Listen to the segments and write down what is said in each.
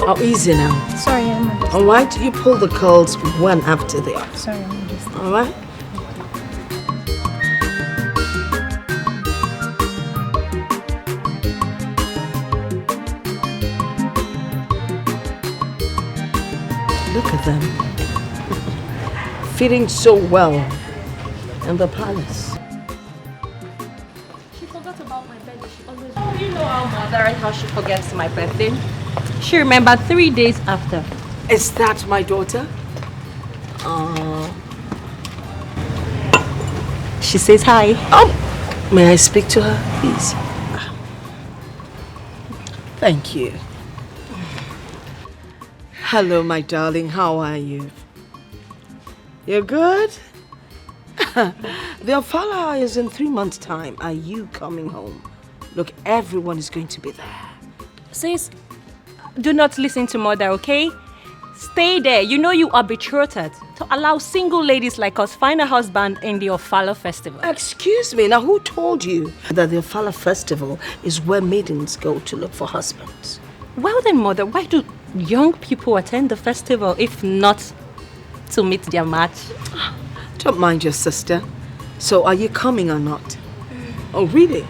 Oh, easy now. Sorry, I'm just... All right, you pull the curls one after the other. Sorry, I'm just... All right? Look at them. Fitting so well in the palace. She forgot about my birthday. She always... Oh, you know our mother and how she forgets my birthday. She remembered 3 days after. Is that my daughter? She says hi. Oh, may I speak to her, please? Thank you. Hello, my darling. How are you? You're good? The Ofala is in 3 months' time. Are you coming home? Look, everyone is going to be there. Sis, do not listen to mother, okay? Stay there. You know you are betrothed to allow single ladies like us find a husband in the Ofala festival. Excuse me, now who told you that the Ofala festival is where maidens go to look for husbands? Well then, mother, why do young people attend the festival if not to meet their match? Don't mind your sister. So are you coming or not? Oh, really?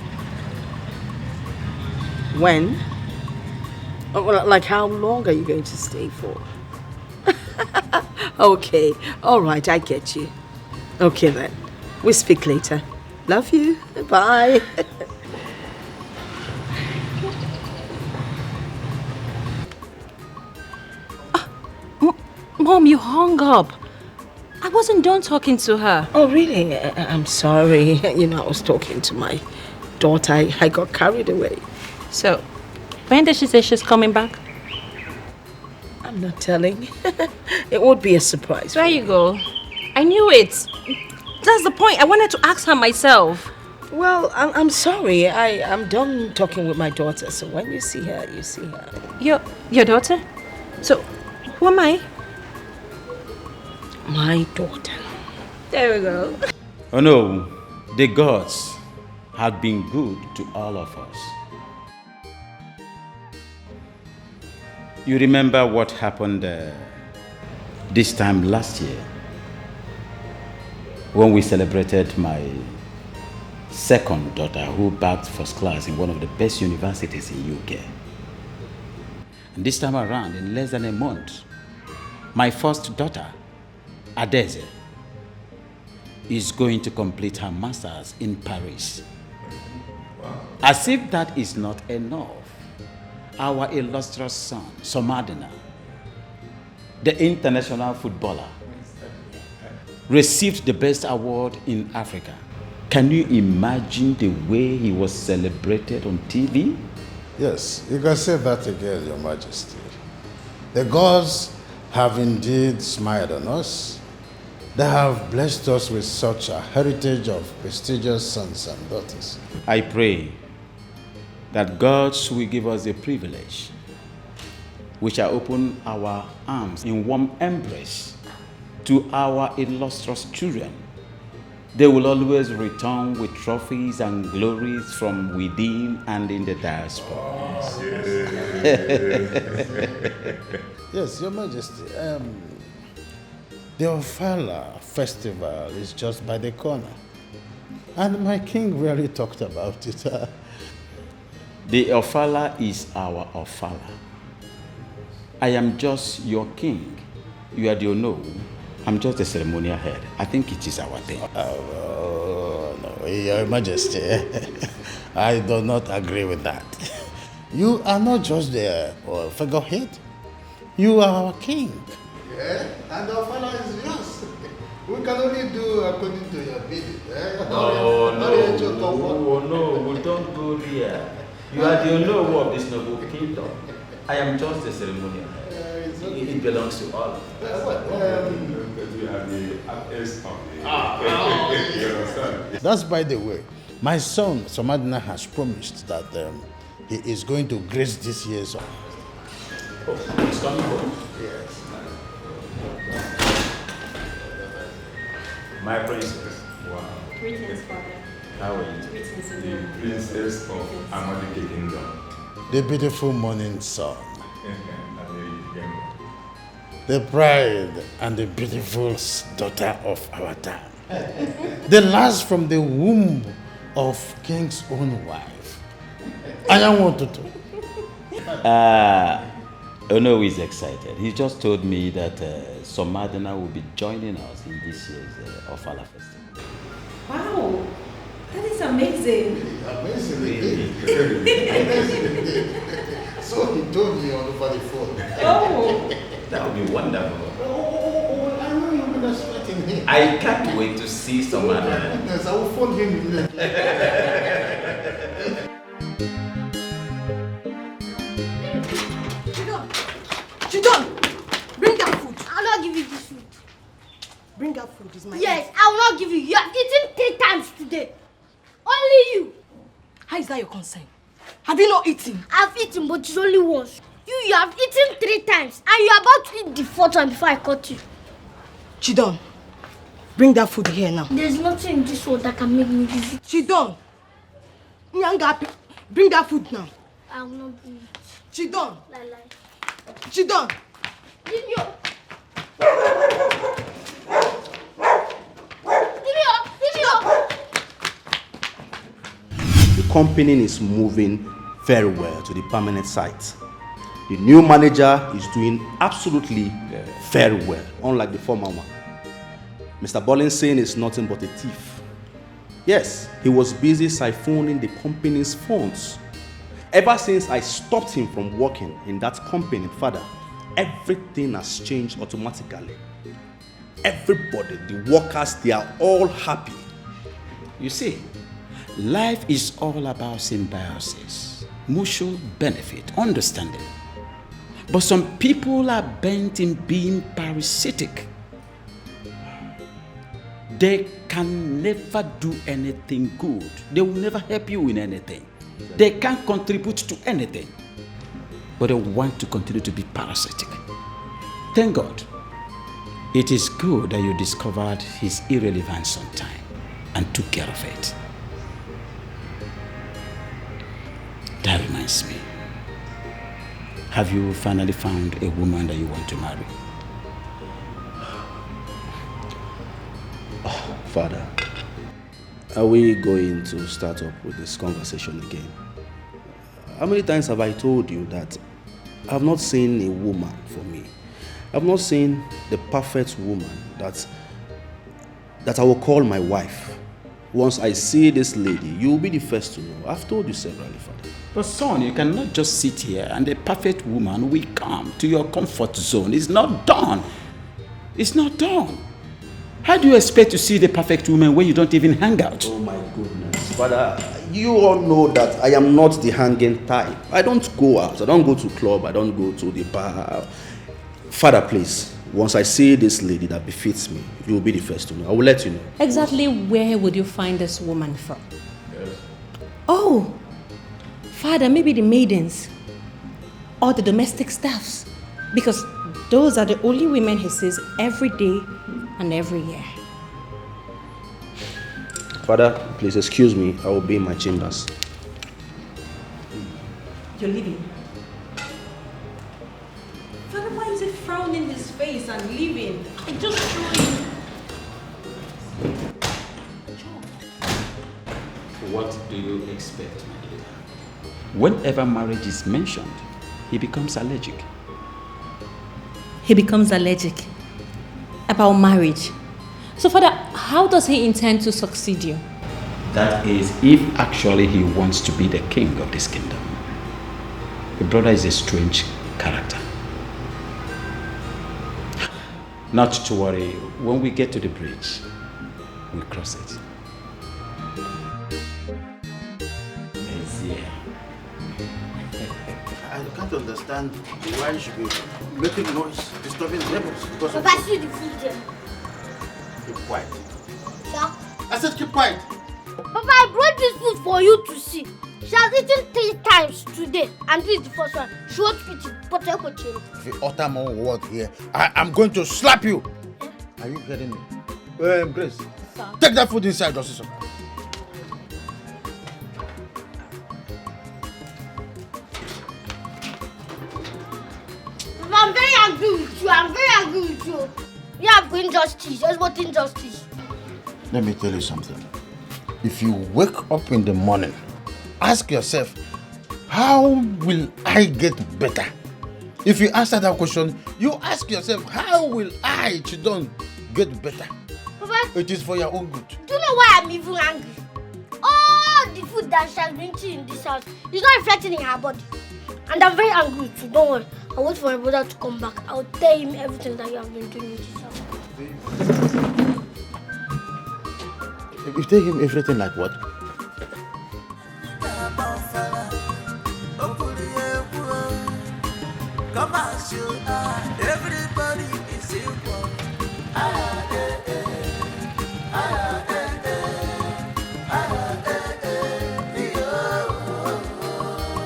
When? Oh, well, like how long are you going to stay for? Okay, all right, I get you. Okay then, we'll speak later. Love you, bye. Mom, you hung up. I wasn't done talking to her. Oh, really? I'm sorry. You know, I was talking to my daughter. I got carried away. So, when did she say she's coming back? I'm not telling. It would be a surprise. There you go. I knew it. That's the point. I wanted to ask her myself. Well, I'm sorry. I'm done talking with my daughter. So when you see her, you see her. Your daughter? So, who am I? My daughter. There we go. Oh no, the gods have been good to all of us. You remember what happened this time last year when we celebrated my second daughter who bagged first class in one of the best universities in UK. And this time around, in less than a month, my first daughter, Adeze, is going to complete her master's in Paris. Wow. As if that is not enough, our illustrious son, Somadina, the international footballer, received the best award in Africa. Can you imagine the way he was celebrated on TV? Yes, you can say that again, Your Majesty. The gods have indeed smiled on us. They have blessed us with such a heritage of prestigious sons and daughters. I pray that God will give us the privilege. We shall open our arms in warm embrace to our illustrious children. They will always return with trophies and glories from within and in the diaspora. Oh, yes, Your Majesty. The Ofala festival is just by the corner. And my king really talked about it. The Ofala is our Ofala. I am just your king. You are the Ono. I'm just the ceremonial head. I think it is our thing. Oh, no, Your Majesty. I do not agree with that. You are not just the figurehead. You are our king. Yeah, and the Ofala is yours. We can only do according to your bidding. No, we don't go there. You are the Ono of this noble kingdom. I am just the ceremonial head. It belongs to all of us. We are the actors of the... You understand? That's by the way. My son, Somadina, has promised that he is going to grace this year's honor. Oh, it's coming home? Yes. My princess. Wow. Greetings, Father. How are you? Greetings The again. princess of Amadike Kingdom. The beautiful morning sun. And the pride and the beautiful daughter of our time. The last from the womb of King's own wife. I am wanted to. Ono is excited. He just told me that some Madonna will be joining us in this year's Ofala Festival. Wow, that is amazing. Amazing. So he told me over the phone. Oh, That would be wonderful. Oh, I know you've been expecting him. I can't wait to see some Madonna. Goodness, I will phone him immediately. Chidon, bring that food. I'll not give you this food. Bring that food, is my Yes, I will not give you. You have eaten 3 times today. Only you. How is that your concern? Have you not eaten? I've eaten, but it's only once. You have eaten 3 times, and you're about to eat the 4th one before I caught you. Chidon, bring that food here now. There's nothing in this world that can make me give you. Chidon, Nyanga, bring that food now. I will not bring it. Chidon, Lie. Chidon. Give me your... The company is moving very well to the permanent site. The new manager is doing absolutely very well, unlike the former one. Mr. Bollinson is nothing but a thief. Yes, he was busy siphoning the company's funds. Ever since I stopped him from working in that company, Father, everything has changed automatically. Everybody, the workers, they are all happy. You see, life is all about symbiosis, mutual benefit, understanding. But some people are bent in being parasitic. They can never do anything good. They will never help you in anything. They can't contribute to anything. But they want to continue to be parasitic. Thank God. It is good that you discovered his irrelevance on time and took care of it. That reminds me. Have you finally found a woman that you want to marry? Father, are we going to start up with this conversation again? How many times have I told you that I've not seen a woman for me? I've not seen the perfect woman that I will call my wife. Once I see this lady, you will be the first to know. I've told you severally, Father. But son, you cannot just sit here and the perfect woman will come to your comfort zone. It's not done. It's not done. How do you expect to see the perfect woman when you don't even hang out? Oh my goodness. Father, you all know that I am not the hanging type. I don't go out. I don't go to club. I don't go to the bar. Father, please, once I see this lady that befits me, you will be the first to know. I will let you know. exactly where would you find this woman from? Yes. Oh, Father, maybe the maidens or the domestic staffs, because those are the only women he sees every day and every year. Father, please excuse me. I will be in my chambers. You're leaving. Father, why is he frowning his face and leaving? I just showed him. What do you expect, my dear? Whenever marriage is mentioned, he becomes allergic. He becomes allergic about marriage. So, Father, how does he intend to succeed you? That is, if actually he wants to be the king of this kingdom. The brother is a strange character. Not to worry, when we get to the bridge, we'll cross it. I can't understand why you should be making noise, disturbing neighbors. Because of Papa, see the food there. Keep quiet. Sir? I said keep quiet. Papa, I brought this food for you to see. She has eaten 3 times today, and this is the first one. She won't eat it, but I will change. If you utter more word here, I'm going to slap you. Are you getting me? Grace, Sir? take that food inside, Dosisa. Papa, I'm very angry. agree with you. I'm very angry with you. You have injustice. There's what injustice. Let me tell you something. If you wake up in the morning, ask yourself, how will I get better? If you answer that question, you ask yourself, how will I, Chidon, get better? Papa, it is for your own good. Do you know why I'm even angry? All the food that she has been eating in this house is not reflecting in her body. And I'm very angry too. Don't worry. I'll wait for my brother to come back. I'll tell him everything that you have been doing in this house. You tell him everything like what? Come as you are, everybody is equal.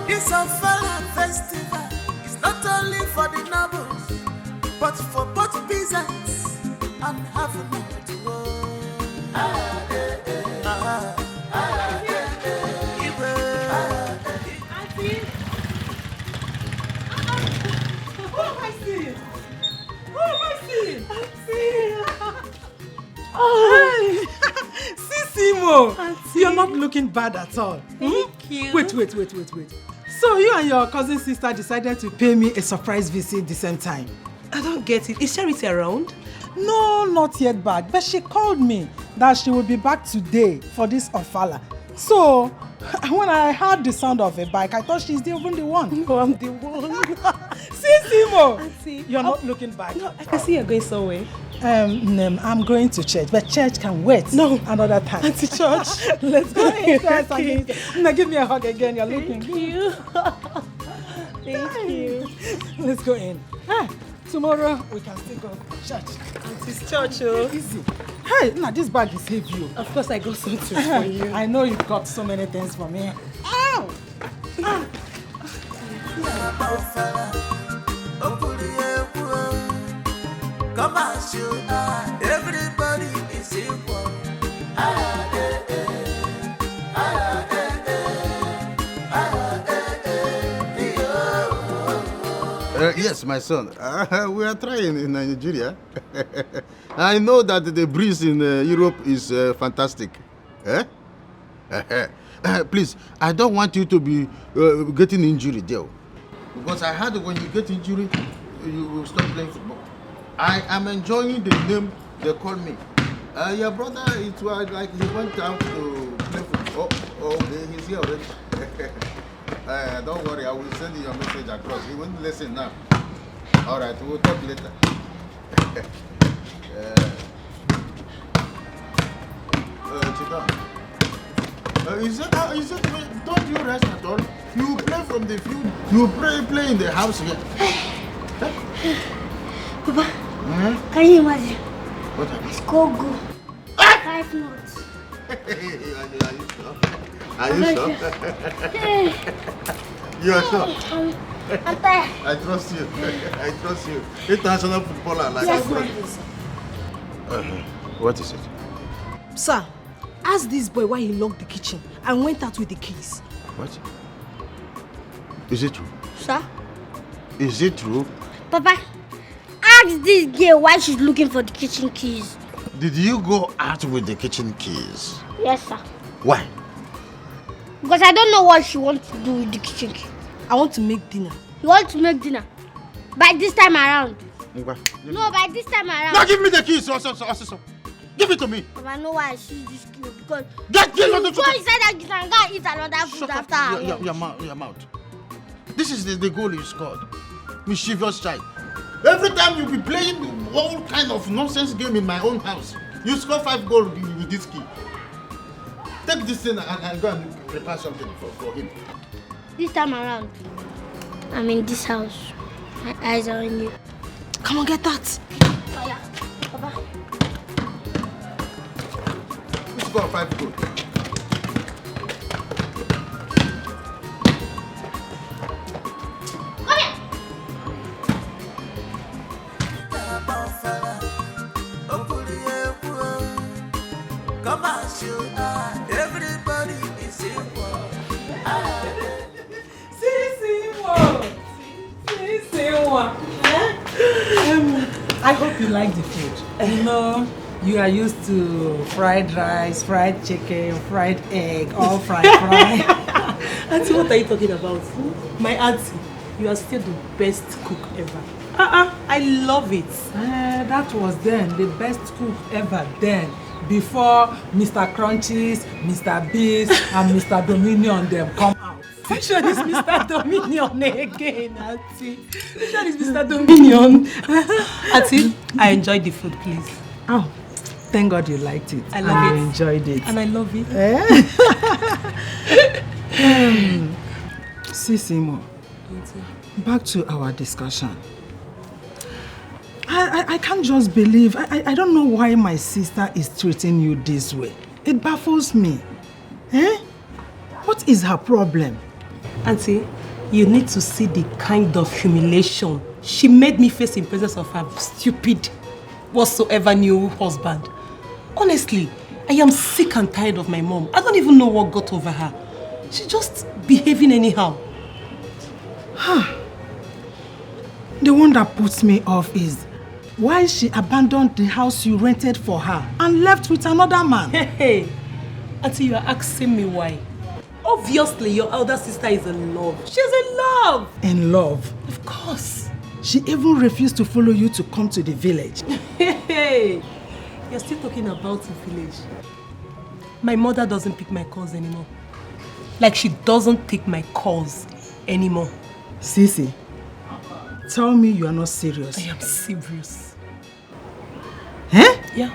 It's a Fala festival. It's not only for the nobles, but for both peasants and having to go. Sisimo, you're not looking bad at all. Thank you. Wait. So you and your cousin sister decided to pay me a surprise visit the same time? I don't get it. Is Charity around? No, not yet back. But she called me that she will be back today for this Ofala. So when I heard the sound of a bike, I thought she's even the one. No, I'm the one. Sisimo, Auntie, you're not looking back. No, I can see you're going somewhere. I'm going to church, but church can wait. No, another time. Auntie Church. Let's go inside. Okay. Now give me a hug again. You're looking. Thank you. Thank you. Let's go in. Tomorrow we can still go to church. Auntie's church, oh. Easy. Hey, now this bag is heavy. Of course, I got something for you. I know you've got so many things for me. Ow! Come as you are, everybody is equal. Yes, my son. We are trying in Nigeria. I know that the breeze in Europe is fantastic. Please, I don't want you to be getting injury there. Because I heard when you get injury, you will stop playing football. I am enjoying the name they call me. Your brother, it was like he went out to play football. Oh, okay, he's here already. Don't worry, I will send you your message across. He won't listen now. All right, we'll talk later. Chita, is it, don't you rest at all? You play from the field, you play in the house here. Papa, can you imagine? What happened? Score goal. 5 notes. Are you sure? You are sure? I'm tired. I trust you. I trust you. International footballer like Yes, you. What is it? Sir, ask this boy why he locked the kitchen and went out with the keys. What? Is it true? Sir? Is it true? Papa, ask this girl why she's looking for the kitchen keys. Did you go out with the kitchen keys? Yes, sir. Why? Because I don't know what she wants to do with the kitchen key. I want to make dinner. You want to make dinner? By this time around? No, by this time around. Now give me the keys. Give it to me. Papa, I know why she used this key because Get you go inside that kitchen and go eat another food after her. your mouth. This is the goal you scored. Mischievous child. Every time you be playing all kind of nonsense game in my own house, you score 5 goals with this key. Take this thing and go and prepare something for him. This time around, I'm in this house. My eyes are on you. Come on, get that. Fire. Papa. You score 5 goals. Come as you are, everybody is equal. Sisimo. I hope you like the food. You know, you are used to fried rice, fried chicken, fried egg, all fried. Auntie, what are you talking about? My auntie, you are still the best cook ever. I love it. That was then the best cook ever then. Before Mr. Crunchies, Mr. Beast, and Mr. Dominion them come out. Which one is Mr. Dominion again, Auntie? Which one is Mr. Dominion? Auntie, I enjoyed the food, please. Oh, thank God you liked it. I love it. You enjoyed it. And I love it. Sisimo, back to our discussion. I can't just believe, I don't know why my sister is treating you this way. It baffles me. What is her problem? Auntie, you need to see the kind of humiliation she made me face in presence of her stupid, whatsoever new husband. Honestly, I am sick and tired of my mom. I don't even know what got over her. She's just behaving anyhow. The one that puts me off is why she abandoned the house you rented for her and left with another man. Hey, Auntie, you are asking me why. Obviously, your elder sister is in love. She's in love. In love? Of course. She even refused to follow you to come to the village. Hey, you're still talking about the village. My mother doesn't pick my calls anymore. Like she doesn't take my calls anymore. Sisi, tell me you are not serious. I am serious. Yeah.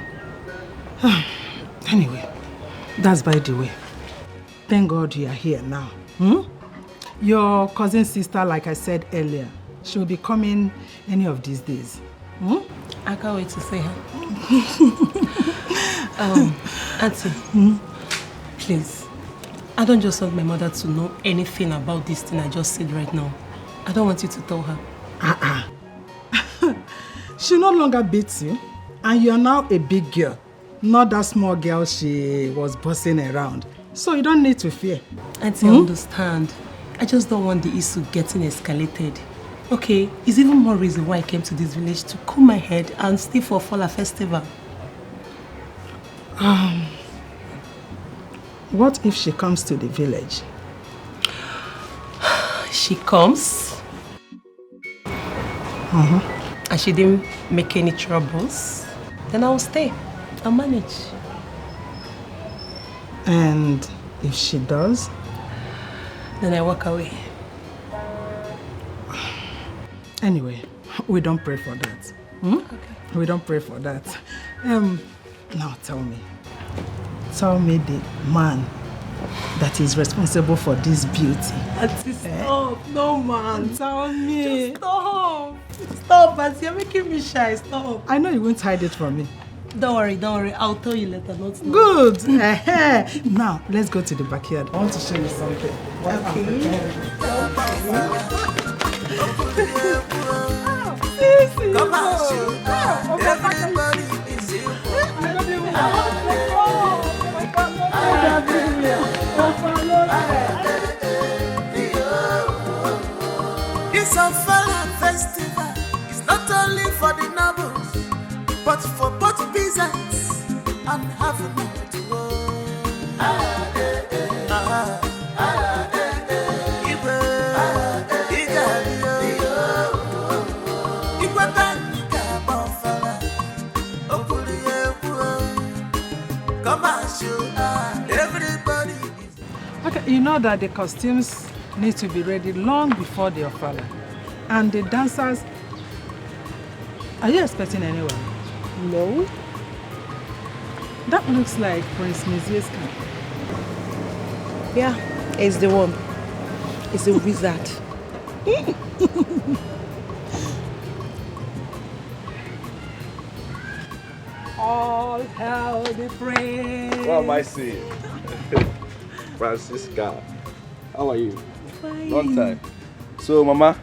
Anyway, that's by the way. Thank God you are here now. Your cousin sister, like I said earlier, she'll be coming any of these days. I can't wait to see her. Auntie, please. I don't just want my mother to know anything about this thing I just said right now. I don't want you to tell her. She no longer beats you, and you are now a big girl. Not that small girl she was bossing around. So you don't need to fear. Auntie, I understand. I just don't want the issue getting escalated. Okay, it's even more reason why I came to this village to cool my head and stay for Fala festival. What if she comes to the village? She comes. And she didn't make any troubles. Then I'll stay and manage. And if she does? Then I walk away. Anyway, we don't pray for that. Okay. We don't pray for that. Now tell me. Tell me the man that is responsible for this beauty. Auntie, stop. No, man. Tell me. Just stop. Stop, Auntie. You're making me shy. Stop. I know you won't hide it from me. Don't worry. I'll tell you later, not now. Good. Now, let's go to the backyard. I want to show you something. Come on, everybody is here. It's a Fala festival. It's not only for the nobles, but for both peasants and having to everybody. Okay, you know that the costumes need to be ready long before the Ofala. And the dancers, are you expecting anyone? No. That looks like Prince Mizie's camp. Yeah, it's the one. It's a wizard. All hail the prince. What am I saying? Francisca, how are you? Fine. Long time. So, Mama,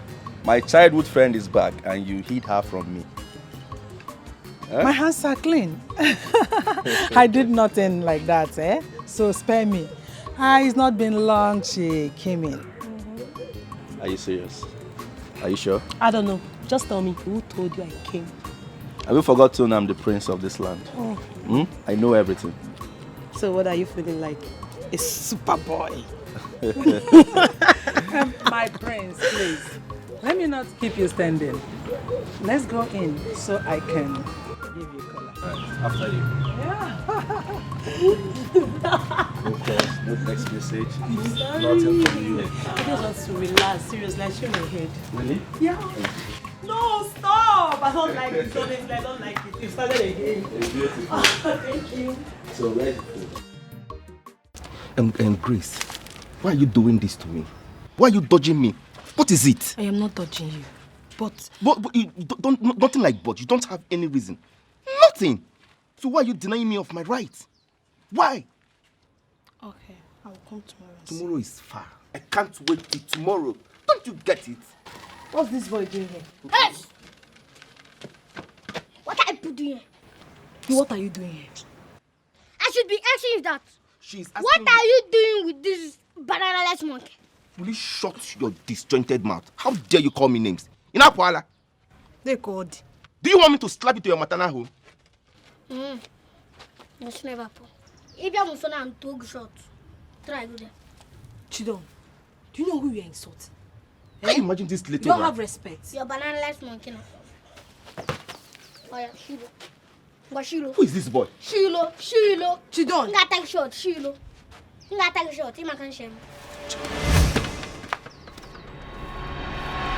my childhood friend is back and you hid her from me. Huh? My hands are clean. I did nothing like that, so spare me. It's not been long she came in. Are you serious? Are you sure? I don't know. Just tell me who told you I came. Have you forgotten I'm the prince of this land? Oh. I know everything. So what are you feeling like? A super boy. My prince, please. Let me not keep you standing. Let's go in so I can give you color. Right, after you. No calls, no text message. Nothing from you. I just want to relax. Seriously, I should my head. Really? Yeah. No, stop! I don't like it. Honestly, I don't like it. You started again. It's beautiful. Thank you. So where's the food? Grace, why are you doing this to me? Why are you dodging me? What is it? I am not dodging you, but you don't, nothing like but. You don't have any reason. Nothing. So why are you denying me of my rights? Why? okay, I will come tomorrow. Tomorrow is far. I can't wait till tomorrow. Don't you get it? What's this boy doing here? Hey! What are you doing here? What are you doing here? I should be asking you that. She's asking What are you doing with this banana-less monkey? Will you shut your disjointed mouth? How dare you call me names? Ina Paula. They called. Do you want me to slap you to your maternal home? That's never happen. If you want to talk short, try go there. Chidon, do you know who you're insulting? Can you imagine this little You don't rat? have respect. Your banana-less monkey now. Oh yeah, Shilo. But Shilo. Who is this boy? Shilo. Chidon. Nga take short, Shilo. Nga take short, he can shame.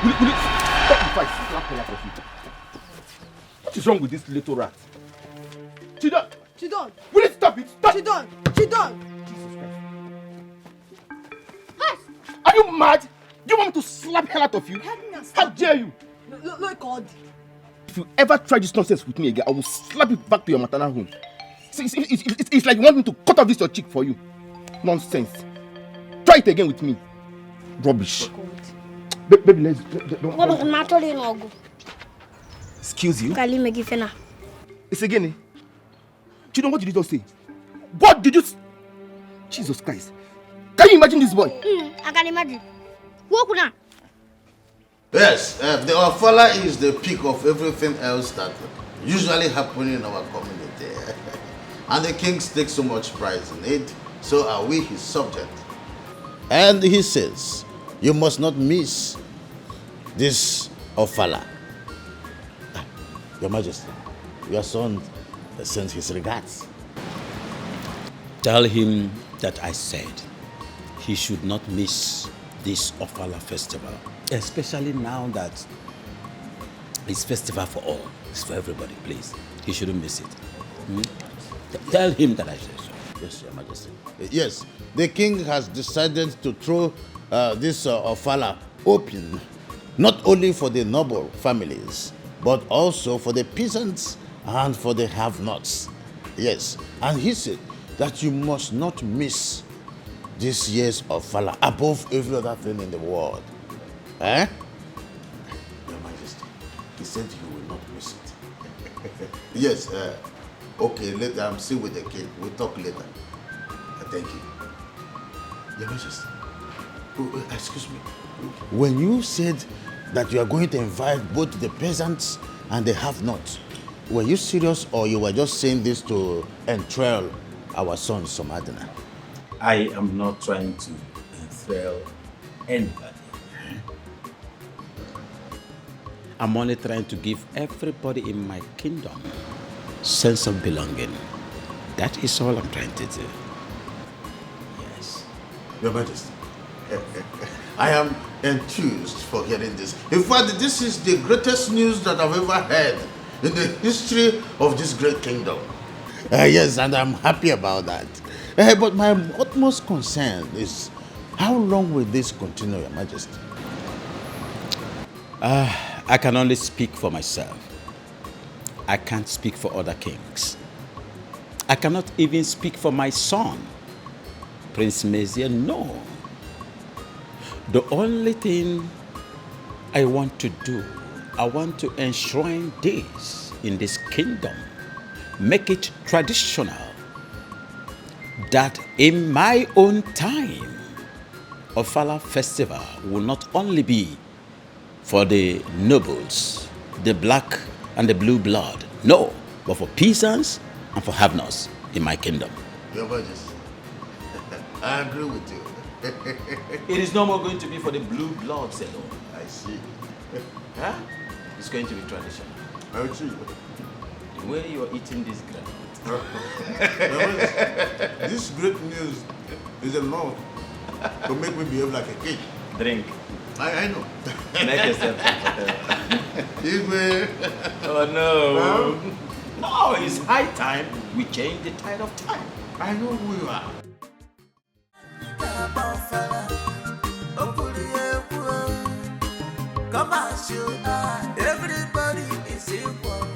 Will you stop before I slap the life of you? What is wrong with this little rat? Chidon. Will you stop it? Stop! Chidon. Jesus Christ. Are you mad? Do you want me to slap hell out of you? How dare you? Look, God. If you ever try this nonsense with me again, I will slap you back to your maternal home. See, it's like you want me to cut off this your cheek for you. Nonsense. Try it again with me. Rubbish. Baby, let's... Don't... Excuse you? It's again, eh? Chidon, what did you just say? What did you... Jesus Christ. Can you imagine this boy? I can imagine. Walk now. Yes, the Ofala is the peak of everything else that usually happens in our community. And the king takes so much pride in it, so are we his subject. And he says, you must not miss this Ofala. Your Majesty, your son sends his regards. Tell him that I said he should not miss this Ofala festival, especially now that it's festival for all. It's for everybody, please. He shouldn't miss it. Tell him that I said so. Yes, Your Majesty. Yes, the king has decided to throw this Ofala open, not only for the noble families, but also for the peasants and for the have-nots. Yes, and he said that you must not miss this year's Ofala above every other thing in the world. Eh? Your Majesty, he said you will not miss it. Yes, okay, later I'm still with the king. We'll talk later. Thank you. Your Majesty, excuse me. When you said that you are going to invite both the peasants and the have-nots, were you serious or you were just saying this to enthrall our son Somadina? I am not trying to enthrall anybody. I'm only trying to give everybody in my kingdom sense of belonging. That is all I'm trying to do. Yes. Your Majesty, I am enthused for hearing this. In fact, this is the greatest news that I've ever heard in the history of this great kingdom. Yes, and I'm happy about that. But my utmost concern is, how long will this continue, Your Majesty? I can only speak for myself. I can't speak for other kings. I cannot even speak for my son, Prince Mezia, no. The only thing I want to do, I want to enshrine this in this kingdom, make it traditional, that in my own time, Ofala festival will not only be for the nobles, the black and the blue blood, No, but for peasants and for have-nots in my kingdom. Your Majesty, I agree with you. It is no more going to be for the blue bloods alone. I see. Huh? It's going to be traditional. I see. The way you are eating this grape. This great news is enough to make me behave like a kid. Drink. I know. Make yourself comfortable. Oh no. No, it's high time we change the tide of time. I know who you are. Come as you are, everybody is equal.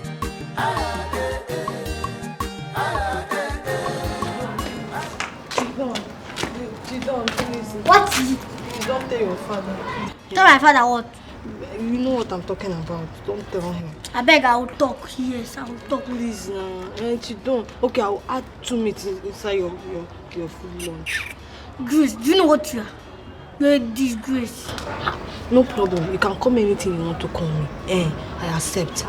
Chidon, please. What is it? Don't tell your father. Tell my father what? You know what I'm talking about. Don't tell him. I beg, I will talk. Yes, I will talk. Please now. Chidon. Okay, I will add 2 meats inside your food lunch. Grace, do you know what you are? You're a disgrace. No problem. You can call me anything you want to call me. I accept.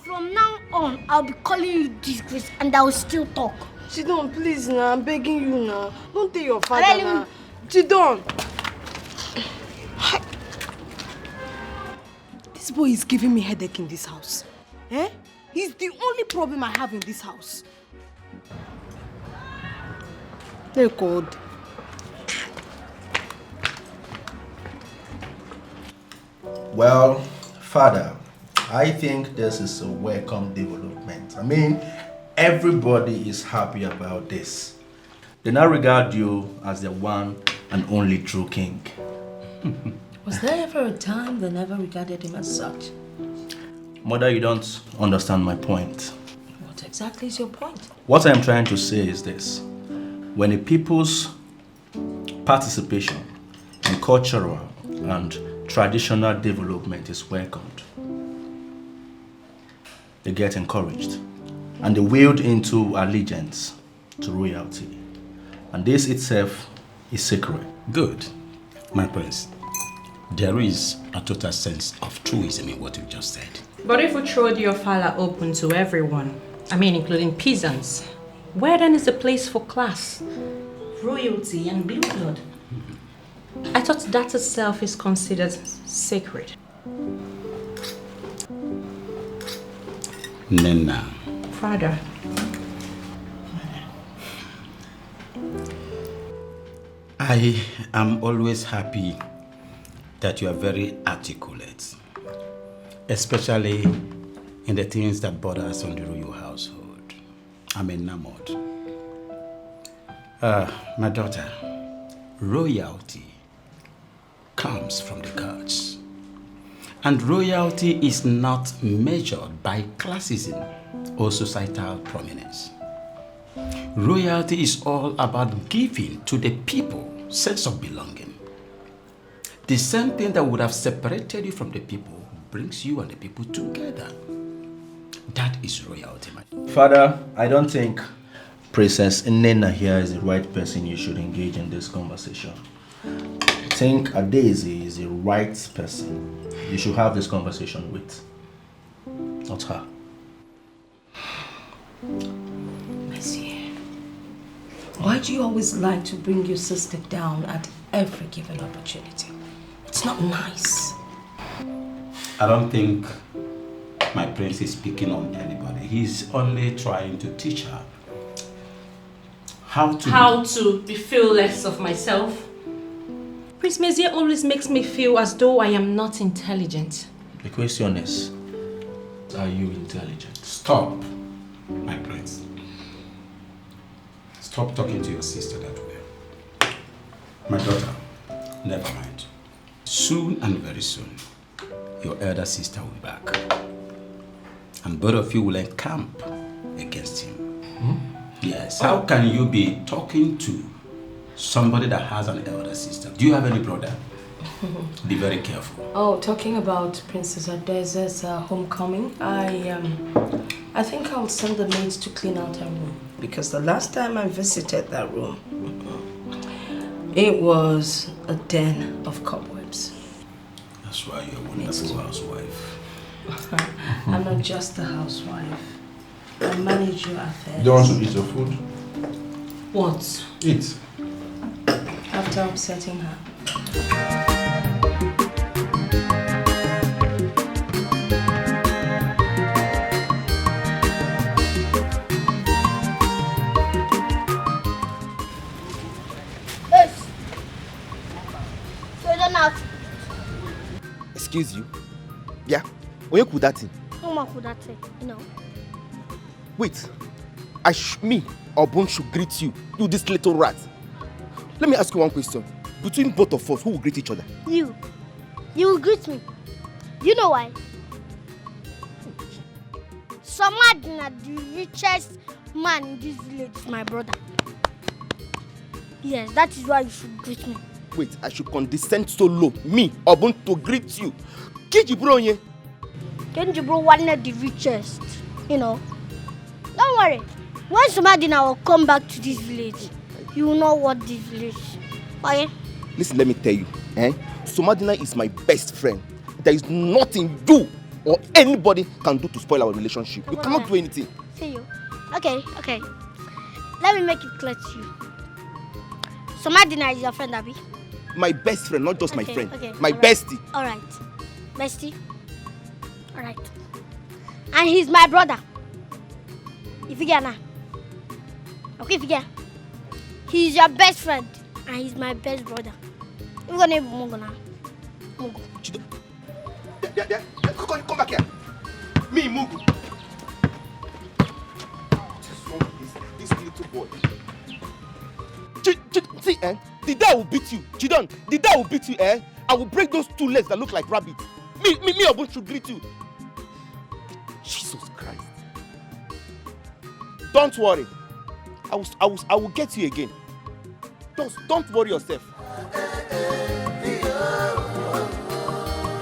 From now on, I'll be calling you disgrace and I will still talk. Chidon, please now. I'm begging you now. Don't tell your father now. Chidon. This boy is giving me headache in this house. He's the only problem I have in this house. Thank God. Well, Father, I think this is a welcome development. I mean, everybody is happy about this. They now regard you as the one and only true king. Was there ever a time they never regarded him as such? Mother, you don't understand my point. What exactly is your point? What I'm trying to say is this. When a people's participation in cultural and traditional development is welcomed, they get encouraged and they wield into allegiance to royalty. And this itself is sacred. Good, my prince. There is a total sense of truism in what you just said. But if we throw your father open to everyone, I mean including peasants, where then is the place for class, royalty and blue blood? I thought that itself is considered sacred. Nena. Father. I am always happy that you are very articulate, especially in the things that bother us on the royal household. I'm enamored. My daughter, royalty comes from the gods. And royalty is not measured by classism or societal prominence. Royalty is all about giving to the people sense of belonging. The same thing that would have separated you from the people brings you and the people together. That is royalty, my Father, I don't think Princess Nena here is the right person you should engage in this conversation. I think Daisy is the right person you should have this conversation with, not her. Monsieur, why do you always like to bring your sister down at every given opportunity? It's not nice. I don't think my prince is picking on anybody. He's only trying to teach her how to be feel less of myself. Prince Messier always makes me feel as though I am not intelligent. The question is, are you intelligent? Stop, my prince. Stop talking to your sister that way. My daughter, never mind. Soon and very soon, your elder sister will be back. And both of you will encamp against him. Yes. How can you be talking to somebody that has an elder sister? Do you have any brother? Be very careful. Oh, talking about Princess Adeza's homecoming, I think I'll send the maids to clean out her room. Because the last time I visited that room, it was a den of cobwebs. That's why you're a wonderful housewife. I'm not just a housewife. I manage your affairs. You don't want to eat your food? What? Eat. After upsetting her. Yes. So you don't have to. Excuse you? Yeah? When you could that thing? No could that say, you know. Wait. Me or Bone should greet you, you this little rat. Let me ask you one question. Between both of us, who will greet each other? You. You will greet me. You know why? Somadina, the richest man in this village, is my brother. Yes, that is why you should greet me. Wait, I should condescend so low, me or Bone, to greet you. Kiji bro, yeah. Kenji bro, one of the richest, you know. Don't worry. When Somadina will come back to this village, you will know what this village is. Okay? Listen, let me tell you. Somadina is my best friend. There is nothing you or anybody can do to spoil our relationship. You cannot do anything. See you. Okay. Let me make it clear to you. Somadina is your friend, Abby? My best friend, not just my friend. Okay. My bestie. Alright. Bestie? Alright. And he's my brother. If you get now. Okay, if you get. He's your best friend. And he's my best brother. We're gonna have Mungo now. Mungo. Yeah. Come back here. Me, Mugu. This little boy. See, the dad will beat you. Chidon, the dad will beat you, I will break those two legs that look like rabbits. Me, Obun should greet you. Jesus Christ. Don't worry. I will get you again. Don't worry yourself.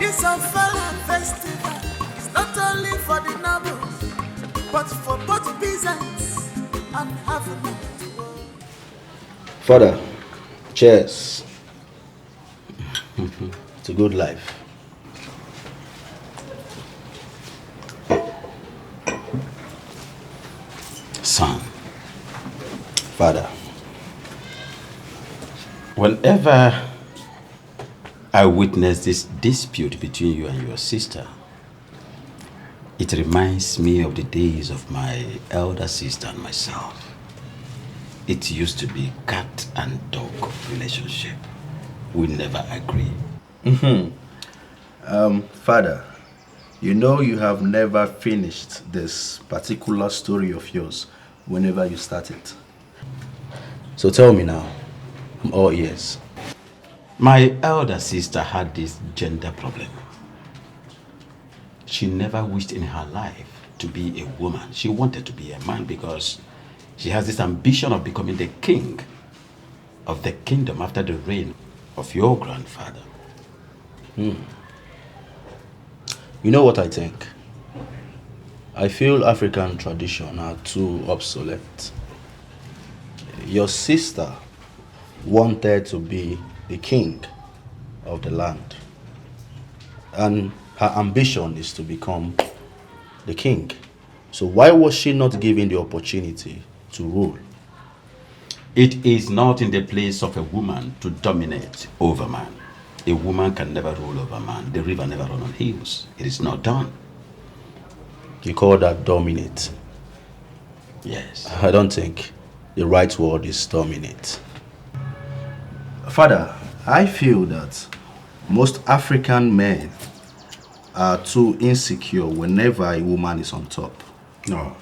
It's a fella festival. It's not only for the nobles, but for both peasants and having. Father, cheers. It's a good life. Son, Father, whenever I witness this dispute between you and your sister, it reminds me of the days of my elder sister and myself. It used to be cat and dog relationship. We never agree. Father, you know you have never finished this particular story of yours whenever you start it. So tell me now, I'm all ears. My elder sister had this gender problem. She never wished in her life to be a woman. She wanted to be a man because she has this ambition of becoming the king of the kingdom after the reign of your grandfather. You know what I think? I feel African tradition are too obsolete. Your sister wanted to be the king of the land. And her ambition is to become the king. So why was she not given the opportunity to rule? It is not in the place of a woman to dominate over man. A woman can never rule over man. The river never runs on hills. It is not done. You call that dominate? Yes. I don't think the right word is dominate. Father, I feel that most African men are too insecure whenever a woman is on top. No.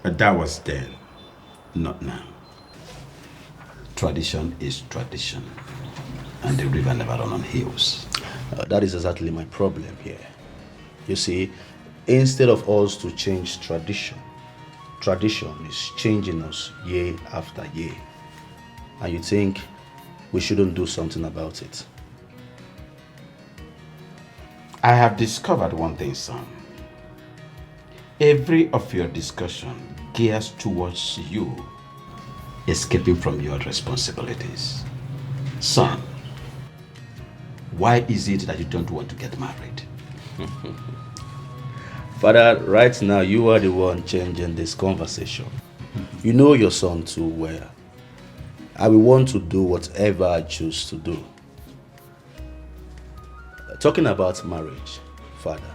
But that was then, not now. Tradition is tradition. And the river never runs on hills. That is exactly my problem here. You see, instead of us to change tradition, tradition is changing us year after year. And you think we shouldn't do something about it? I have discovered one thing, son. Every of your discussion gears towards you escaping from your responsibilities. Son, why is it that you don't want to get married? Father, right now you are the one changing this conversation. You know your son too well. I will want to do whatever I choose to do. Talking about marriage, Father.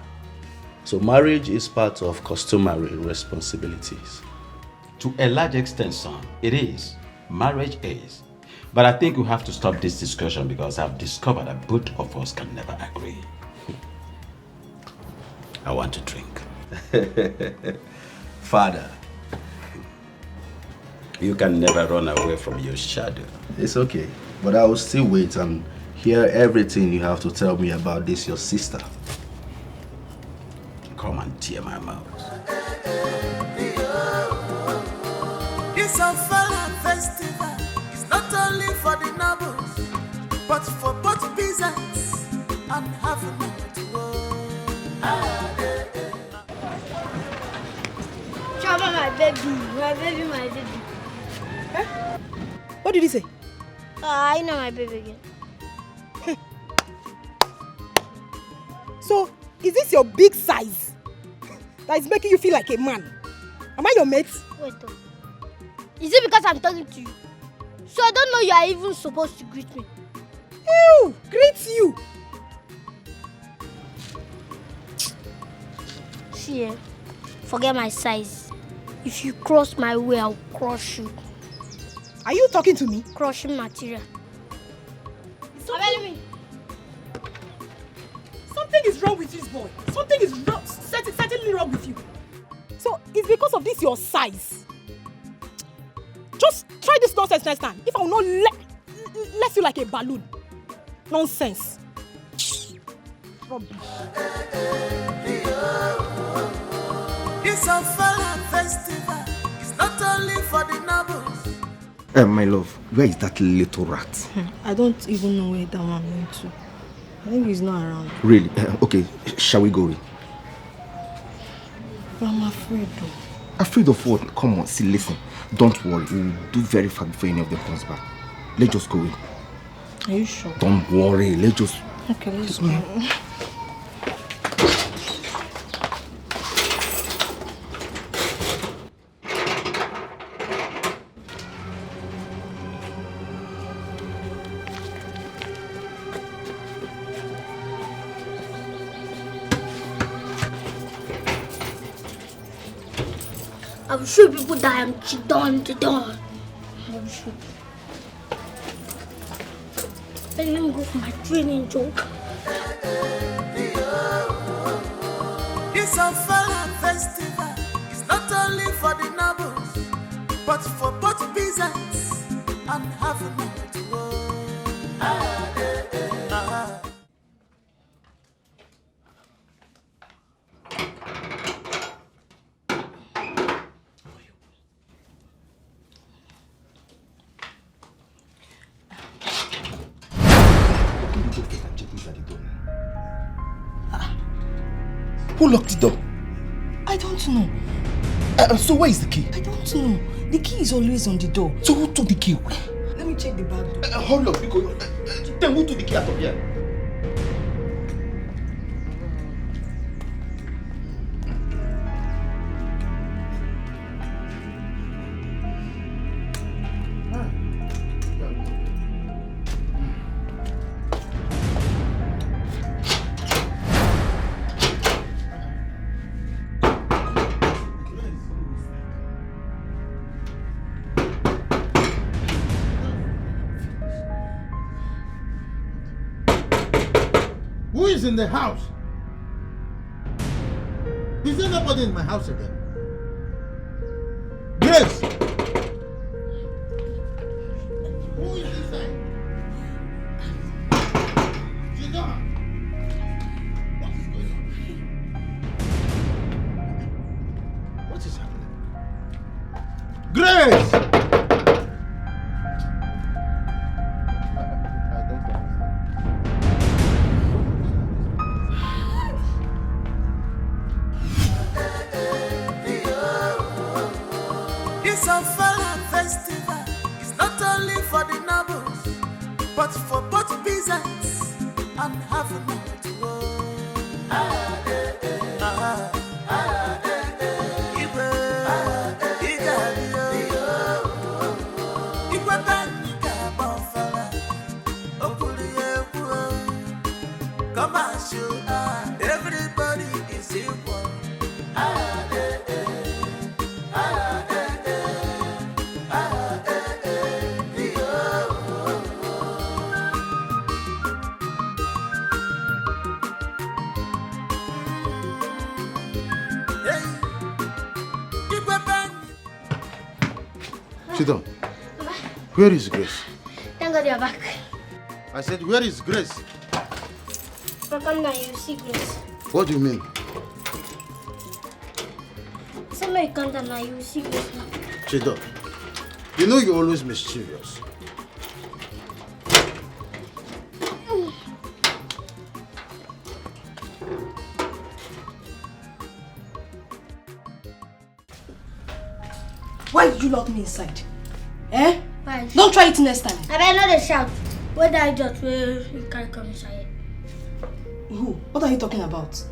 So marriage is part of customary responsibilities. To a large extent, son, it is. Marriage is. But I think we have to stop this discussion because I've discovered that both of us can never agree. I want to drink. Father. You can never run away from your shadow. It's okay, but I will still wait and hear everything you have to tell me about this, your sister. Come and tear my mouth. It's a festival. It's not only for the nobles, but for both peasants and having it Chama, my baby, my baby. Huh? What did he say? I know my baby again. So, is this your big size that is making you feel like a man? Am I your mate? Wait, is it because I'm talking to you? So I don't know you are even supposed to greet me. Ew! Greet you! See, forget my size. If you cross my way, I'll crush you. Are you talking to me? Crushing material. Something is wrong with this boy. Something is wrong, certainly wrong with you. So it's because of this your size. Just try this nonsense next time. If I will not let you like a balloon. Nonsense. Rubbish. It's a festival. It's not only for the nobles. My love, where is that little rat? I don't even know where that one went to. I think he's not around. Really? Okay, shall we go in? But I'm afraid though. Afraid of what? Come on, see, listen. Don't worry, we'll do very fast before any of them comes back. Let's just go in. Are you sure? Don't worry, let's just... Okay, let's go. I will show people that I am Chidon. I will show. Let me go for my training joke. It's a festival. It's not only for the nobles, but for both peasants and having it work. Who locked the door? I don't know. So where is the key? I don't know. The key is always on the door. So who took the key? Let me check the back door. Hold up, because then who took the key out of here? Who is in the house? Is there nobody in my house again? Grace! Who is inside? Jidon! What is going on? What is happening? Grace! It's a festival. It's not only for the nobles, but for both peasants and having it work. Sit down. Where is Grace? Thank God you're back. I said, where is Grace? Papa, now you see Grace. What do you mean? Somebody come down now, you will see Grace now. Sit down. You know you're always mischievous. Why did you lock me inside? Eh? Why? Don't try it next time. I better not shout. Where did I just where you can't come inside? Who? What are you talking about?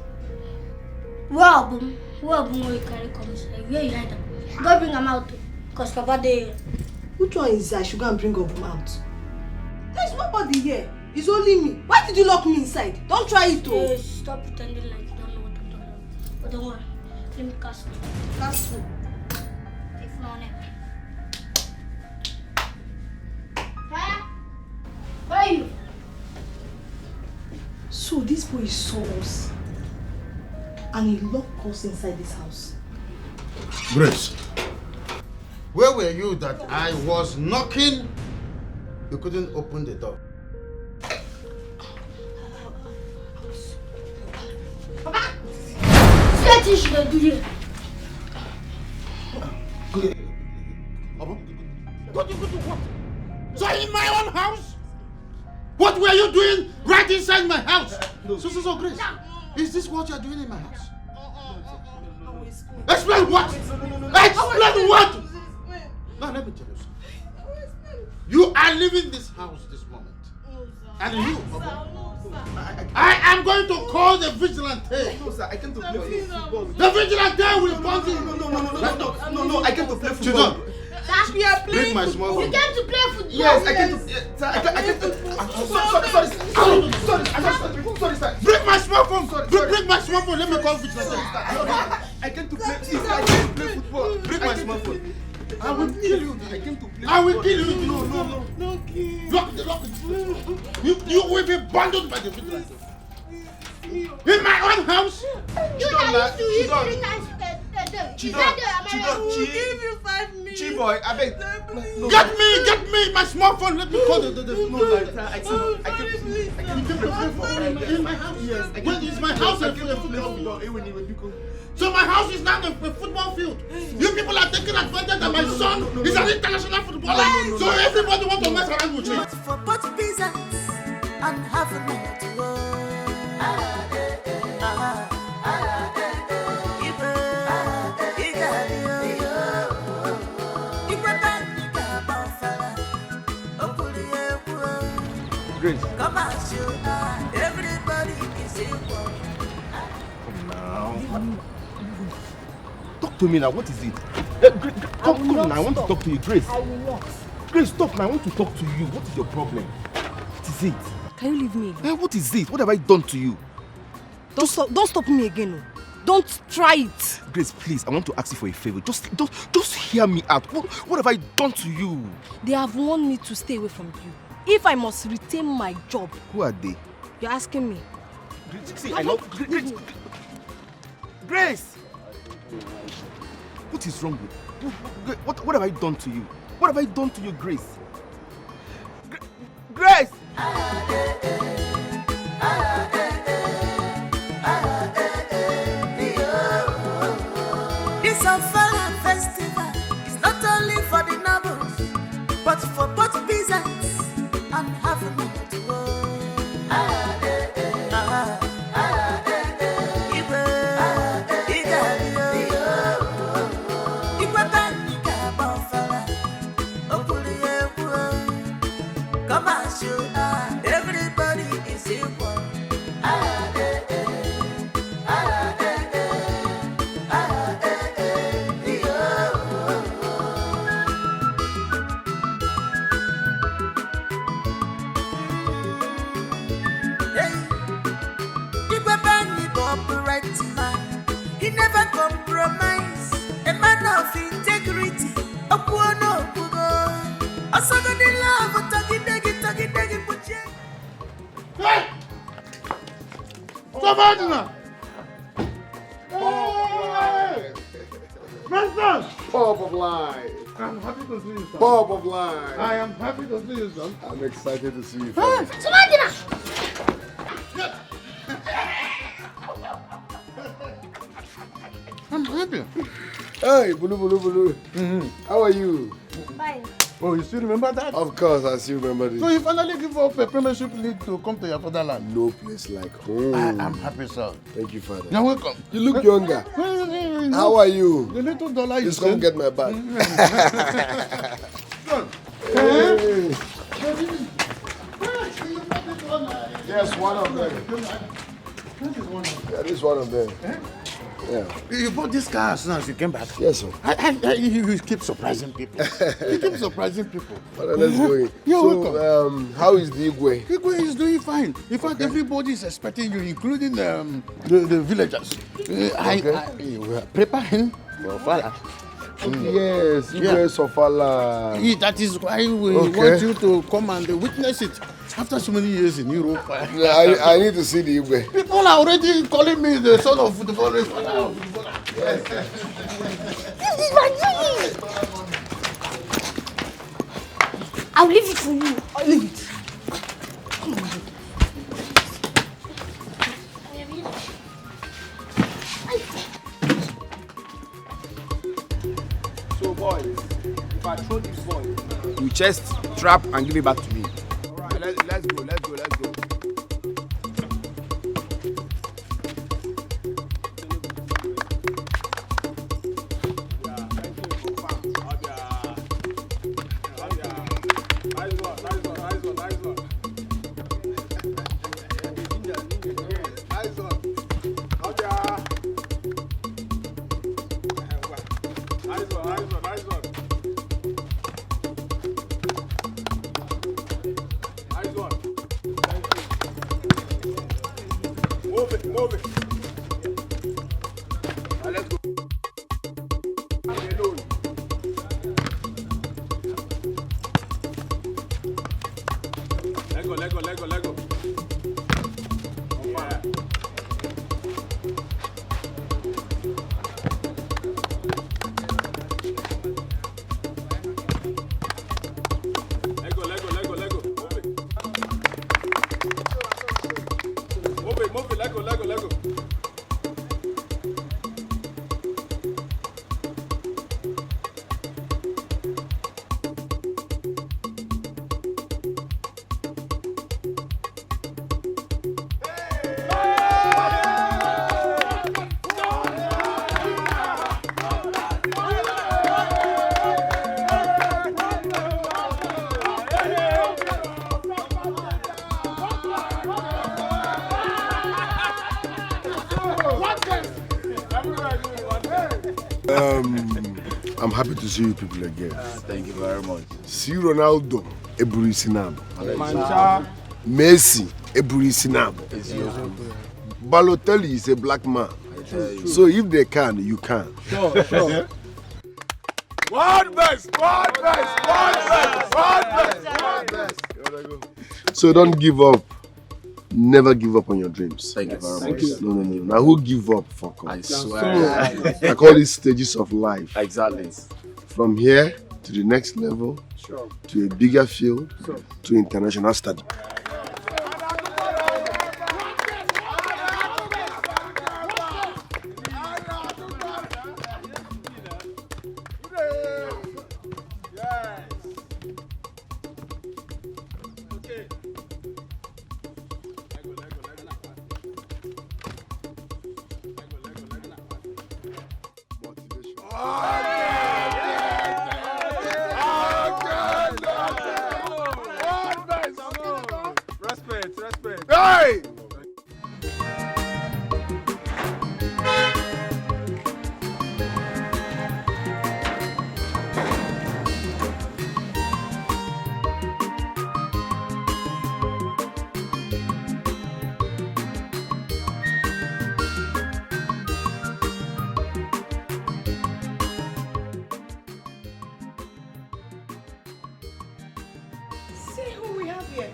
Where you can't come inside? Where you hide them? Go bring them out. Because Papa there. Which one is I should go and bring up out? There's nobody here. It's only me. Why did you lock me inside? Don't try it, though. Hey, stop pretending like you don't know what I'm talking about. But don't worry. Let me cast you. That's true. If not, Fire! Where are you? So this boy saw us and he locked us inside this house. Grace, where were you that I was knocking? You couldn't open the door. Papa! What you should do here? What? So in my own house? What were you doing right inside my house? So, Grace, is this what you're doing in my house? Explain what? Explain what? Now let me tell you something. You are leaving this house this moment. And you, I am going to call the vigilante. No, sir, I came to play football. The vigilante will come in. No, I came to play football. We are playing. Bring my small phone. You came to play football. Yes, I came to. Sir, I came to. Sorry, sir. Bring my small phone. Bring my small phone. Let me call vigilante. I came to play. I came to play football. Bring my small phone. I will kill you. I came to play. I will kill you. No. Lock it. You will be bundled by the vigilante. In my own house. You that used to use 3 times a day. Is that the American? Give you 5 minutes. Chiboy, I beg. Get me my small phone. Let me call the I came to play football. in my house. Yes, When is my house a football field? So my house is now a football field. You people are taking advantage that my son is an international footballer. So everybody wants to mess around with me. For both peasants and have a minute to go. Grace. Come as you are, everybody is equal. Come now. Talk to me now. What is it? Come now. I want to talk to you, Grace. I will not. Grace, stop now. I want to talk to you. What is your problem? What is it? Can you leave me alone? What is it? What have I done to you? Don't stop me again. Don't try it. Grace, please, I want to ask you for a favor. Just hear me out. What have I done to you? They have warned me to stay away from you. If I must retain my job. Who are they? You're asking me. Grace, see, I know. Grace! What is wrong with you? What have I done to you? What have I done to you, Grace? Grace! This unveiled festival is not only for the nobles, but for both peasants and have a minute to go. Come as you are, everybody is equal. He never compromise. A man of integrity. Hey! Stop out now! Hey! Master! Top of life. I'm happy to see you, son. Bob of Line. I am happy to see you, son. I'm excited to see you, father. I'm happy. Hey, Bulu Bulu Bulu. How are you? Fine. Oh, you still remember that? Of course, I still remember this. So you finally give up a premiership league to come to your fatherland? No place like home. I'm happy, son. Thank you, father. You're welcome. You look younger. How are you? The little dollar you Just come get my bag. Hey. Yes, one of them. Yeah, this is one of them. Yeah. You bought this car as soon as you came back? Yes, sir. You keep surprising people. You keep surprising people. Father, let's go in. You're so, welcome. How is the Igwe? Igwe is doing fine. In fact, everybody is expecting you, including the villagers. I prepare him for father. Yes, Igwe Sofala. That is why we want you to come and witness it. After so many years in Europe, I need to see the Igwe. People are already calling me the son of the father of footballer. Yes. This is my dream. I'll leave it for you. I'll leave it. Come on. So boys, if I throw this ball, you chest, trap and give it back to me. Alright, let's go. Move it. Let's go. Let go. Yeah. Let go. Move it. Let go. I'm happy to see you people again. Thank you very much. See Ronaldo, Eburi Sinab. Messi, Eburi Sinab. Balotelli is a black man. So if they can, you can. Sure. One best. So don't give up. Never give up on your dreams. Thank you very much. No. Now who give up? Fuck off. I swear. I call it stages of life. Exactly. From here to the next level, to a bigger field, to international study. Respect. Hey! See who we have here.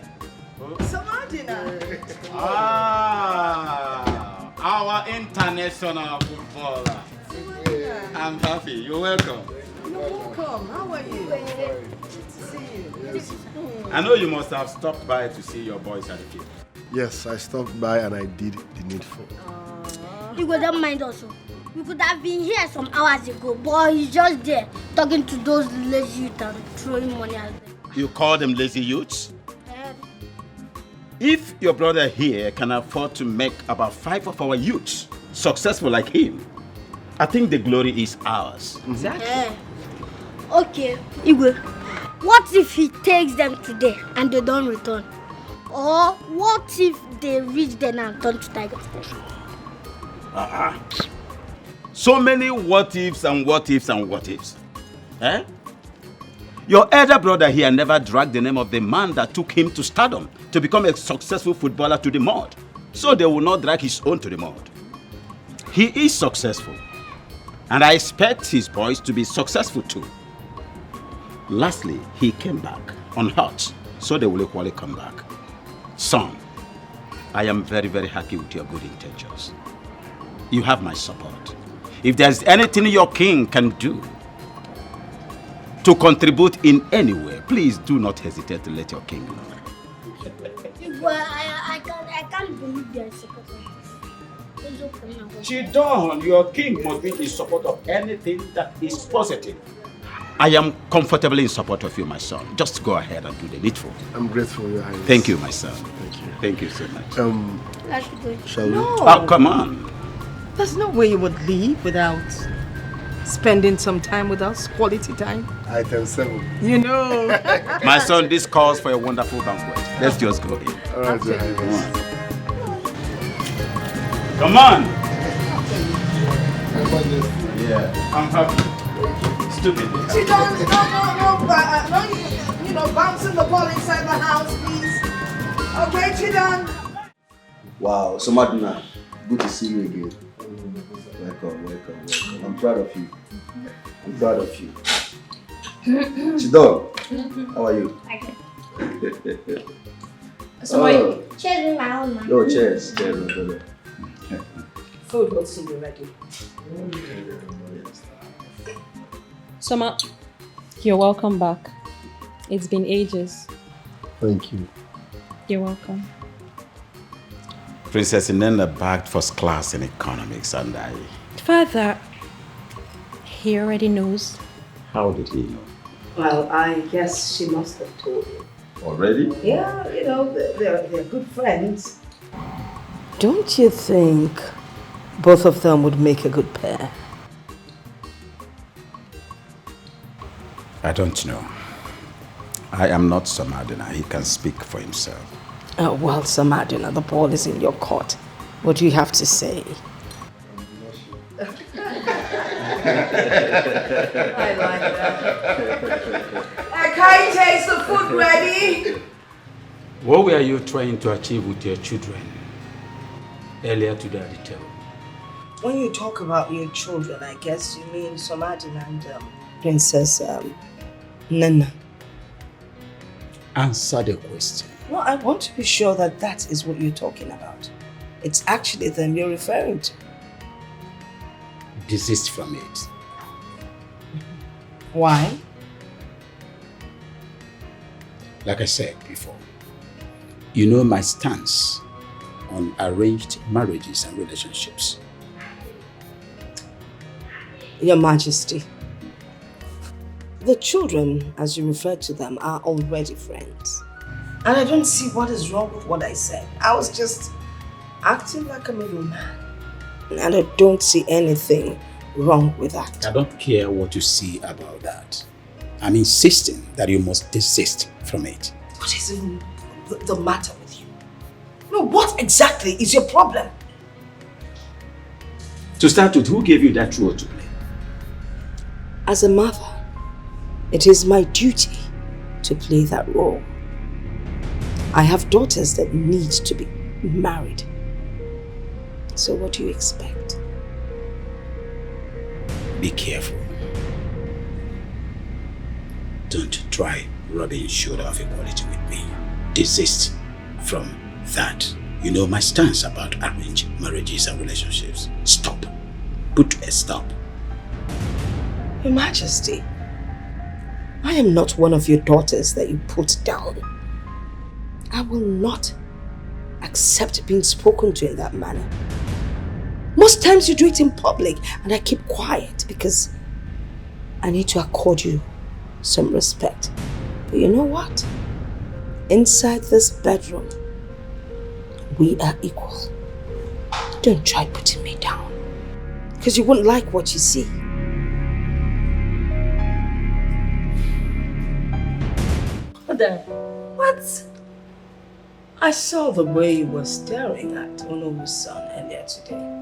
Our international footballer. I'm happy. You're welcome. No, Welcome. How are you? Good to see you. I know you must have stopped by to see your boys at the field. Yes, I stopped by and I did the needful. You don't mind also. We could have been here some hours ago, but he's just there talking to those lazy youth and throwing money at them. You call them lazy youths? If your brother here can afford to make about 5 of our youths successful like him, I think the glory is ours. Exactly. Okay, Igwe, what if he takes them today and they don't return? Or what if they reach there and turn to Tiger Station? So many what ifs and what ifs and what ifs. Eh? Your elder brother here never dragged the name of the man that took him to stardom to become a successful footballer to the mud. So they will not drag his own to the mud. He is successful. And I expect his boys to be successful too. Lastly, he came back unhurt, so they will equally come back. Son, I am very, very happy with your good intentions. You have my support. If there's anything your king can do to contribute in any way, please do not hesitate to let your king know. Well, I can't believe they're supporting this. Chidon, your king must be in support of anything that is positive. I am comfortably in support of you, my son. Just go ahead and do the needful. I'm grateful, Your Highness. Thank you, my son. Thank you. Thank you so much. Let's go. Shall we? No. Oh, come on. There's no way you would leave without spending some time with us, quality time. Item 7. You know. My son, this calls for a wonderful banquet. Let's just go in. All right, Your Highness. Come on. Yeah, I'm happy. Stupid. She don't, no, bouncing the ball inside the house, please. Okay, Chidan. Wow, so Madina, good to see you again. Welcome. I'm proud of you. Chidon, how are you? So cheers, my own man. Oh, cheers, my brother. Food will soon be ready. Soma, you're welcome back. It's been ages. Thank you. You're welcome. Princess Inenda bagged first class in economics and I... Father, he already knows. How did he know? Well, I guess she must have told you. Already? Yeah, they're good friends. Don't you think both of them would make a good pair? I don't know. I am not Samadina. He can speak for himself. Well, Samadina, the ball is in your court. What do you have to say? I like that. Akaite, is the food ready? What were you trying to achieve with your children earlier today at the table? When you talk about your children, I guess you mean Samadina and Princess Nana. Answer the question. No, I want to be sure that that is what you're talking about. It's actually them you're referring to. Desist from it. Why? Like I said before, you know my stance on arranged marriages and relationships. Your Majesty, the children, as you refer to them, are already friends. And I don't see what is wrong with what I said. I was just acting like a middleman. And I don't see anything wrong with that. I don't care what you see about that. I'm insisting that you must desist from it. What is even the matter with you? No, what exactly is your problem? To start with, who gave you that role to play? As a mother, it is my duty to play that role. I have daughters that need to be married. So what do you expect? Be careful. Don't try rubbing shoulder of equality with me. Desist from that. You know my stance about arranged marriages and relationships. Stop. Put a stop. Your Majesty, I am not one of your daughters that you put down. I will not accept being spoken to in that manner. Most times you do it in public and I keep quiet because I need to accord you some respect. But you know what? Inside this bedroom, we are equal. Don't try putting me down because you won't like what you see. Mother, what? I saw the way you were staring at Onomu's son earlier today.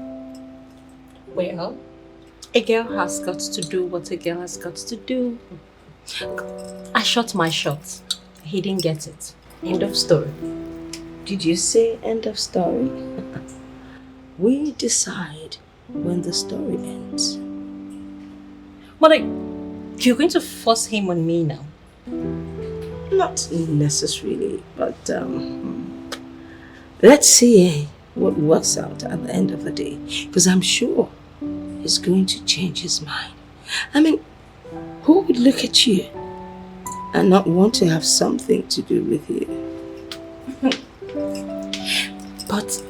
Well, a girl has got to do what a girl has got to do. I shot my shot. He didn't get it. End of story. Did you say end of story? We decide when the story ends. Mother, you're going to force him on me now? Not necessarily, but let's see what works out at the end of the day. Because I'm sure he's going to change his mind. I mean, who would look at you and not want to have something to do with you? But,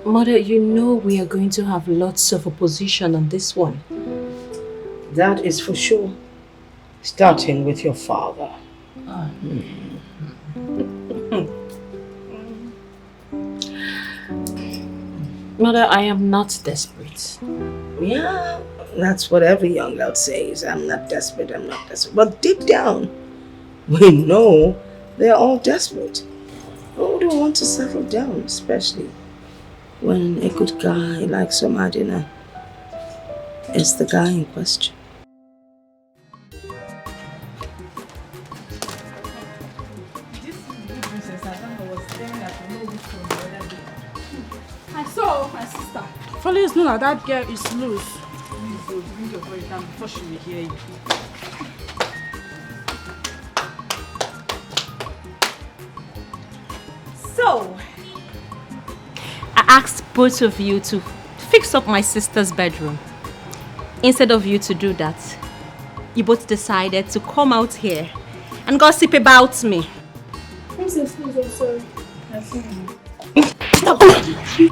Mother, you know we are going to have lots of opposition on this one. That is for sure. Starting with your father. Mother, I am not desperate. Yeah, that's what every young girl says. I'm not desperate, I'm not desperate. But deep down, we know they're all desperate. Who don't want to settle down, especially when a good guy like Somadina is the guy in question. I saw my sister. Follow is known that girl is loose. Please, bring your voice down before she will hear you. So, I asked both of you to fix up my sister's bedroom. Instead of you to do that, you both decided to come out here and gossip about me. Princess, please, I'm sorry.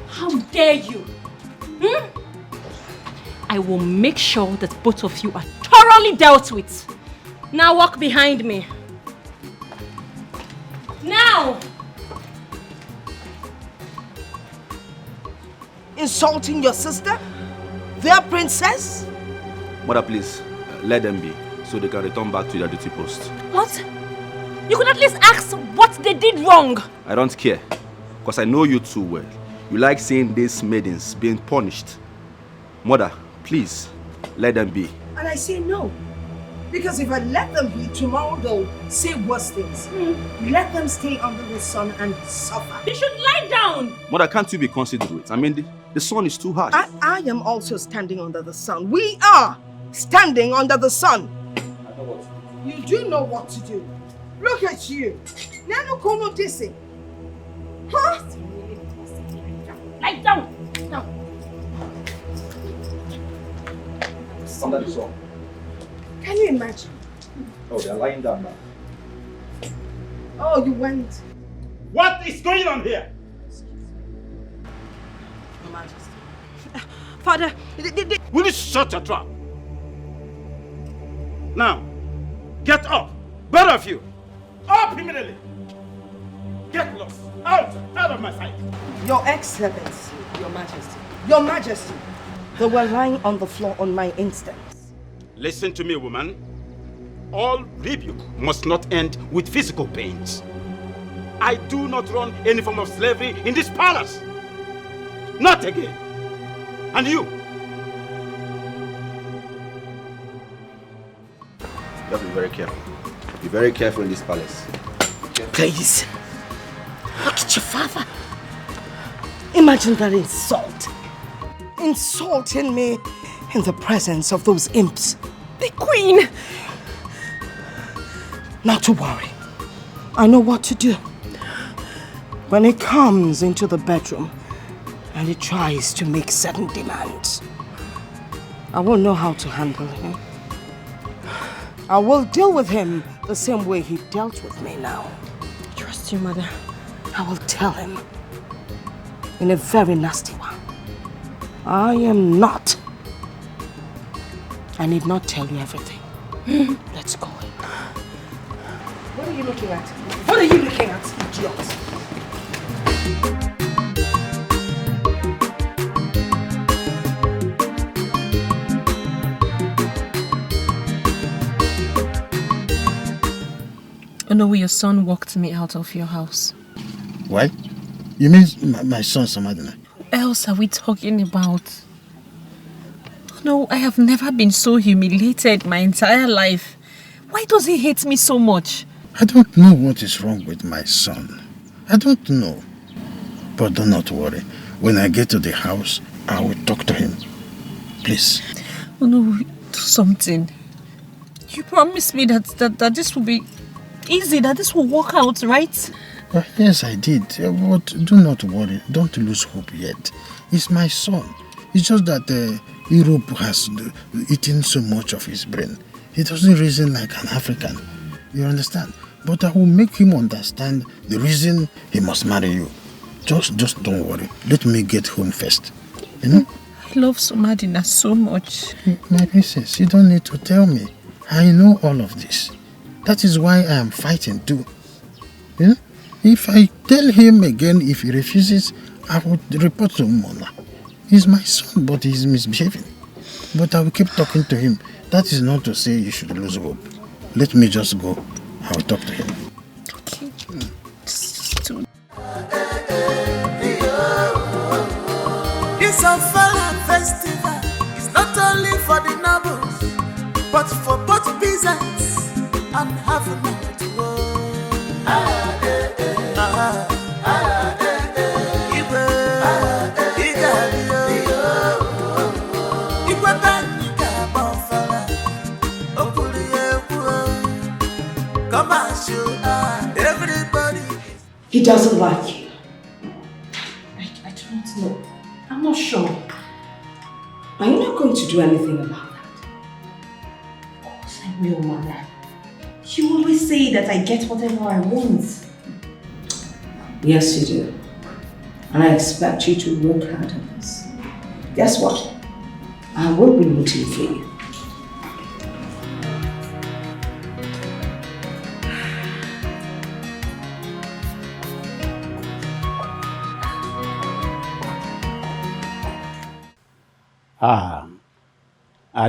How dare you? I will make sure that both of you are thoroughly dealt with. Now walk behind me. Now! Insulting your sister? Their princess? Mother, please, let them be, so they can return back to their duty post. What? You could at least ask what they did wrong. I don't care, because I know you too well. You like seeing these maidens being punished. Mother, please, let them be. And I say no. Because if I let them be, tomorrow they'll say worse things. Let them stay under the sun and suffer. They should lie down. Mother, can't you be considerate? I mean, the sun is too harsh. I am also standing under the sun. We are standing under the sun. You do know what to do. Look at you. Nano kono dissing. Huh? Lie down. Now. Under the sun. Can you imagine? Oh, they're lying down now. Oh, you went. What is going on here? Your Majesty. Father, Will you shut your trap? Now, get up. Both of you. Up immediately. Get lost. Out of my sight. Your Excellency, Your Majesty. Your Majesty. They were lying on the floor on my instance. Listen to me, woman. All rebuke must not end with physical pains. I do not run any form of slavery in this palace. Not again. And you? You have to be very careful. Be very careful in this palace. Please. Look at your father. Imagine that insult. Insulting me in the presence of those imps. the queen. Not to worry. I know what to do. When he comes into the bedroom and he tries to make certain demands, I won't know how to handle him. I will deal with him the same way he dealt with me now. Trust you, mother. I will tell him in a very nasty one. I am not. I need not tell you everything. Let's go. What are you looking at? What are you looking at, idiot? Oh no, your son walked me out of your house. What? You mean my son Samadina? What else are we talking about? Oh no, I have never been so humiliated my entire life. Why does he hate me so much? I don't know what is wrong with my son. I don't know. But do not worry. When I get to the house, I will talk to him. Please. Oh no, do something. You promised me that this will be easy, that this will work out, right? Yes, I did. But do not worry. Don't lose hope yet. It's my son. It's just that Europe has eaten so much of his brain. He doesn't reason like an African. You understand? But I will make him understand the reason he must marry you. Just don't worry. Let me get home first. You know? I love Somadina so much. My princess, you don't need to tell me. I know all of this. That is why I am fighting too. You know? If I tell him again, if he refuses, I will report to Mona. He's my son, but he's misbehaving. But I will keep talking to him. That is not to say you should lose hope. Let me just go. I will talk to him. Okay. Just do. This unveiled festival is not only for the nobles, but for both peasants and heaven. He doesn't like you. I don't know. I'm not sure. Are you not going to do anything about that? Of course I will, Mother. You always say that I get whatever I want. Yes, you do. And I expect you to work hard on this. Guess what? I will be rooting for you.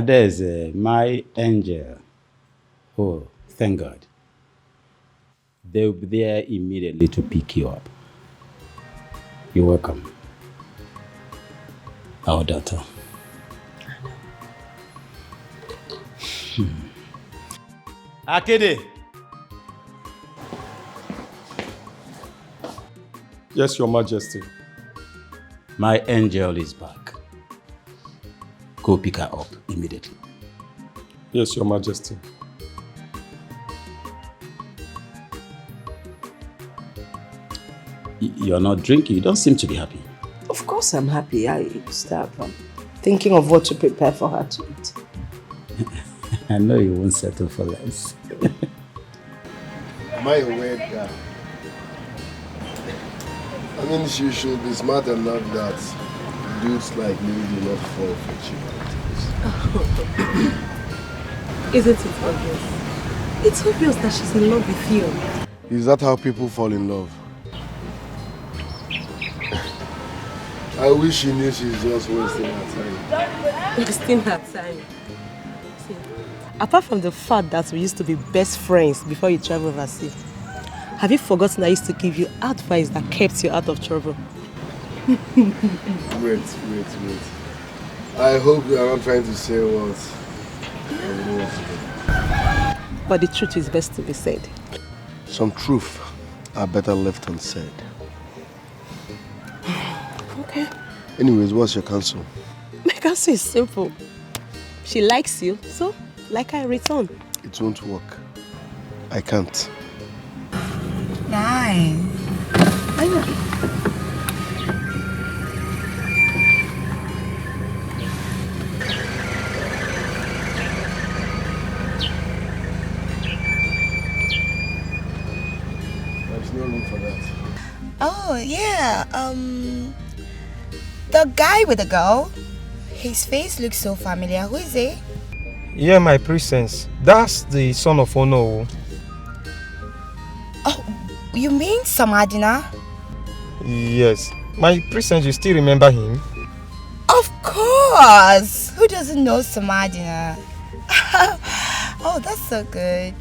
There's my angel. Oh, thank God. They'll be there immediately to pick you up. You're welcome. Our daughter. Akede! Yes, Your Majesty. My angel is back. Go pick her up immediately. Yes, Your Majesty. You're not drinking. You don't seem to be happy. Of course I'm happy. I start thinking of what to prepare for her to eat. I know you won't settle for less. Am I a weird guy? I mean, she should be smart enough that dudes like me do not fall for cheap activities. Isn't it obvious? It's obvious that she's in love with you. Is that how people fall in love? I wish she knew she's just wasting her time. Wasting her time. See, apart from the fact that we used to be best friends before you traveled overseas, have you forgotten I used to give you advice that kept you out of trouble? Wait. I hope you are not trying to say what I really want to do. But the truth is best to be said. Some truth are better left unsaid. Okay. Anyways, what's your counsel? My counsel is simple. She likes you, so like I return. It won't work. I can't. Nice. I know. There's no room for that. Oh, yeah. The guy with the girl. His face looks so familiar. Who is he? Yeah, my presence. That's the son of Ono. Oh, you mean Samadina? Yes. My presence, you still remember him? Of course! Who doesn't know Samadina? Oh, that's so good.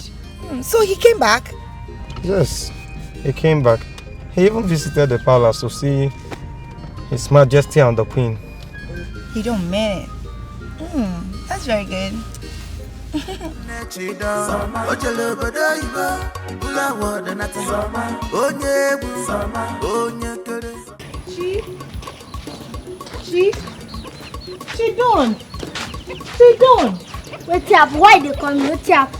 So he came back? Yes, he came back. He even visited the palace to see His Majesty and the Queen. You don't mean it. That's very good. She done. Wait up, why they call me? Wait up.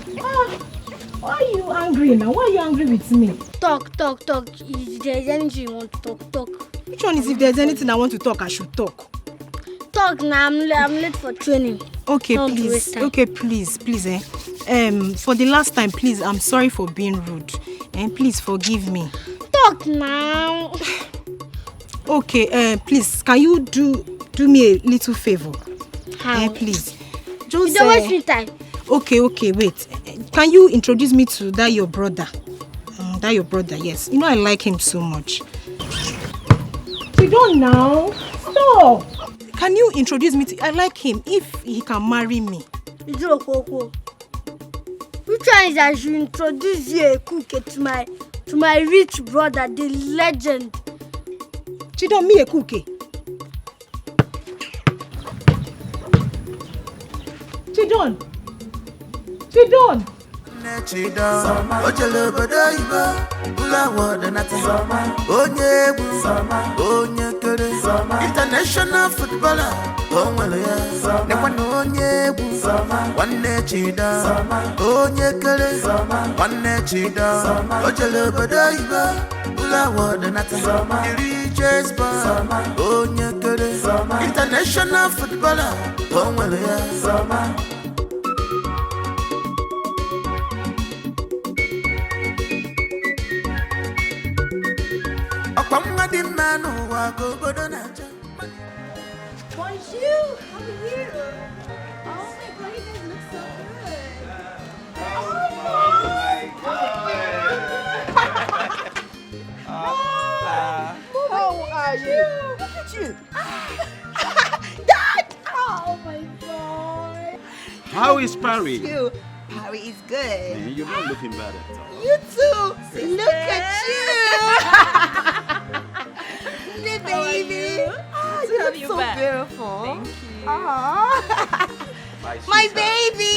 Why are you angry now? Why are you angry with me? Talk. If there's anything you want to talk. Which one is if there's anything I want to talk, I should talk? Talk now, I'm late for training. Okay, please. Okay, please. For the last time, please, I'm sorry for being rude. And please forgive me. Talk now. Okay, please, can you do me a little favor? How? Please. Just don't waste me time. Okay, wait. Can you introduce me to that your brother? That your brother, yes. You know I like him so much. You don't now. Stop. Can you introduce me to? I like him if he can marry me. Which one is I should introduce you a cook to my rich brother, the legend? Chidon, me a cookie. Chidon. International footballer, international footballer, Bonjour, how are you? Oh my god, you guys look so good. Oh my god. How are you? Look at you. Dad! Oh my god. How is Paris? Paris is good. Man, you're not looking bad at all. You too. Look at you. The baby. You look so beautiful. Thank you. My baby.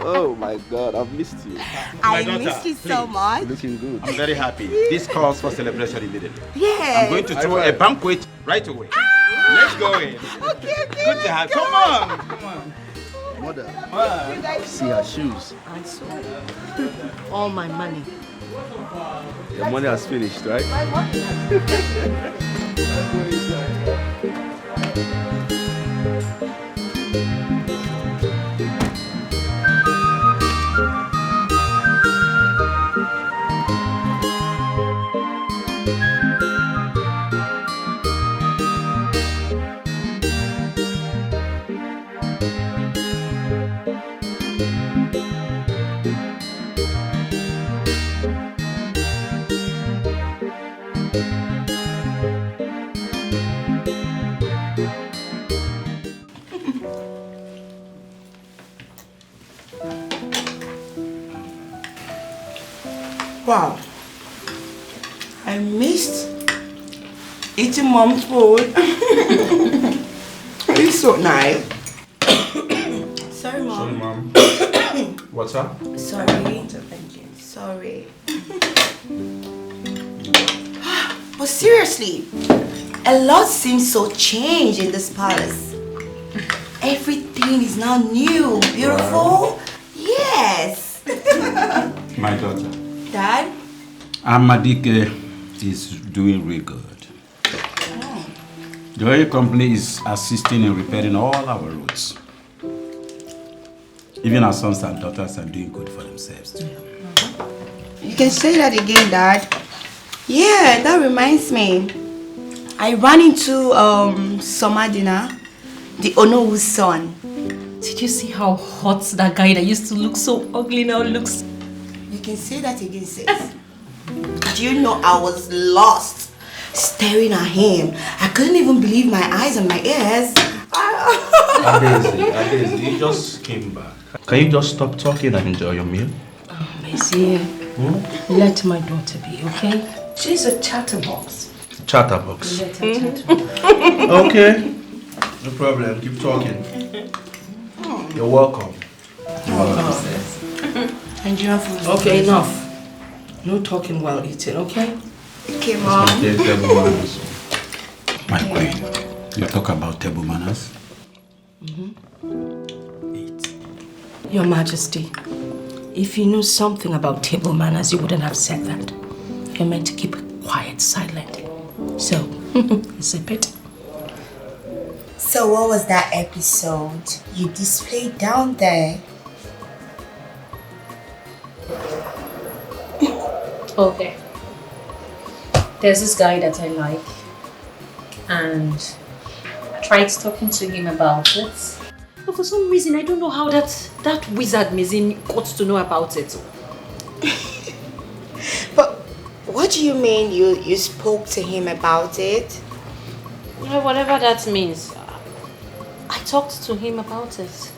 Oh my God, I've missed you. I missed you so much. You're looking good. I'm very happy. This calls for celebration immediately. Yes. I'm going to throw a banquet right away. Let's go in. Okay. Good to have. Come on. Mother, see her shoes. I saw all my money. Your money has finished, right? Wow, I missed eating mom's food. It's so nice. Sorry, mom. Sorry, mom. What's up? Sorry. Sorry. But seriously, a lot seems so changed in this palace. Everything is now new, beautiful. Wow. Yes. My daughter. Dad? Dikeh is doing real good. The oil company is assisting in repairing all our roads. Even our sons and daughters are doing good for themselves too. You can say that again, Dad. Yeah, that reminds me. I ran into Somadina, the Onowu's son. Did you see how hot that guy that used to look so ugly now looks? You can say that again, sis. Do you know I was lost staring at him? I couldn't even believe my eyes and my ears. Adezi, you just came back. Can you just stop talking and enjoy your meal? Messi, let my daughter be, okay? She's a chatterbox. Chatterbox. Let her chat. Okay. No problem. Keep talking. You're welcome. Nigerian food. Okay, enough. No talking while eating, okay? Okay, Mom. My queen, you talk about table manners? Your Majesty, if you knew something about table manners, you wouldn't have said that. You're meant to keep quiet, silent. So, zip it. So what was that episode you displayed down there? Okay. There's this guy that I like, and I tried talking to him about it. But for some reason, I don't know how that wizard Mizin got to know about it. But what do you mean you spoke to him about it? Well, whatever that means. I talked to him about it.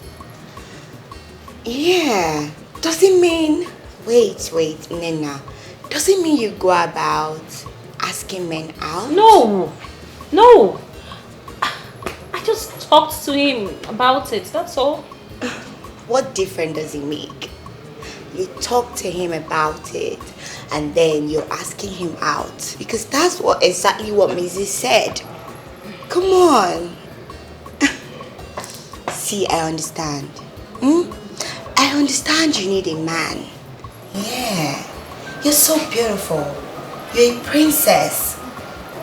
Yeah. Does it mean... Wait, Nena. Does it mean you go about asking men out? No. I just talked to him about it, that's all. What difference does it make? You talk to him about it and then you're asking him out. Because that's exactly what Mrs. said. Come on. See, I understand. I understand you need a man. Yeah. You're so beautiful. You're a princess.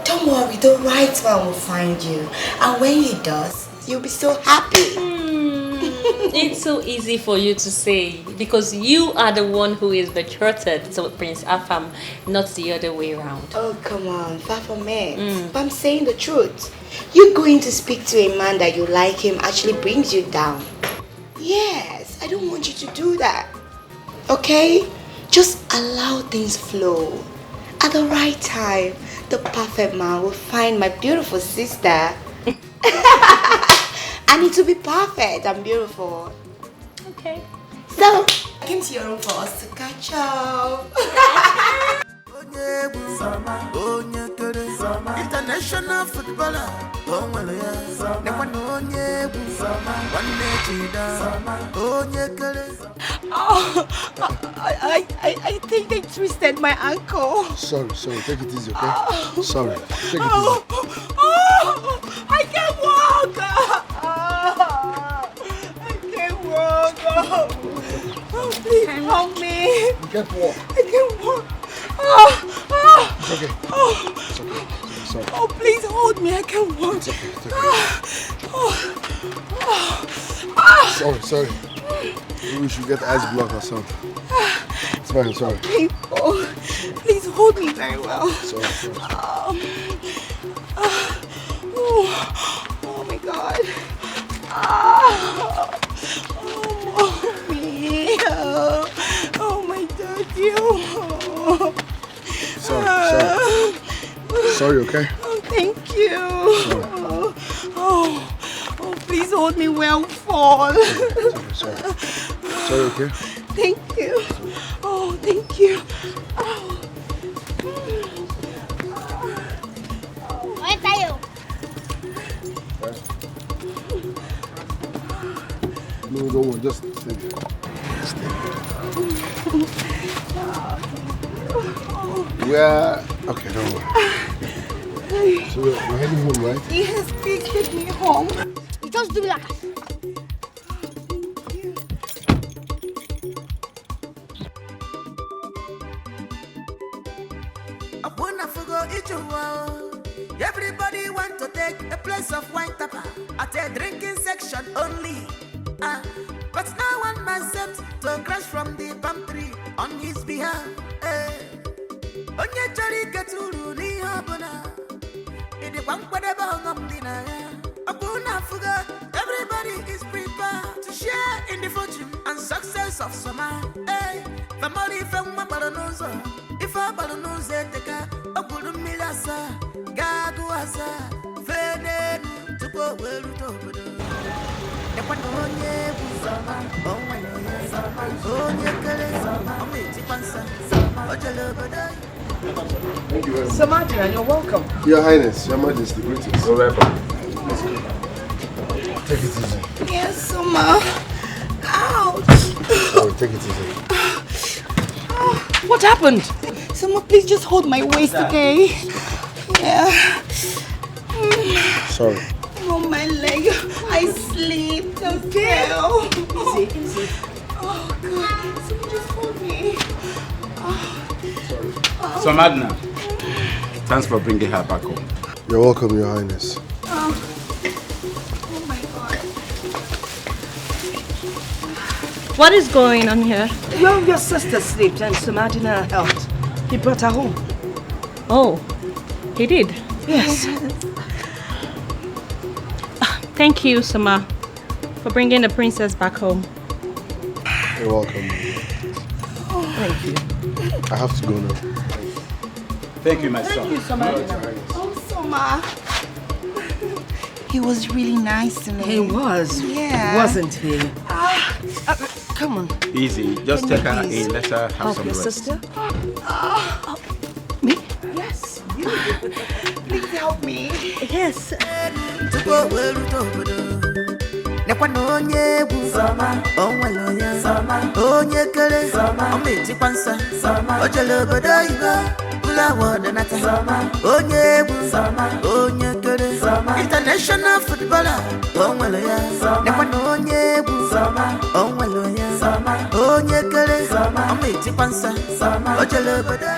Don't worry, the right man will find you. And when he does, you'll be so happy. It's so easy for you to say because you are the one who is betrothed to Prince Afam, not the other way around. Oh, come on, far from it. But I'm saying the truth. You going to speak to a man that you like him actually brings you down. Yes, I don't want you to do that. Okay? Just allow things flow. At the right time, the perfect man will find my beautiful sister. I need to be perfect and beautiful. Okay. So, I came to your room for us to catch up. International footballer, I think they twisted my ankle. Sorry, take it easy, okay? Sorry, take it easy. I can't walk. I can't walk. Please help me. You can't walk. I can't walk. It's okay. It's okay. Sorry. Oh, please hold me. I can't walk. It's okay. Sorry. Maybe we should get ice block or something. It's fine, sorry. Please hold me very well. Sorry. Oh my God. Mommy. Oh my daddy. Sorry, okay? Oh, thank you. Oh, please hold me well, fall. Sorry, okay? Thank you. Oh, thank you. Where are you? No, don't worry, just stay there. Okay, don't worry. So we're heading home, right? Yes, please take me home. You just do that. Everybody want to take a place of wine tapper at a drinking section only. But no one accepts to crash from the palm tree on his behalf. Onye chọrọ iketa uru n'ihe ọbụla ịdịkwa nkwadebe ọghọm dị na ya. Ọ bụrụ na afụgo, everybody is prepared to share in the fortune and success of summer. Family ife nwa gbara n'ụzọ, ife ọ gbara n'ụzọ eteka, ọ gwuru mmiri asaa, ga-agụ asaa, fee n'elu tupu o wee rute obodo. Nekwa na onye egwu o nwere onye kere ọ na-etikwa nsa, o jere obodo. Thank you very much. Sir Martin, you're welcome. Your Highness, Your Majesty, greetings. You're welcome. Let's go. Take it easy. Yes, Soma. Ouch. Sorry, take it easy. What happened? Soma, please just hold my waist, okay? Yeah. Sorry. Oh, my leg. I slipped. I fell. Easy, easy. Oh, God. Soma, just hold me. So, Madna, thanks for bringing her back home. You're welcome, Your Highness. Oh my God. What is going on here? Well, your sister slept and Samadina helped. He brought her home. Oh, he did? Yes. Thank you, Sama, for bringing the princess back home. You're welcome. Thank you. I have to go now. Thank you, my son. Thank you, Soma. Oh, Soma. He was really nice to me. He was. Yeah. Wasn't he? Come on. Easy. Just take her in. Let her have Help some your rest. sister? Me? Yes. You. Please help me. Yes. Nekwa na onye egwu o nwere onye kere ọ na-etikwa nsa, o jere obodo oyibo ụlọ awọdụ nata. Onye egwu onye kere international footballer o nwere ya. Nekwa na onye egwu o nwere onye kere ọ na-etikwa nsa, o jere obodo.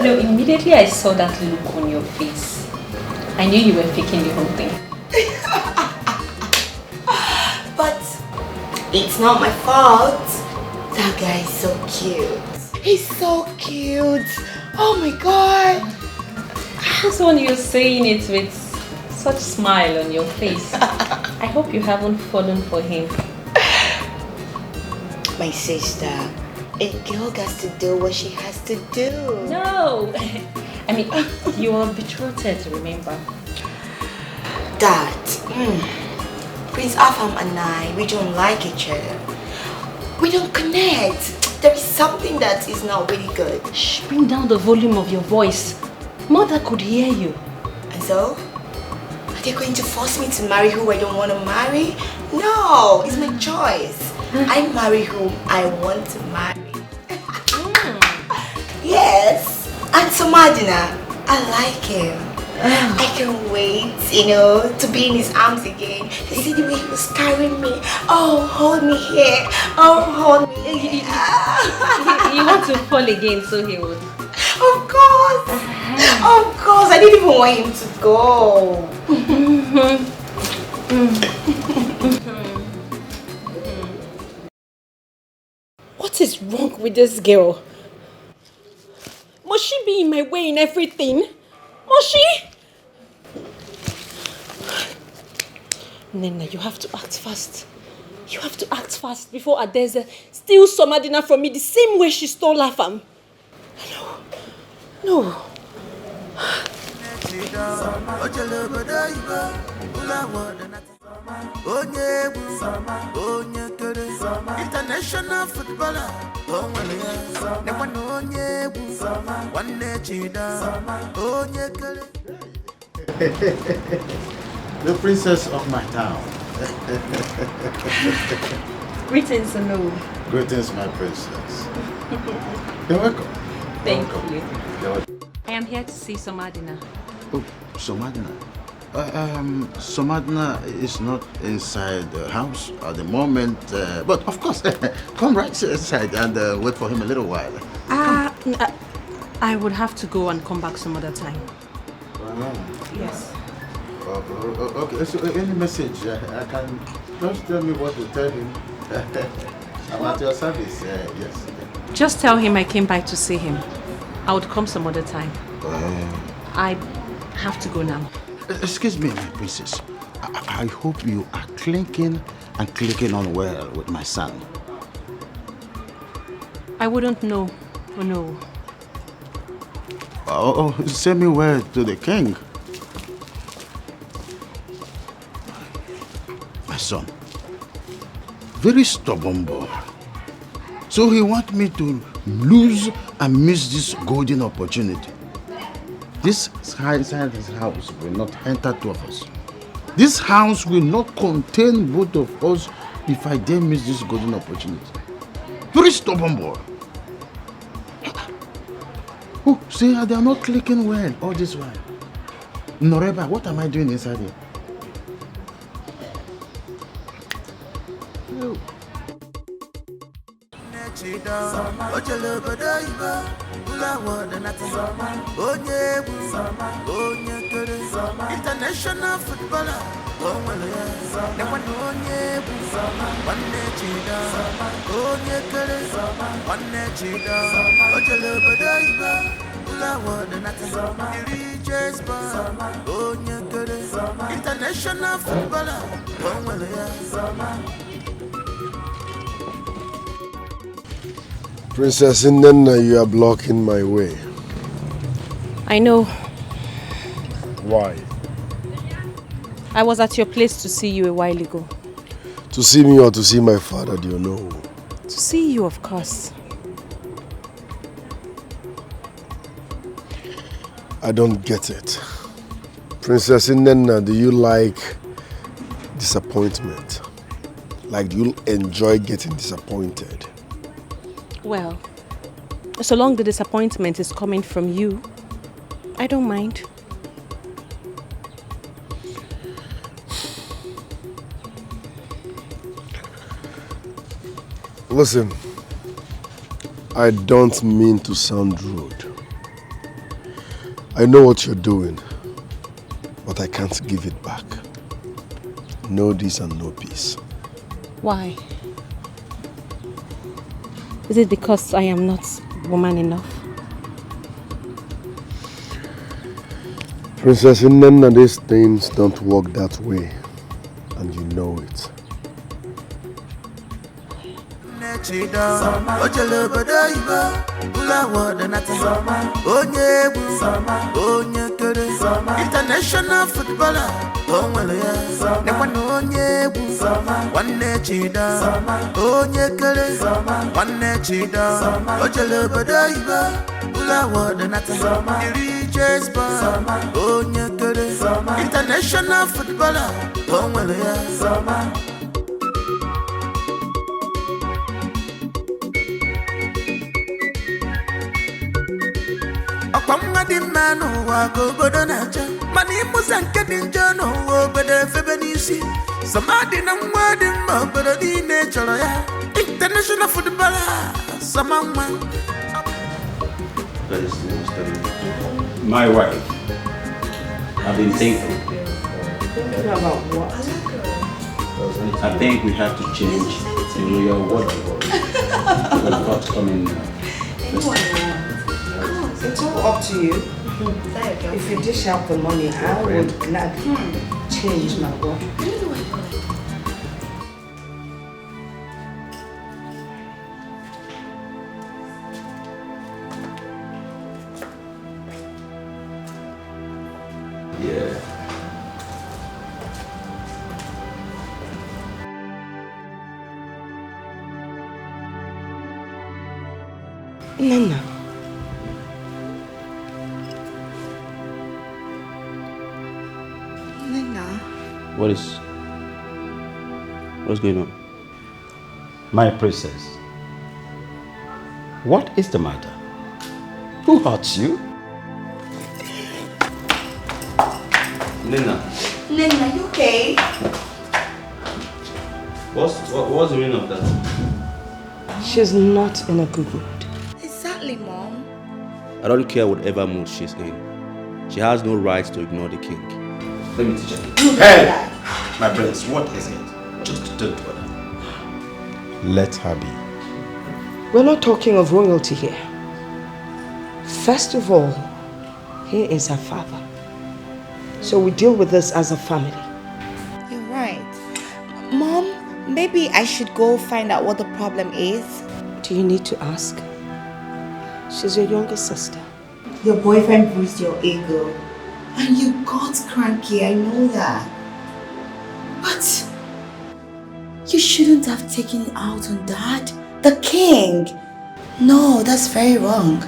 No, immediately I saw that look on your face, I knew you were faking the whole thing. But it's not my fault. That guy is so cute. He's so cute. Oh my God. This one you're saying it with such smile on your face. I hope you haven't fallen for him. My sister, a girl has to do what she has to do. No. I mean, you are betrothed, remember? Dad, Prince Afam and I, we don't like each other. We don't connect. There is something that is not really good. Shh, bring down the volume of your voice. Mother could hear you. And so? Are they going to force me to marry who I don't want to marry? No, it's my choice. I marry whom I want to marry. Yes. And so Madina, I like him. I can't wait, to be in his arms again. To see the way he was carrying me. Oh, hold me here. Oh, hold me here. You want to fall again, so he would. Of course. Of course. I didn't even want him to go. What is wrong with this girl? Must she be in my way in everything? Must she? Nena, you have to act fast. You have to act fast before Adeze steals Somadina from me the same way she stole her fam. No. International footballer, The princess of my town. Greetings, Anu. Greetings, my princess. You're welcome. Thank you. You're welcome. I am here to see Somadina. Oh, Somadina. Somadina is not inside the house at the moment, but of course, come right inside and wait for him a little while. I would have to go and come back some other time. Yes. Okay, so any message I can just tell me what to tell him. I'm at your service, yes. Just tell him I came by to see him. I would come some other time. I have to go now. Excuse me, my princess. I hope you are clinking and clicking on well with my son. I wouldn't know. Oh, no. Send me word to the king. My son, very stubborn boy. So he wants me to lose and miss this golden opportunity. This inside his house will not enter two of us. This house will not contain both of us if I dare miss this golden opportunity. Very stubborn boy. Oh, see, they are not clicking well all this while. Noreba, what am I doing inside here? Oh. International footballer. International footballer. Princess Inenna, you are blocking my way. I know. Why? I was at your place to see you a while ago. To see me or to see my father, do you know? To see you, of course. I don't get it. Princess Inenna, do you like disappointment? Like, do you enjoy getting disappointed? Well, so long the disappointment is coming from you, I don't mind. Listen, I don't mean to sound rude. I know what you're doing, but I can't give it back. No this and no peace. Why? Is it because I am not woman enough? Princess Inenna, these things don't work that way, and you know it. International footballer. International footballer. Di man who go bodonacha, money musan getting jono, but a febenisi. Somebody no word in but the nature. International footballer, someone. My wife, I've been thinking. Thinking about what? I think we have to change the royal wardrobe. Because what's coming now. It's all up to you. If you dish out the money, I would gladly change my wardrobe. Yeah. Nana. What's going on? My princess, what is the matter? Who hurts you? Nina. Nina, you okay? What's the meaning of that? She's not in a good mood. Exactly, Mom. I don't care whatever mood she's in. She has no right to ignore the king. Let me teach you. Hey! My prince, what is it? Just don't bother. Let her be. We're not talking of royalty here. First of all, he is her father. So we deal with this as a family. You're right. Mom, maybe I should go find out what the problem is. Do you need to ask? She's your younger sister. Your boyfriend bruised your ego. And you got cranky, I know that. But you shouldn't have taken it out on Dad, the king. No, that's very wrong.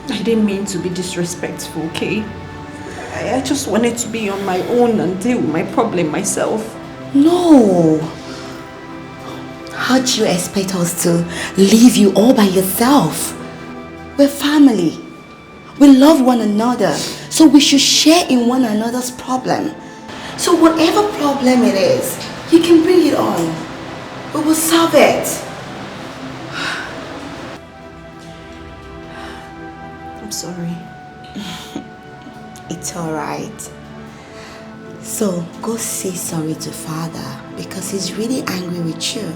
I didn't mean to be disrespectful, okay? I just wanted to be on my own and deal with my problem myself. No. How do you expect us to leave you all by yourself? We're family. We love one another, so we should share in one another's problem. So whatever problem it is, you can bring it on. We will solve it. I'm sorry. It's alright. So go say sorry to Father because he's really angry with you.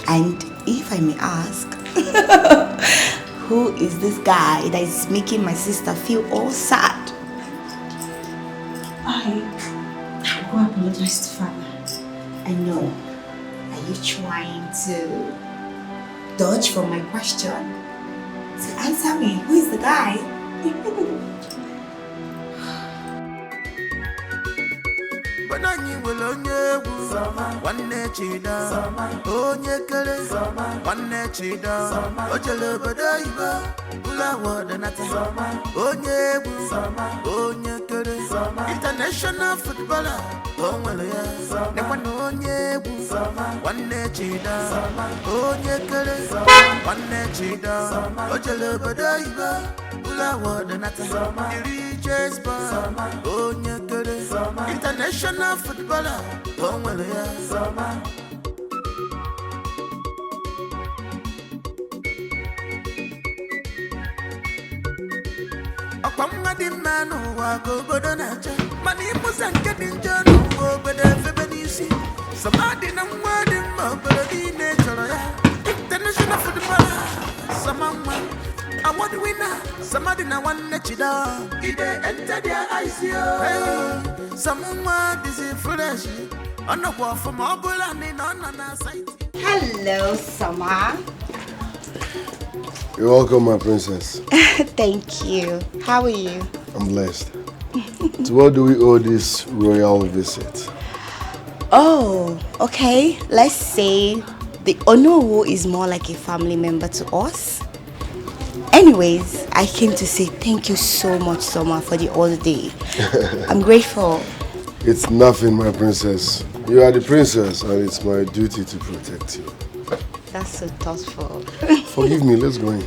And if I may ask, who is this guy that is making my sister feel all sad? I go apologize to Father. I know. Are you trying to dodge from my question? So answer me, who is the guy? Banani will onye one chida, onye kere, one chida, ojele badaiba, ula wadanata, onye kere, international footballer, onwelea, nekwano onye one chida, onye kere, one chida, ojele badaiba, ula wadanata, the richest bar, onye kere, international footballer, onwelea. Akwamma di manu wa go bodo nacha, mani musa nke di njonu wo bede febe nisi. Samadi na mwadi mbodo di nature ya. International footballer, samama award winner, somebody na one chida. Ide enter their eyes yo. Someone is fresh. On the wall from Abula and on our site. Hello, Sama. You're welcome, my princess. Thank you. How are you? I'm blessed. To what do we owe this royal visit? Oh, okay. Let's say the Onowu is more like a family member to us. Anyways, I came to say thank you so much, Soma, for the holiday. I'm grateful. It's nothing, my princess. You are the princess, and it's my duty to protect you. That's so thoughtful. Forgive me, let's go in.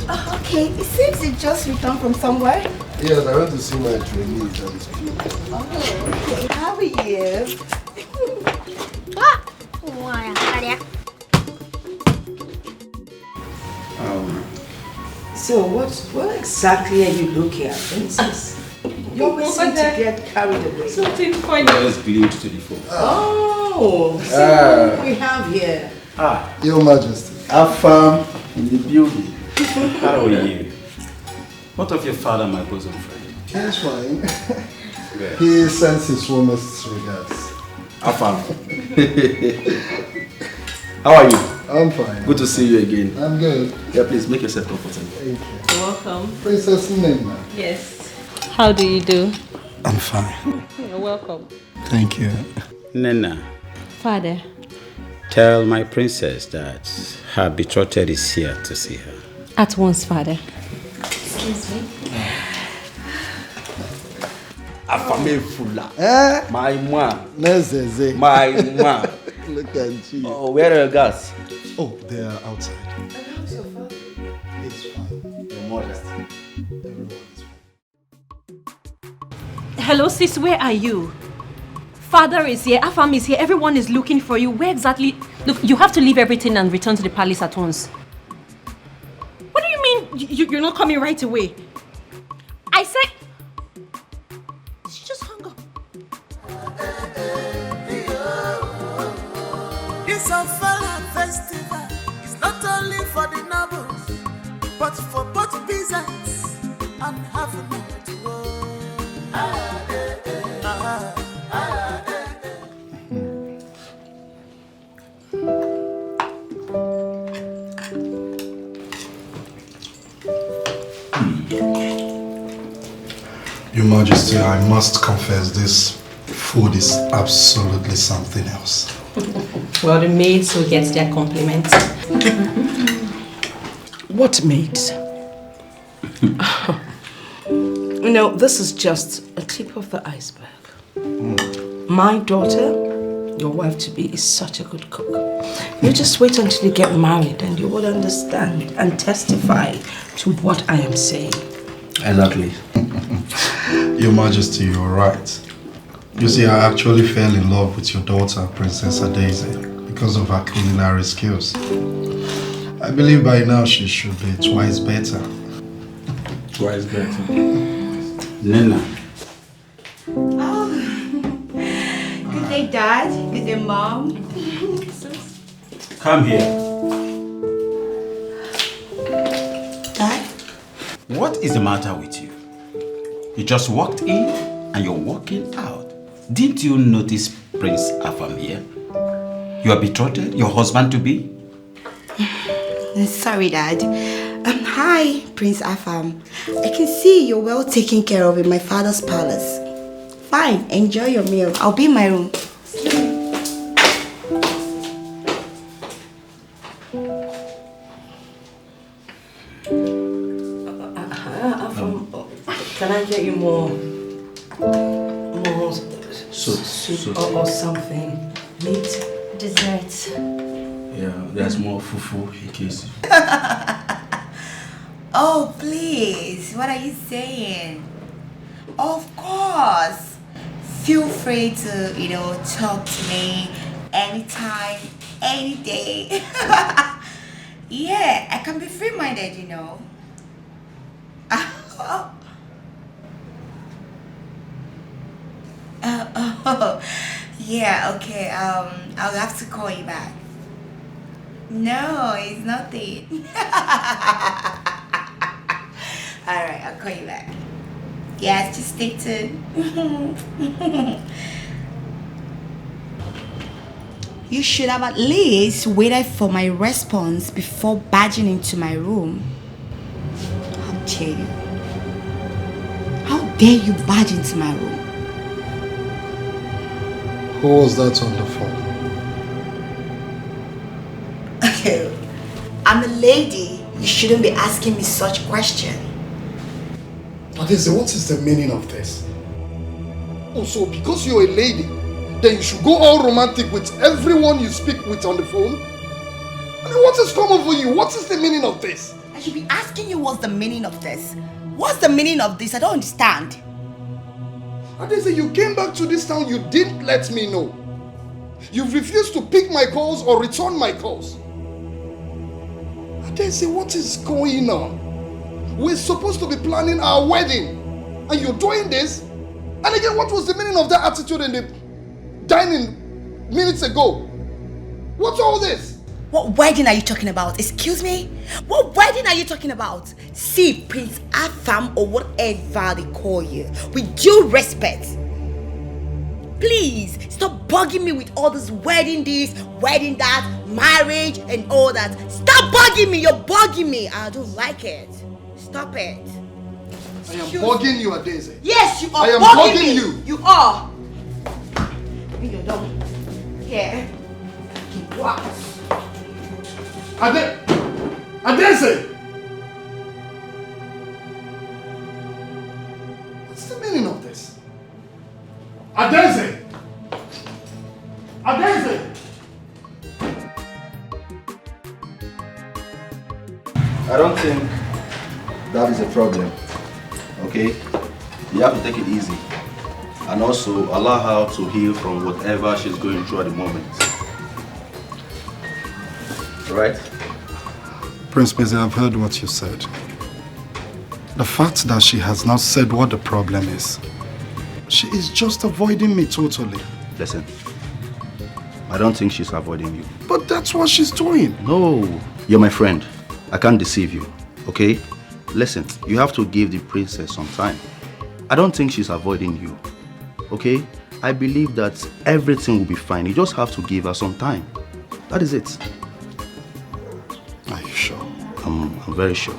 Oh, okay, it seems you just returned from somewhere. Yes, I went to see my trainees at the school. Oh, okay. How are you? So what exactly are you looking at, princess? You always seem to get carried away. Something funny. Let's glued to the phone. Oh, see what we have here. Your Majesty. Afam in the building. How are you? What of your father, my bosom friend? He's fine. He sends his warmest regards. Afam. How are you? I'm fine. Good to see you again. I'm good. Yeah, please make yourself comfortable. Thank you. You're welcome. Princess Nena. Yes. How do you do? I'm fine. You're welcome. Thank you. Nena, Father. tell my princess that her betrothed is here to see her. At once, Father. Excuse me. Afame Fula. My mom. Nezeze. My mom. Look at you. Oh, where are your guys? Oh, they are outside. And how's your father? It's fine. Your modest. Everyone is fine. Hello, sis, where are you? Father is here, Afam is here, everyone is looking for you. Where exactly? Look, you have to leave everything and return to the palace at once. What do you mean you're not coming right away? I said... She just hung up. It's a fella. but for both peasants and half a minute to go. Your Majesty, I must confess this food is absolutely something else. Well, the maids will get their compliments. What maids? No, this is just a tip of the iceberg. My daughter, your wife-to-be, is such a good cook. You just wait until you get married and you will understand and testify to what I am saying. Exactly. Your Majesty, you're right. You see, I actually fell in love with your daughter, Princess Adaeze, because of her culinary skills. I believe by now she should be twice better. Twice better. Nena. Oh. Good day, Dad. Good day, Mom. Come here. Dad? What is the matter with you? You just walked in and you're walking out. Didn't you notice Prince Afam here? Your betrothed, your husband-to-be? Sorry, Dad. Hi, Prince Afam. I can see you're well taken care of in my father's palace. Fine, enjoy your meal. I'll be in my room. Can I get you more soup or something? Meat? Dessert. Yeah, there's more fufu in case. Oh, please. What are you saying? Of course. Feel free to, talk to me anytime, any day. Yeah, I can be free-minded, Yeah, okay. I'll have to call you back. No, it's nothing. Alright, I'll call you back. Yes, just stay tuned. You should have at least waited for my response before barging into my room. How dare you? How dare you barge into my room? Who was that on the phone? Okay, I'm a lady. You shouldn't be asking me such question. Adeze, what is the meaning of this? Oh, so because you're a lady, then you should go all romantic with everyone you speak with on the phone? I mean, what has come over you? What is the meaning of this? I should be asking you what's the meaning of this. What's the meaning of this? I don't understand. Adeze, you came back to this town, you didn't let me know. You've refused to pick my calls or return my calls. Adeze, what is going on? We're supposed to be planning our wedding, and you're doing this? And again, what was the meaning of that attitude in the dining minutes ago? What's all this? What wedding are you talking about? Excuse me? What wedding are you talking about? See, Prince Afam or whatever they call you, with due respect. Please, stop bugging me with all this wedding this, wedding that, marriage and all that. Stop bugging me, you're bugging me. I don't like it. Stop it. I am bugging you, Adeze. Yes, you are. I am bugging bugging me. you. You are. You're done. Yeah. What? Adeze! What's the meaning of this? Adeze! Adeze! I don't think that is a problem, okay? You have to take it easy and also allow her to heal from whatever she's going through at the moment. Right? Prince Beze, I've heard what you said. The fact that she has not said what the problem is, she is just avoiding me totally. Listen, I don't think she's avoiding you. But that's what she's doing. No, you're my friend. I can't deceive you. Okay? Listen, you have to give the princess some time. I don't think she's avoiding you. Okay? I believe that everything will be fine. You just have to give her some time. That is it. Are you sure? I'm very sure.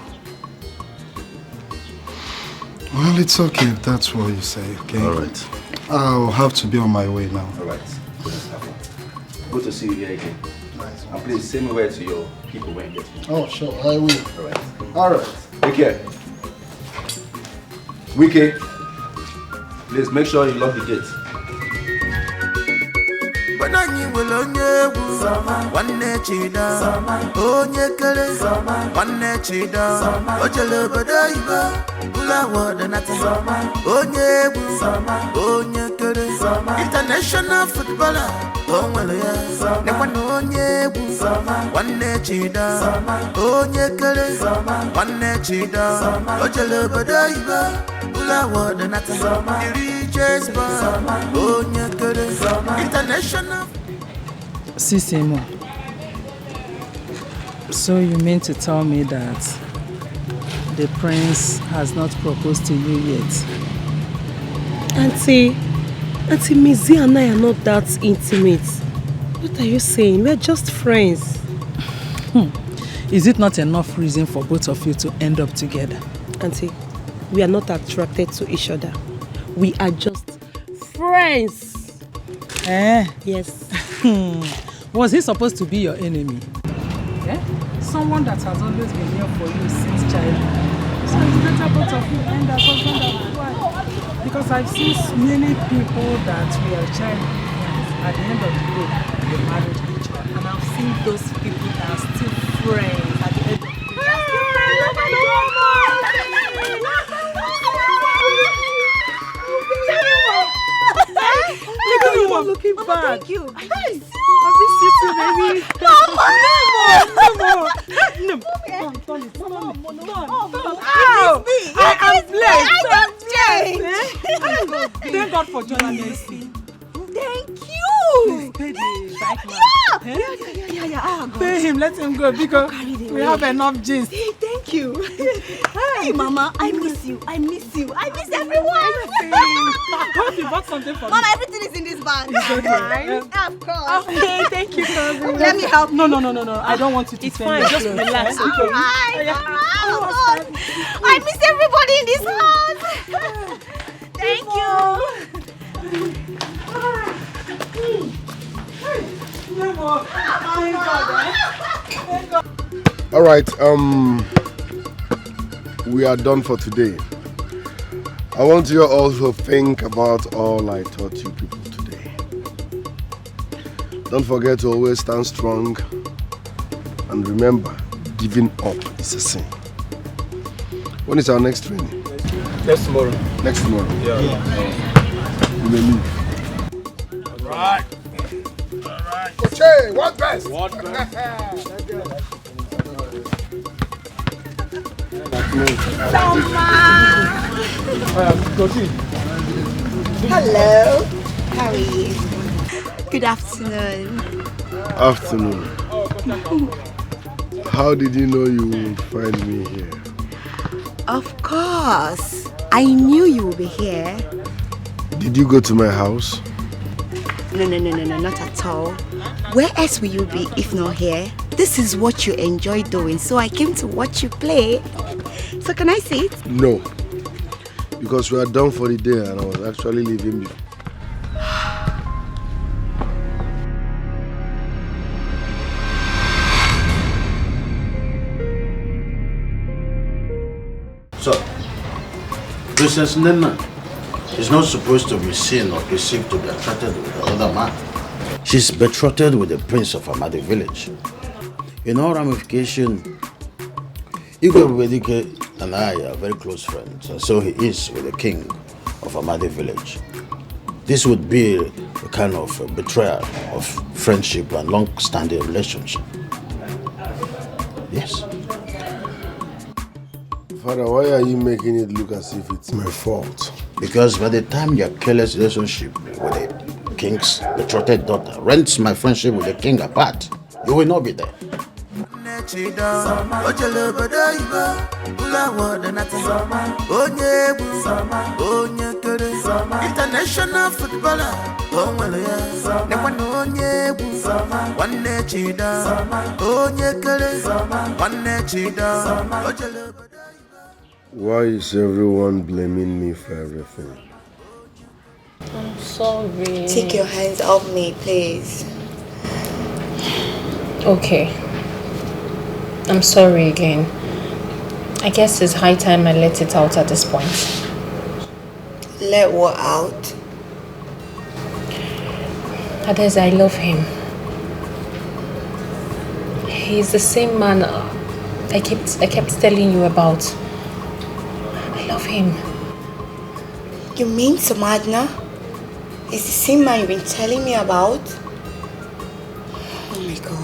Well, it's okay if that's what you say, okay? All right. I'll have to be on my way now. All right. Good to see you here again. Nice. And please say me where to your people when you get here. Oh, sure, I will. All right. All right. Take care. Wiki, please make sure you lock the gate. Banani will onye wu wanne chida onye kere wanne chida ojele bodo iba ula wode nata onye wu onye kere international footballer onwele ya ne kwana onye wu wanne chida onye kere wanne chida ojele bodo iba ula wode nata iri chase onye kere international. Sisimo, so you mean to tell me that the prince has not proposed to you yet? Auntie Mizi and I are not that intimate. What are you saying? We're just friends. Is it not enough reason for both of you to end up together? Auntie, we are not attracted to each other. We are just friends. Yes. Was he supposed to be your enemy? Someone that has always been here for you since childhood. So it's better both of you end as husband and wife. Because I've seen many people that were childhood friends. At the end of the day, they married each other. And I've seen those people that are still friends at the end of the day. Look at you, looking bad. Thank you. I miss you too, baby. Mama, no. I am blessed. Thank God for joining me. Thank you. Pay the bike man. Yeah. Pay him, let him go because we have enough jeans. Hey, thank you. Hey, Mama, I miss you. I miss everyone. Hope you bought something for me. Mama, everything is in this bag. Of course. Okay, thank you, cousin. Let me help. No. I don't want you to. It's fine. Just relax. Okay. All right. I miss everybody in this house. Thank you. All right, we are done for today. I want you all to think about all I taught you people today. Don't forget to always stand strong and remember, giving up is a sin. When is our next training? Next tomorrow. Next tomorrow? Yeah. We may leave. All right. Okay, what best? What best? Hello. How are you? Good afternoon. Afternoon. How did you know you would find me here? Of course. I knew you would be here. Did you go to my house? No, not at all. Where else will you be if not here? This is what you enjoy doing, so I came to watch you play. So can I sit? No. Because we are done for the day and I was actually leaving you. So, Princess Nena is not supposed to be seen or perceived to be attracted with the other man. She's betrothed with the prince of Amadi village. In all ramification, Dikeh and I are very close friends, and so he is with the king of Amadi village. This would be a kind of a betrayal of friendship and long-standing relationship. Yes. Father, why are you making it look as if it's my fault? Because by the time your careless relationship with the king's betrothed daughter rents my friendship with the king apart, you will not be there. chida ojele bada iba ula wada nata onye bu onye kere international footballer onwele ya nekwana onye bu wanne chida onye kere wanne chida ojele. Why is everyone blaming me for everything? I'm sorry. Take your hands off me, please. Okay. I'm sorry again. I guess it's high time I let it out at this point. Let what out? Ades, I love him. He's the same man I kept telling you about. I love him. You mean Samadna? Is the same man you've been telling me about? Oh my God.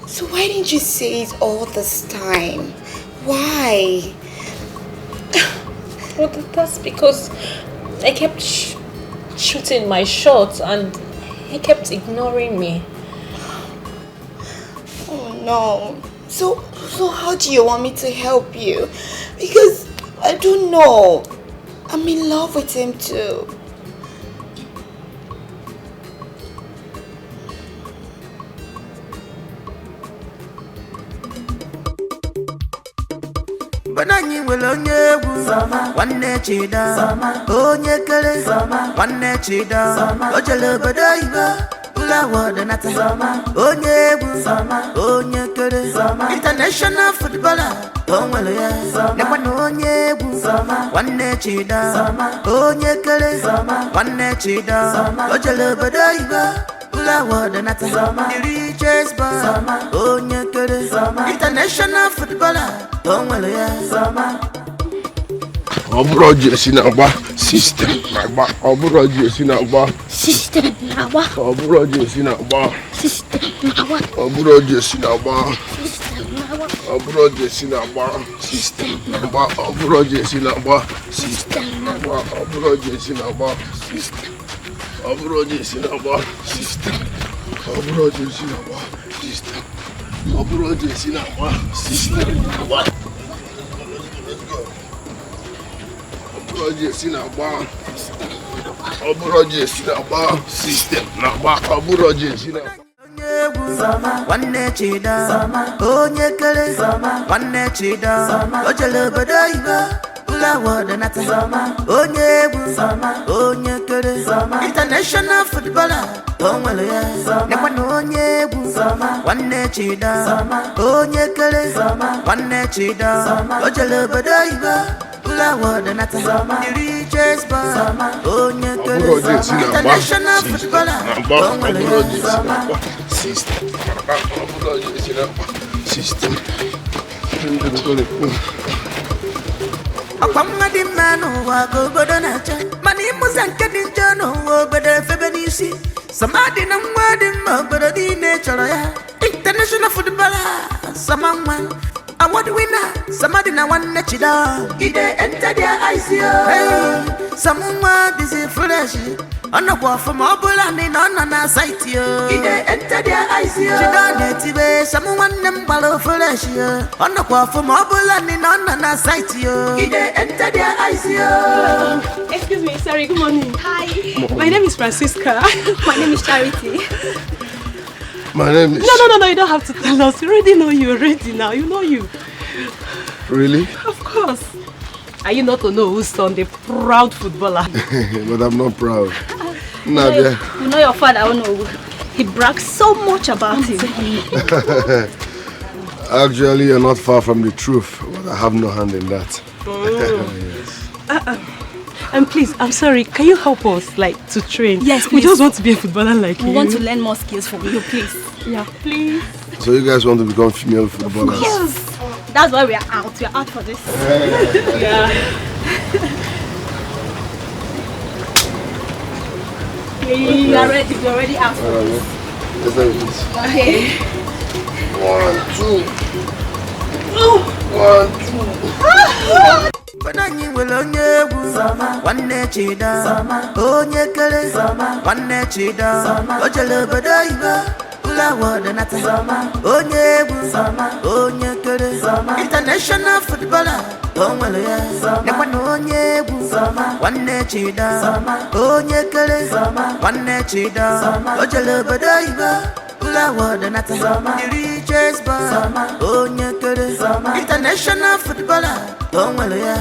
So why didn't you say it all this time? Why? Well, that's because I kept shooting my shots and he kept ignoring me. Oh no. So how do you want me to help you? Because I don't know. I'm in love with him too. Banani will onye bu wanne chida onye kere wanne chida ojele bada iba ula wada nata onye bu onye kere international footballer onwele ya nekwana onye bu wanne chida onye kere wanne chida ojele bada iba ula wada nata the richest boy onye kere international footballer onwele ya Obro Jesse na system na Obro Jesse na System na Obro Jesse na System na Obro Jesse na System na Obro Jesse na system na Obro Jesse na system na Obro Jesse na system Obro Jesse na system Obro Jesse na system Obro Jesse na system Jesse na Obro Jesse na system na Obro Jesse na wanne chida onye kere wanne chida ojele bada iba ula wada nata onye bu onye kere international footballer onwele ya nekwana onye bu wanne chida onye kere wanne chida ojele bada iba ula wada nata the richest boy onye kere international footballer onwele ya system Obro Jesse na system Akwamma di manu wa gobodo na cha mani muza nke di njọ n'ụwa obodo efebe n'isi samadi na nwa di mma obodo di ne chọrọ ya international footballer samanwa award winner samadi na nwanne chida ide enter their eyes yo hey samanwa busy fresh Anakwa from Obula ni nona na site yo ide enter their eyes yo chida netibe someone them balo fresh yo Anakwa from Obula ni nona na site yo ide enter their eyes yo. Excuse me, sorry, good morning. Hi. My name is Francisca. My name is Charity. My name is... No, you don't have to tell us. We already know you already now. You know you. Really? Of course. Are you not to know who's son, the proud footballer? But I'm not proud. You know your father, I don't know. He brags so much about him. Actually, you're not far from the truth, but I have no hand in that. Yes. And please, I'm sorry, can you help us, to train? Yes, please. We just want to be a footballer like you. We want to learn more skills from you, please. Yeah, please. So you guys want to become female footballers? Yes. That's why we are out. We are out for this. Yeah. We are ready. We are already out for this. Let's do this. Okay. 1, 2. 1, 2. Banani will onye bu nwanne chida onye kere nwanne chida ojele obodo ibe ụlọ wọdụ nata onye egwu onye kere international footballer o nwere ya nekwa na onye egwu nwanne chida onye kere nwanne chida ojele obodo ibe ụlọ wọdụ nata the richest boy onye kere international footballer o nwere ya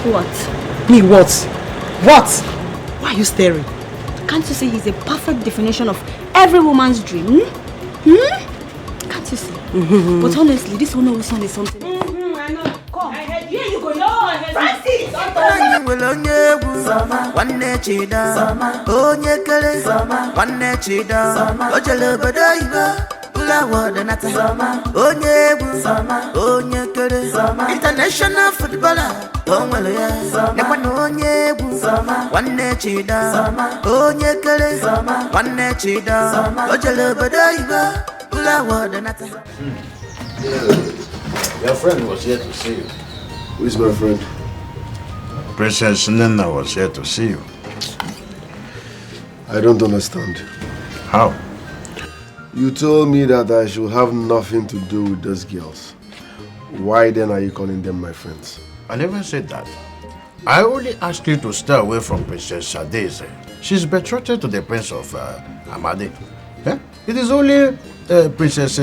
What? Me what? What? Why are you staring? Can't you see he's a perfect definition of every woman's dream? Can't you see? But honestly, this one son is something. I know. Come. Here you go. No, Francis! onye egwu nwanne chida onye kere nwanne chida ojele obodo ibe ụlọ wọdụ nata onye egwu onye kere international footballer o nwere ya nekwa na onye egwu nwanne chida onye kere nwanne chida ojele obodo ibe ụlọ wọdụ nata. Your friend was here to see you. Who is my friend? Princess Nina was here to see you. I don't understand. How? You told me that I should have nothing to do with those girls. Why then are you calling them my friends? I never said that. I only asked you to stay away from Princess Sadeze. She's betrothed to the Prince of Amadi. Yeah? It is only Princess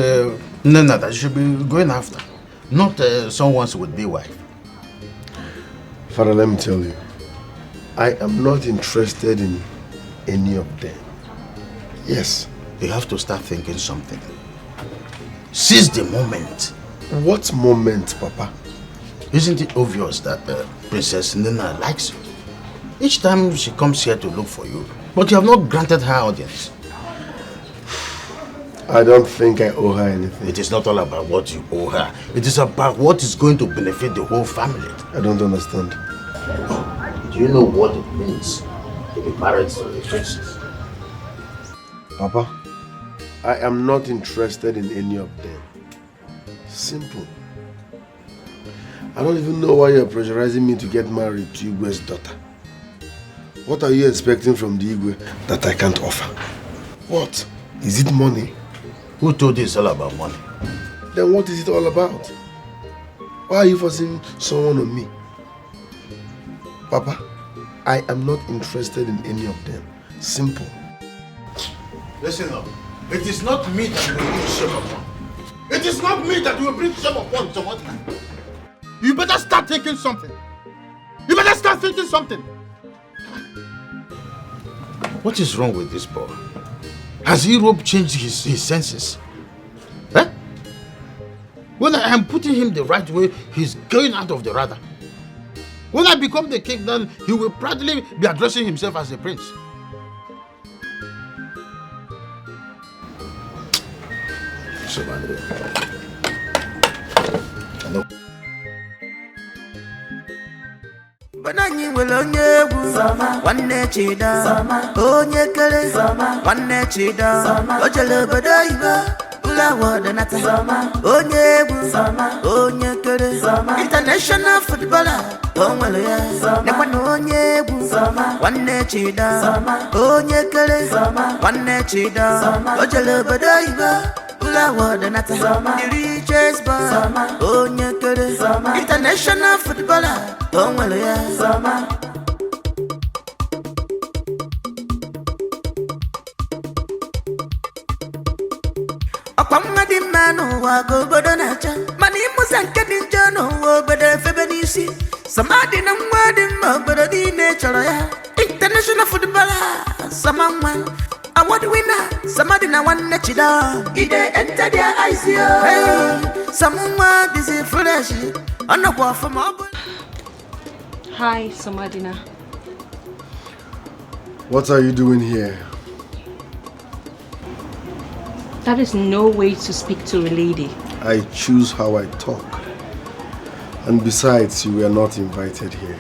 Nina that you should be going after, not someone's would-be wife. Father, let me tell you, I am not interested in any of them. Yes. You have to start thinking something. Seize the moment. What moment, Papa? Isn't it obvious that Princess Nina likes you? Each time she comes here to look for you, but you have not granted her audience. I don't think I owe her anything. It is not all about what you owe her. It is about what is going to benefit the whole family. I don't understand. Do you know what it means to be married to a princess? Papa, I am not interested in any of them. Simple. I don't even know why you're pressurizing me to get married to Igwe's daughter. What are you expecting from the Igwe that I can't offer? What? Is it money? Who told you it's all about money? Then what is it all about? Why are you forcing someone on me? Papa, I am not interested in any of them. Simple. Listen up. It is not me that will bring shame upon. It is not me that will bring shame upon someone. You better start thinking something. You better start thinking something. What is wrong with this boy? Has Europe changed his senses? Eh? When I am putting him the right way, he's going out of the radar. When I become the king, then he will proudly be addressing himself as a prince. Bananyi nwere onye egwu nwanne chida onye kere nwanne chida ojele obodo ibe ụlọ wọdụ nata onye egwu onye kere international footballer o nwere ya nekwa na onye egwu nwanne chida onye kere nwanne chida ojele obodo ibe ụlọ wọdụ nata the richest boy onye kere international footballer o nwere ya ọkwa mma dị mma n'ụwa ka obodo na-acha mana ịmụza nke dị njọ n'ụwa obodo efebe n'isi samadị na nwa dị mma obodo niile chọrọ ya international footballer sama nwa award winner samadị na nwanne chida ide enter their eyes sama nwa dịzi fresh ọnọkwa ọfụma ọ bụ. Hi, Samadina. What are you doing here? That is no way to speak to a lady. I choose how I talk. And besides, you were not invited here.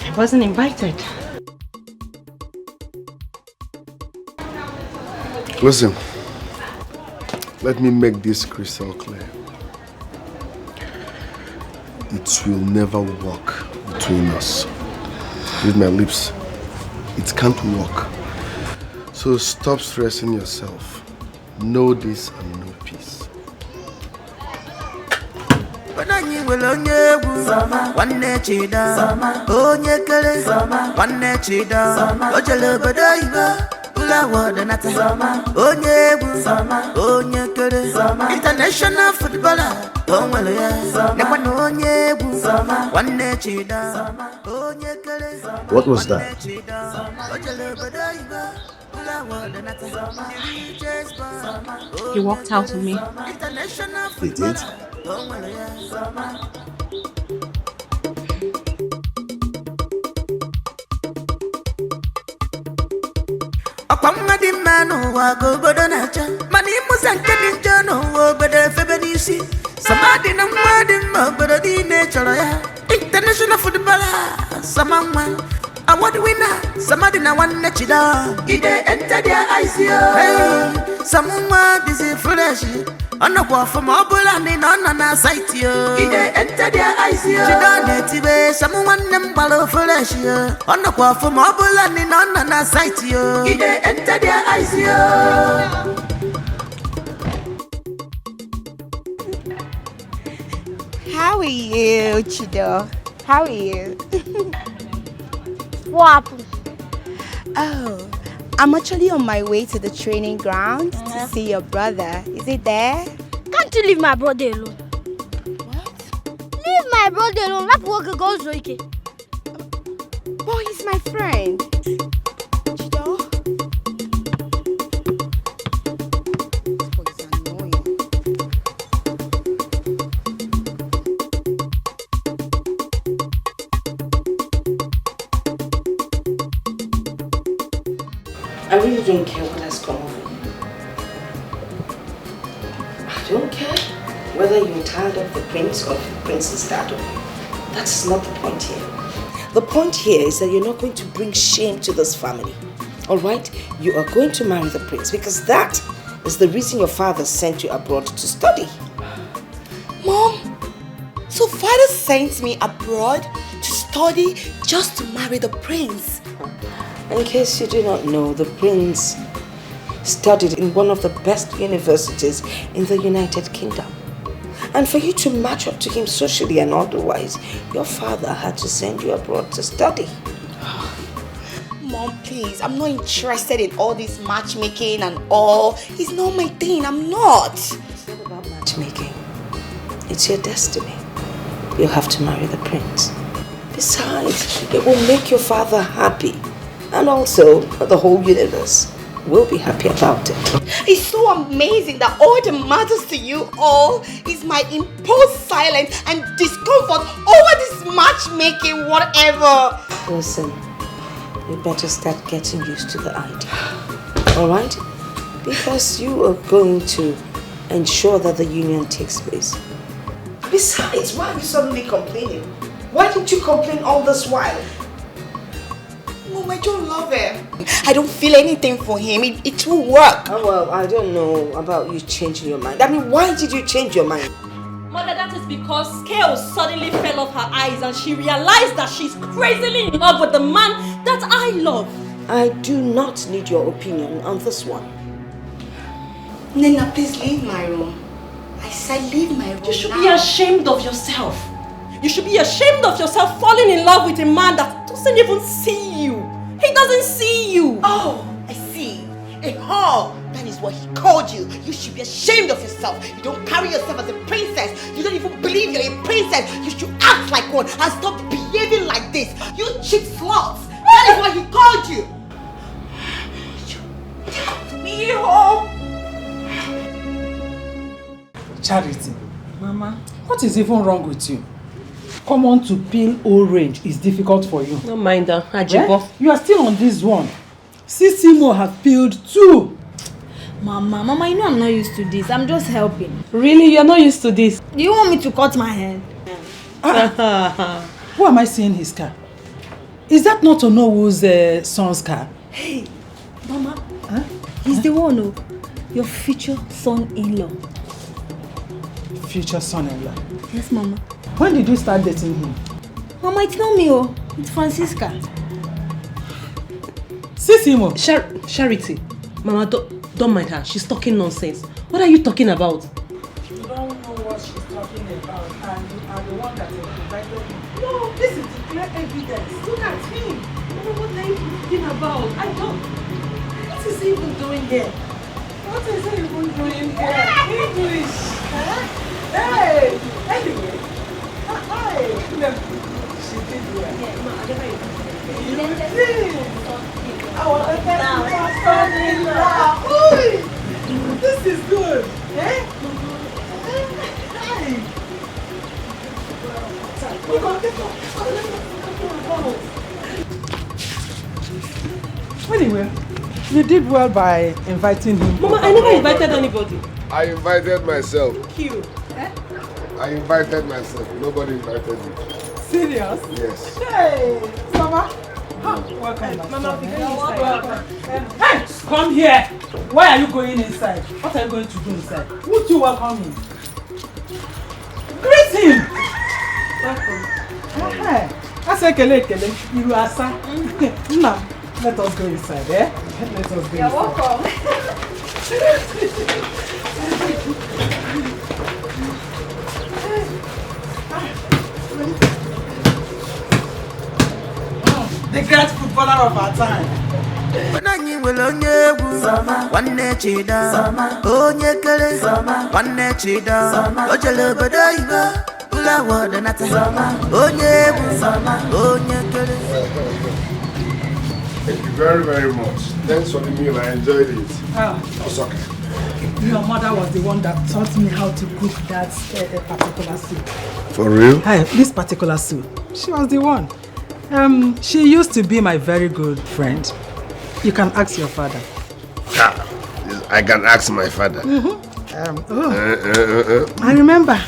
I wasn't invited. Listen, let me make this crystal clear. It will never work between us. With my lips, it can't work. So stop stressing yourself. Know this and know peace. International footballer, What was that? He walked out on me. He did? Akwamadi manu wa gobodo nacha mani musanke ninja no obodo febedisi samadi na mwadi obodo di nature ya international footballer samama award winner samadi na one chida ide enter their eyes yo hey samuma this is fresh anakwa from obula ni na site yo ide enter their eyes yo chida netibe samuma nembalo fresh yo anakwa from obula ni na site yo ide enter their eyes yo. How are you, Chido? How are you? What happened? Oh, I'm actually on my way to the training ground to see your brother. Is he there? Can't you leave my brother alone? What? Leave my brother alone. Let work goes okay. Boy, he's my friend. Chido? I really don't care what has come over you. I don't care whether you're tired of the prince or the prince is tired of you. That's not the point here. The point here is that you're not going to bring shame to this family. Alright? You are going to marry the prince because that is the reason your father sent you abroad to study. Mom, so father sent me abroad to study just to marry the prince. In case you do not know, the prince studied in one of the best universities in the United Kingdom. And for you to match up to him socially and otherwise, your father had to send you abroad to study. Mom, please, I'm not interested in all this matchmaking and all. It's not my thing, I'm not. It's not about matchmaking. It's your destiny. You'll have to marry the prince. Besides, it will make your father happy. And also, the whole universe will be happy about it. It's so amazing that all that matters to you all is my imposed silence and discomfort over this matchmaking whatever. Listen, you better start getting used to the idea. Alright? Because you are going to ensure that the union takes place. Besides, why are you suddenly complaining? Why didn't you complain all this while? Mom, I don't love him. I don't feel anything for him. It will work. Oh, well, I don't know about you changing your mind. I mean, why did you change your mind? Mother, that is because scales suddenly fell off her eyes and she realized that she's crazily in love with the man that I love. I do not need your opinion on this one. Nena, please leave my room. I said leave my room. You should be ashamed of yourself. You should be ashamed of yourself falling in love with a man that doesn't even see you. He doesn't see you. Oh, I see. A whore. That is what he called you. You should be ashamed of yourself. You don't carry yourself as a princess. You don't even believe you're a princess. You should act like one and stop behaving like this. You cheap sluts. That is what he called you. Take me home. Charity. Mama, what is even wrong with you? Come on to peel orange is difficult for you. Don't mind her, Ajibo. You are still on this one. Sisimo have peeled 2. Mama, you know I'm not used to this. I'm just helping. Really? You're not used to this? Do you want me to cut my hair? Who am I seeing his car? Is that not Onowo's son's car? Hey, Mama. Huh? He's the one who... Your future son-in-law. Future son-in-law? Yes, Mama. When did you start dating him? Mama, it's not me, oh. It's Francisca. Sissimo. Charity. Mama, don't mind her. She's talking nonsense. What are you talking about? You don't know what she's talking about, and you are the one that invited him. No, this is clear evidence. Look at him. Mama, what are you talking about? I don't. What is he even doing here? What is he even doing here? English. Huh? Hey! Anyway. Hi. She did well. Yeah, no, I never even. You did. I want to tell you. This is good. Eh? Hey. Anyway, you did well by inviting him. Mama, I never invited anybody. I invited myself. Thank you. Eh? I invited myself. Nobody invited me. Serious? Yes. Hey, Mama. Welcome, Mama, welcome. Hey, come here. Why are you going inside? What are you going to do inside? Won't you welcome him? Greet him. Welcome. Hey, that's Escalating. You are sir. Now, let us go inside, eh? Let us go inside. You're welcome. The great footballer of our time. When I will only one chida, onye kere, one chida, ojele bedaiba, ula wada nata, onye kere. Thank you very, very much. Thanks for the meal. I enjoyed it. It's okay. Your mother was the one that taught me how to cook that particular soup. For real? Hey, this particular soup. She was the one. She used to be my very good friend. You can ask your father. I can ask my father. I remember,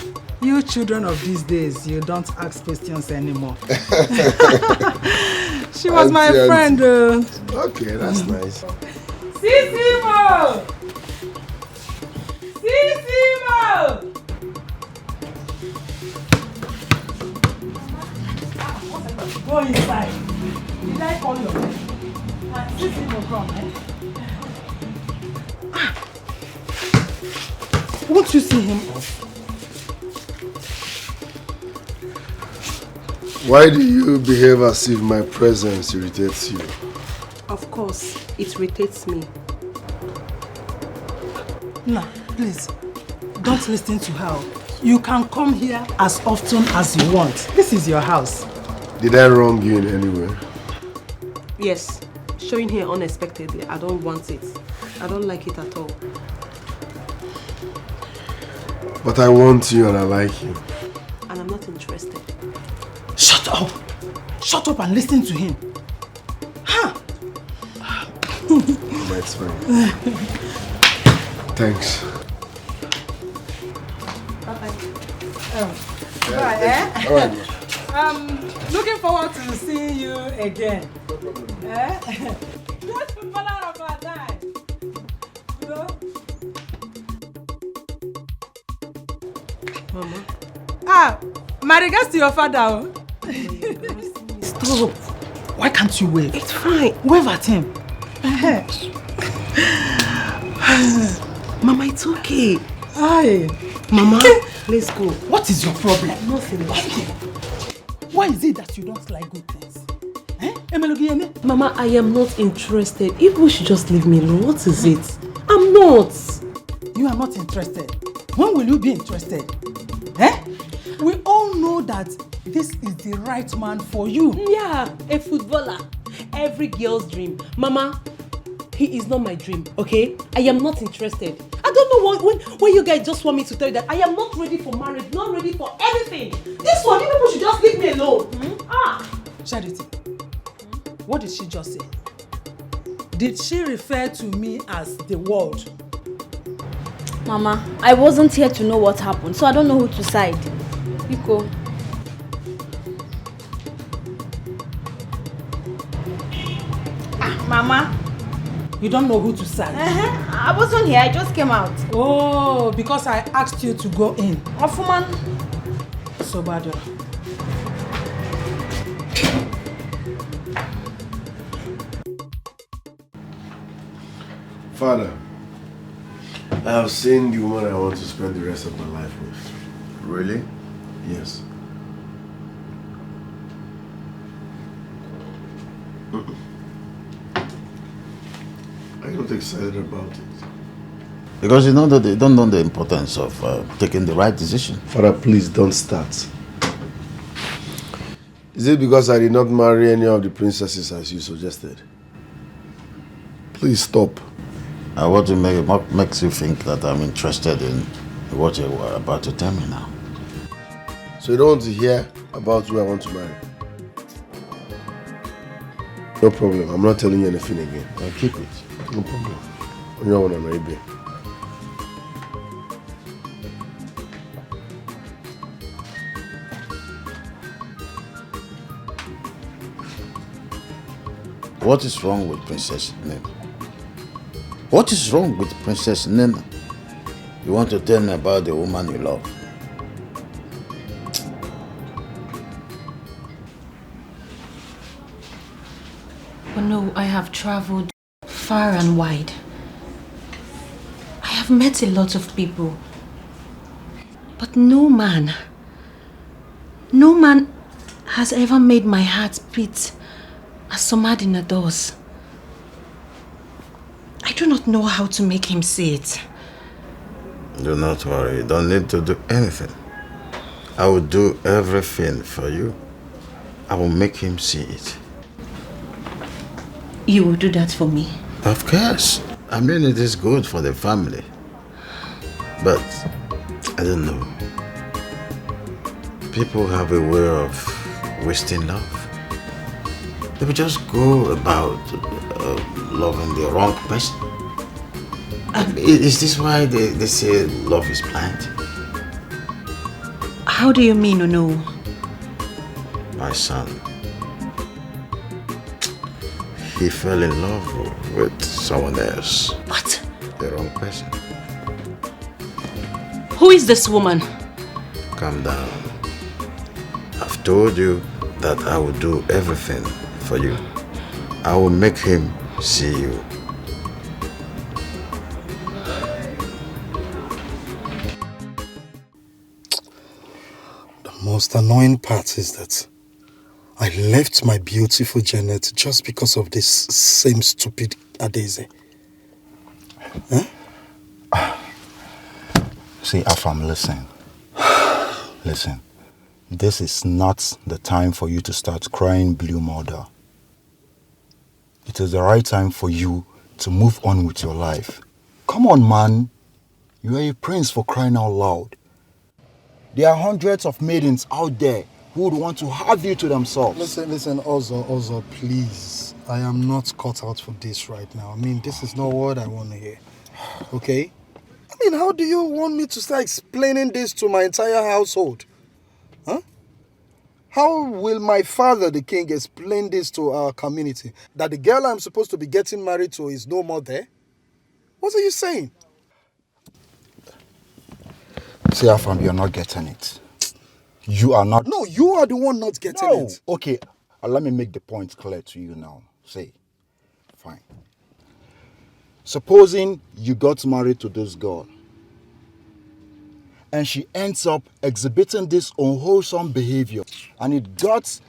you children of these days, you don't ask questions anymore. She was my friend. Okay, that's nice. Sissimo! Sissimo! Go inside. Did I call your name? Sissimo, come, eh? Won't you see him off? Why do you behave as if my presence irritates you? Of course, it irritates me. No, please, don't listen to her. You can come here as often as you want. This is your house. Did I wrong you in any way? Yes, showing here unexpectedly, I don't want it. I don't like it at all. But I want you and I like you. And I'm not interested. Shut up! Shut up and listen to him. Huh? That's fine. Thanks. Bye, eh? All right. Looking forward to seeing you again. Eh? Just footballer of our time. You know? Mama. My regards to your father. Stop. Why can't you wave? It's fine. Wave at him. Mama, it's okay. Aye. Mama, let's go. What is your problem? Nothing. Why is it that you don't like good things? Mama, I am not interested. If we should just leave me alone, what is it? I'm not. You are not interested. When will you be interested? Eh? We all know that this is the right man for you. Yeah, a footballer. Every girl's dream. Mama, he is not my dream, okay? I am not interested. I don't know when you guys just want me to tell you that I am not ready for marriage, not ready for anything. This one, you people should just leave me alone. Charity, what did she just say? Did she refer to me as the world? Mama, I wasn't here to know what happened, so I don't know who to side. Iko. Mama, You don't know who to side? I wasn't here, I just came out. Oh, because I asked you to go in. Ofuman. So bad. Father, I have seen the woman I want to spend the rest of my life with. Really? Yes. Are you not excited about it? Because you know that they don't know the importance of taking the right decision. Father, please don't start. Is it because I did not marry any of the princesses as you suggested? Please stop. What makes you think that I'm interested in what you're about to tell me now? So you don't want to hear about who I want to marry? No problem. I'm not telling you anything again. I'll keep it. No problem. You don't want to marry me. What is wrong with Princess Nina? What is wrong with Princess Nina? You want to tell me about the woman you love? But no, I have traveled far and wide. I have met a lot of people. But no man has ever made my heart beat as Somadina does. I do not know how to make him see it. Do not worry. You don't need to do anything. I will do everything for you. I will make him see it. You will do that for me? Of course. I mean, it is good for the family. But, I don't know. People have a way of wasting love. They will just go about loving the wrong person. Is this why they say love is blind? How do you mean, no? My son, he fell in love with someone else. What? The wrong person. Who is this woman? Calm down. I've told you that I will do everything for you. I will make him see you. The most annoying part is that I left my beautiful Janet just because of this same stupid Adeze. Huh? See, Afam, listen. Listen. This is not the time for you to start crying blue mother. It is the right time for you to move on with your life. Come on, man. You are a prince, for crying out loud. There are hundreds of maidens out there who would want to have you to themselves. Listen, Ozo, please. I am not cut out for this right now. I mean, this is not what I want to hear. Okay? I mean, how do you want me to start explaining this to my entire household? Huh? How will my father, the king, explain this to our community? That the girl I'm supposed to be getting married to is no more there? What are you saying? See, Afam, you're not getting it. You are not... No, you are the one not getting it. Okay, let me make the point clear to you now. Say, fine. Supposing you got married to this girl and she ends up exhibiting this unwholesome behavior and it got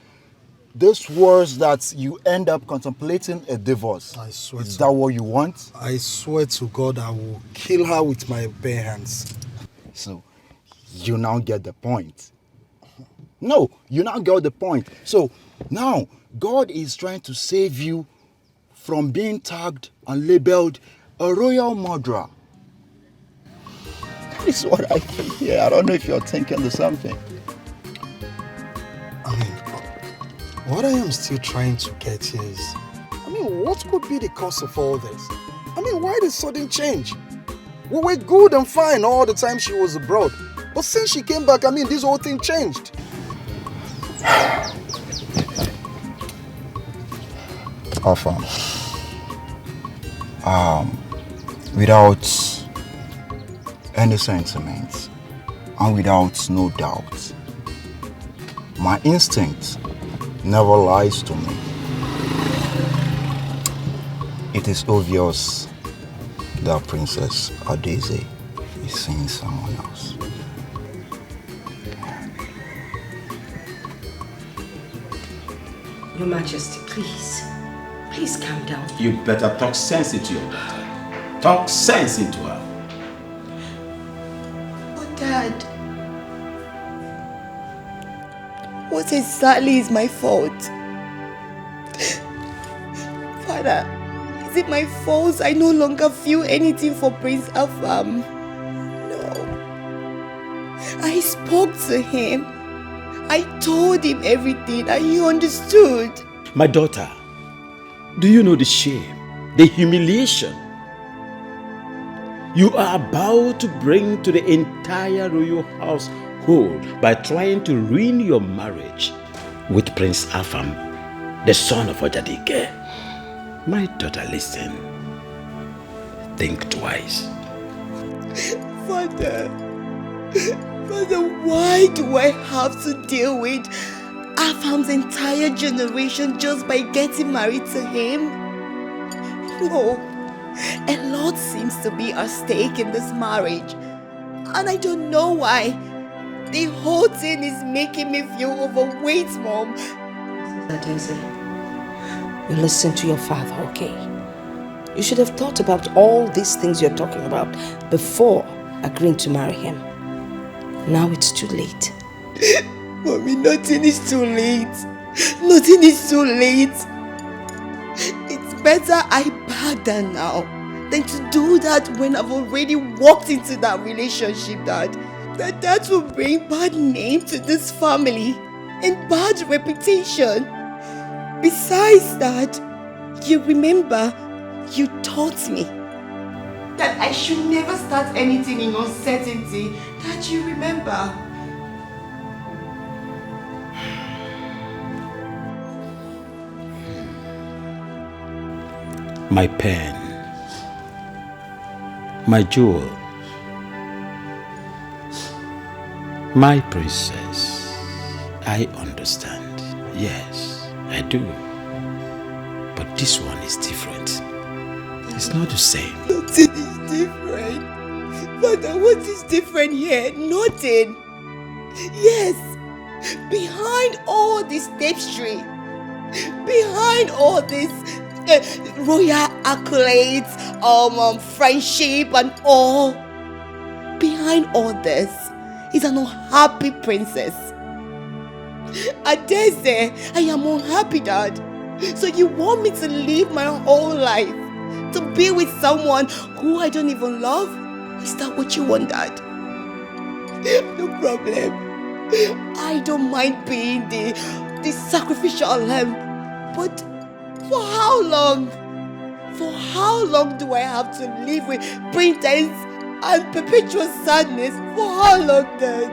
this worse that you end up contemplating a divorce. I swear Is that what you want? I swear to God, I will kill her with my bare hands. So, you now get the point. No, you now get the point. So, now, God is trying to save you from being tagged and labeled a royal murderer. That is what I think here. I don't know if you're thinking the same thing. I mean, what I am still trying to get here is, I mean, what could be the cause of all this? I mean, why the sudden change? We were good and fine all the time she was abroad. But since she came back, I mean, this whole thing changed. Afam, without any sentiments and without no doubt. My instinct never lies to me. It is obvious that Princess Adeze is seeing someone else. Your Majesty, please. Please calm down. You better talk sense into your daughter. Talk sense into her. Oh, Dad. What exactly is my fault? Father, is it my fault I no longer feel anything for Prince Afam? No. I spoke to him. I told him everything and he understood. My daughter, do you know the shame, the humiliation you are about to bring to the entire royal household by trying to ruin your marriage with Prince Afam, the son of Dikeh? My daughter, listen. Think twice. Father, why do I have to deal with Afam's entire generation just by getting married to him? No, a lot seems to be at stake in this marriage, and I don't know why. The whole thing is making me feel overweight, Mom. Adeze, you listen to your father, okay? You should have thought about all these things you're talking about before agreeing to marry him. Now it's too late. Mommy, nothing is too late. Nothing is too late. It's better I back down now than to do that when I've already walked into that relationship, Dad. That will bring bad name to this family and bad reputation. Besides that, you remember, you taught me that I should never start anything in uncertainty. That you remember. My pen, my jewel, my princess. I understand. Yes, I do. But this one is different. It's not the same. Nothing is different. Father, what is different here? Nothing. Yes, behind all this tapestry, behind all this royal accolades, friendship and all, behind all this is an unhappy princess. Adeze, I am unhappy, Dad. So you want me to live my whole life to be with someone who I don't even love? Is that what you want, Dad? No problem. I don't mind being the sacrificial lamb. But for how long? For how long do I have to live with pretense and perpetual sadness? For how long, Dad?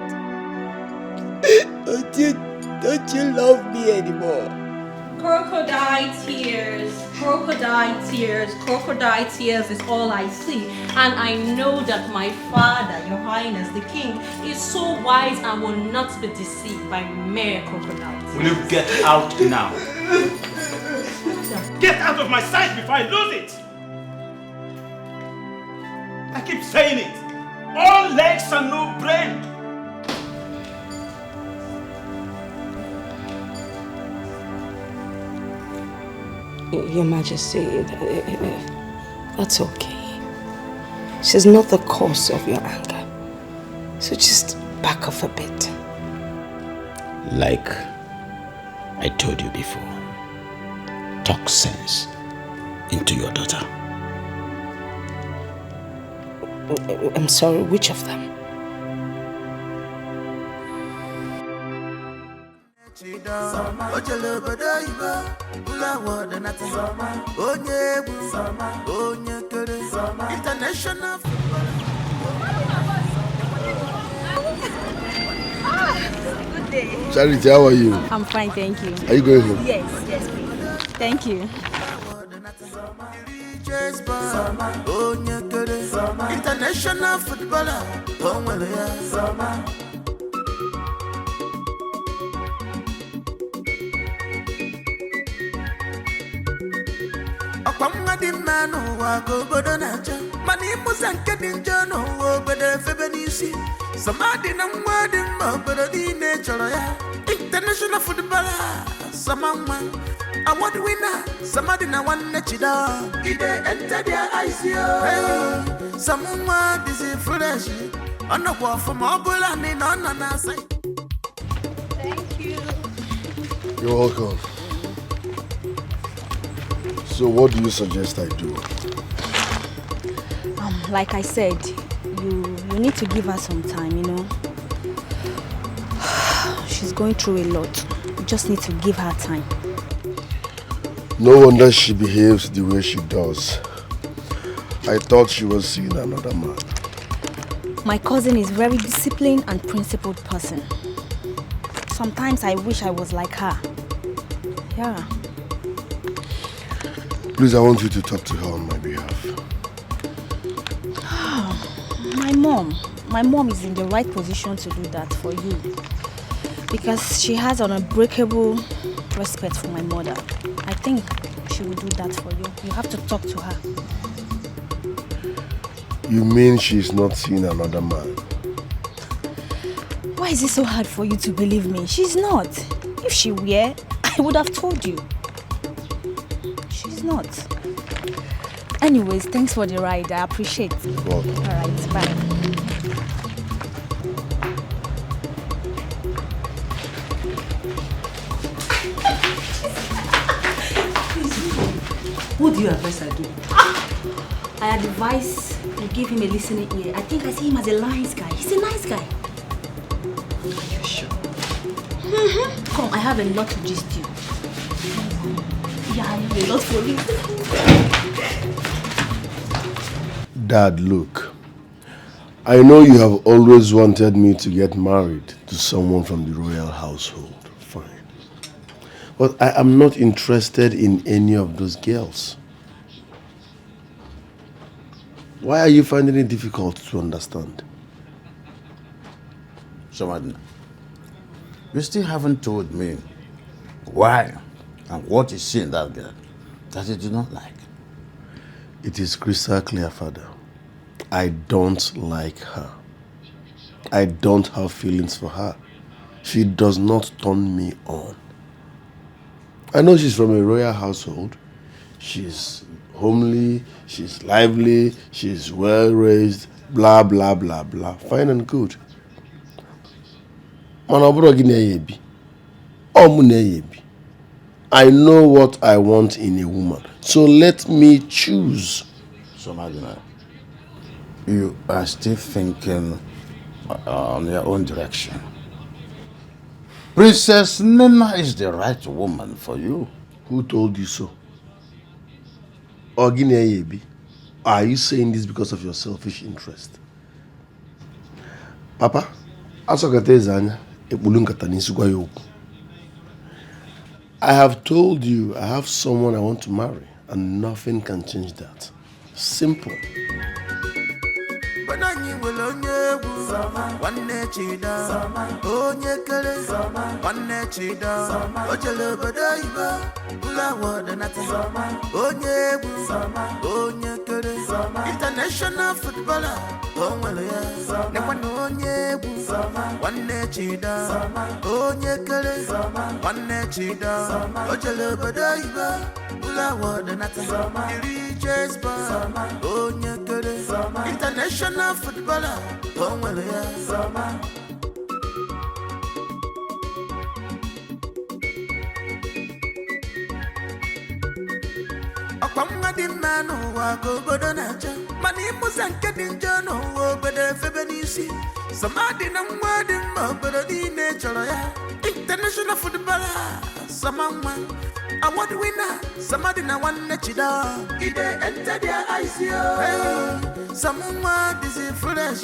Don't you love me anymore? Crocodile tears, crocodile tears, crocodile tears is all I see. And I know that my father, your highness, the king, is so wise and will not be deceived by mere crocodiles. Will you get out now? Get out of my sight before I lose it! I keep saying it. All legs and no brain. Your Majesty, that's okay. She's not the cause of your anger. So just back off a bit. Like I told you before, talk sense into your daughter. I'm sorry, which of them? Charity, how are you? I'm fine, thank you. Are you going home? Yes, please. Thank you. chase bar. Oh, international footballer. Oh, well, yeah. Akwamga di manu wako bodo nacha. Mani musa nkedi njano wo bede febe nisi. Samadi na mwadi mbodo di nature ya. International footballer, samangwa. Award winner, somebody na one nechida. Ide enter their eyes yo. Hey, samangwa disi fresh. Ono kwa fumabula ni nona nasa. Thank you. You're welcome. So what do you suggest I do? Like I said, you need to give her some time, you know. She's going through a lot. You just need to give her time. No wonder she behaves the way she does. I thought she was seeing another man. My cousin is a very disciplined and principled person. Sometimes I wish I was like her. Yeah. Please, I want you to talk to her on my behalf. My mom is in the right position to do that for you. Because she has an unbreakable respect for my mother. I think she will do that for you. You have to talk to her. You mean she's not seeing another man? Why is it so hard for you to believe me? She's not. If she were, I would have told you. She's not. Anyways, thanks for the ride. I appreciate it. You're welcome. All right, bye. What do you advise I do? I advise you give him a listening ear. I think I see him as a nice guy. He's a nice guy. Are you sure? Come, I have a lot to gist you. Yeah, I have a lot for you. Dad, look. I know you have always wanted me to get married to someone from the royal household. Fine. But I am not interested in any of those girls. Why are you finding it difficult to understand? Shamadina, you still haven't told me why and what is she in that girl that you do not like. It is crystal clear, Father. I don't like her. I don't have feelings for her. She does not turn me on. I know she's from a royal household. She's homely, she's lively, she's well raised, blah, blah, blah, blah. Fine and good. I know what I want in a woman. So let me choose. So, Madina, you are still thinking on your own direction. Princess Nina is the right woman for you. Who told you so? Ogine, are you saying this because of your selfish interest? Papa, I have told you I have someone I want to marry, and nothing can change that. Simple. International footballer, international footballer, Akwamga di manu wako bodo nacha. Mani musa nkedi njano wo bede febe nisi. Samadi na mwadi mbodo di nature ya. International footballer, samangwa. Award winner, somebody na one nechida. Ide enter their eyes yo. Hey, samangwa disi fresh.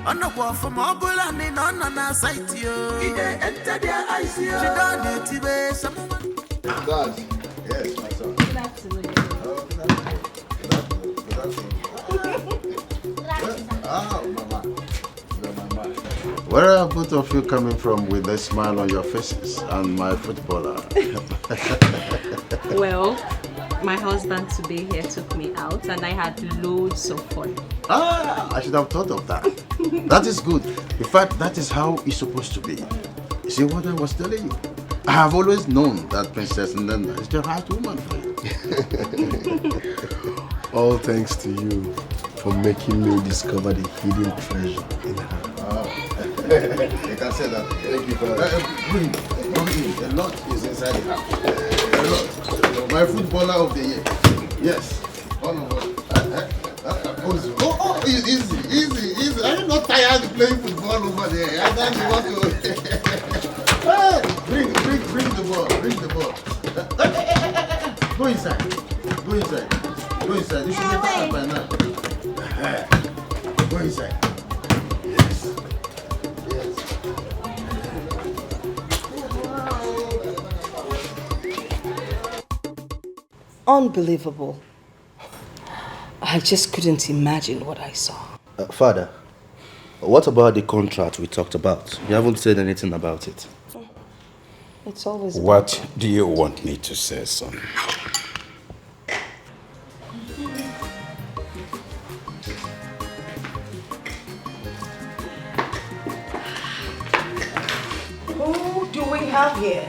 Ono kwa fumabula ni nona na sight yo. Ide enter their eyes yo. Chida netibe samangwa. Dad, yes, my son. Good afternoon. Where are both of you coming from with a smile on your faces and my footballer? Well, my husband today here took me out and I had loads of fun. Ah, I should have thought of that. That is good. In fact, that is how it's supposed to be. You see what I was telling you? I have always known that Princess Nanda is the right woman for you. All thanks to you for making me discover the hidden treasure in her. You can say that. Thank you, Father. Bring. A lot is inside the house. A lot. My footballer of the year. Yes. One of us. Oh, easy. Are you not tired of playing football over there? I thought you want to. Hey, bring the ball. Bring the ball. Go inside. You should be tired by now. Go inside. Yes. Unbelievable. I just couldn't imagine what I saw. Father, what about the contract we talked about? You haven't said anything about it. It's always What do you want me to say, son? Who do we have here?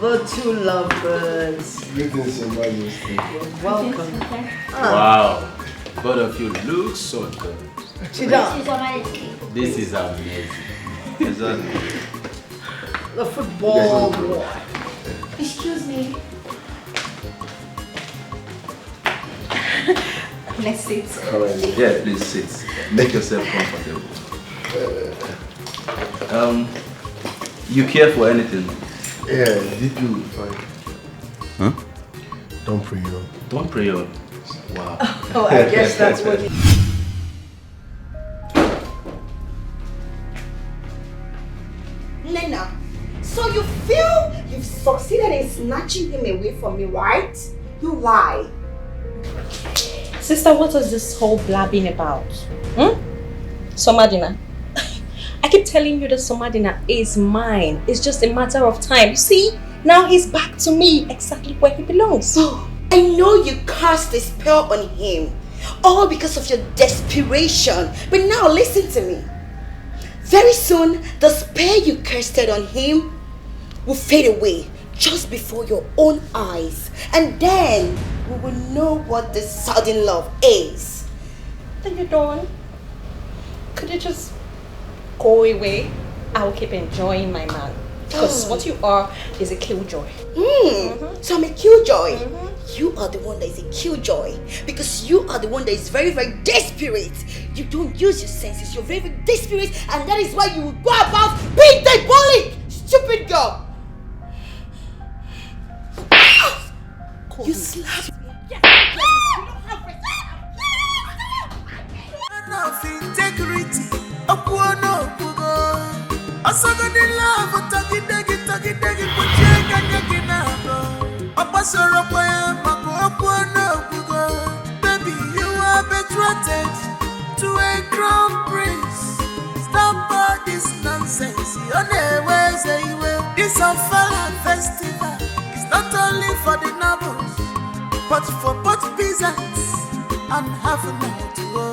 The two lovers. Greetings, Your Majesty. You're welcome. Wow. Both of you look so good. Sit down. This is amazing. The football boy. Excuse me. Let's sit. Yeah, please sit. Make yourself comfortable. You care for anything? Yeah, did you find? Huh? Don't pray on. Don't pray on. Wow. Oh, I guess that's what it is. Nena, so you feel you've succeeded in snatching him away from me, right? You lie. Sister, what is this whole blabbing about? Somadina. I keep telling you that Somadina is mine. It's just a matter of time. You see, now he's back to me exactly where he belongs. I know you cast a spell on him, all because of your desperation. But now listen to me. Very soon, the spell you casted on him will fade away just before your own eyes. And then we will know what this sudden love is. Then you're done. Could you just go away? I will keep enjoying my man. Because what you are is a killjoy. So I'm a killjoy. You are the one that is a killjoy. Because you are the one that is very, very desperate. You don't use your senses. You're very, very desperate. And that is why you will go about being diabolic. Stupid girl. You slapped me. Integrity. Asagadi love, tagidegi, kuchega nyaginabo. Opasoro kwaya, mako opuano kugo. Baby, you are betrothed to a crown prince. Stop all this nonsense. This unfallen festival is not only for the nobles, but for both peasants and half a night to go.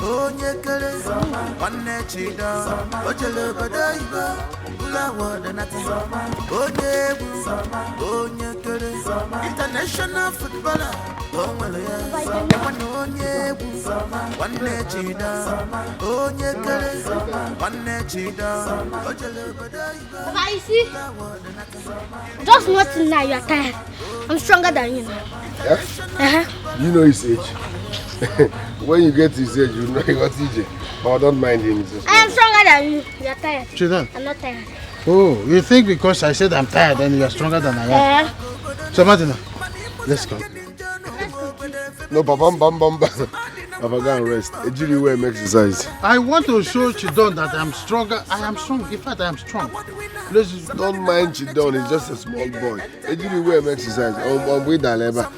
Onye kere, one chida, ojele badaiba, ula wada nati. Onye kere, international footballer, onye one chida, onye kere, one chida, ojele badaiba. Papa, you see, just nothing now. You are tired. I'm stronger than you now. Yeah? You know his age. When you get to his age, you know what age. But I don't mind him. I am stronger than you. You are tired. Chidan. I'm not tired. Oh, you think because I said I'm tired, then you are stronger than I am? So, Martina, let's go. No, bam. Papa, go and rest. Ejiri wear exercise. I want to show Chidon that I'm stronger. I am strong. In fact, I am strong. Don't mind Chidon, he's just a small boy. Ejiri wear exercise. With Aleba.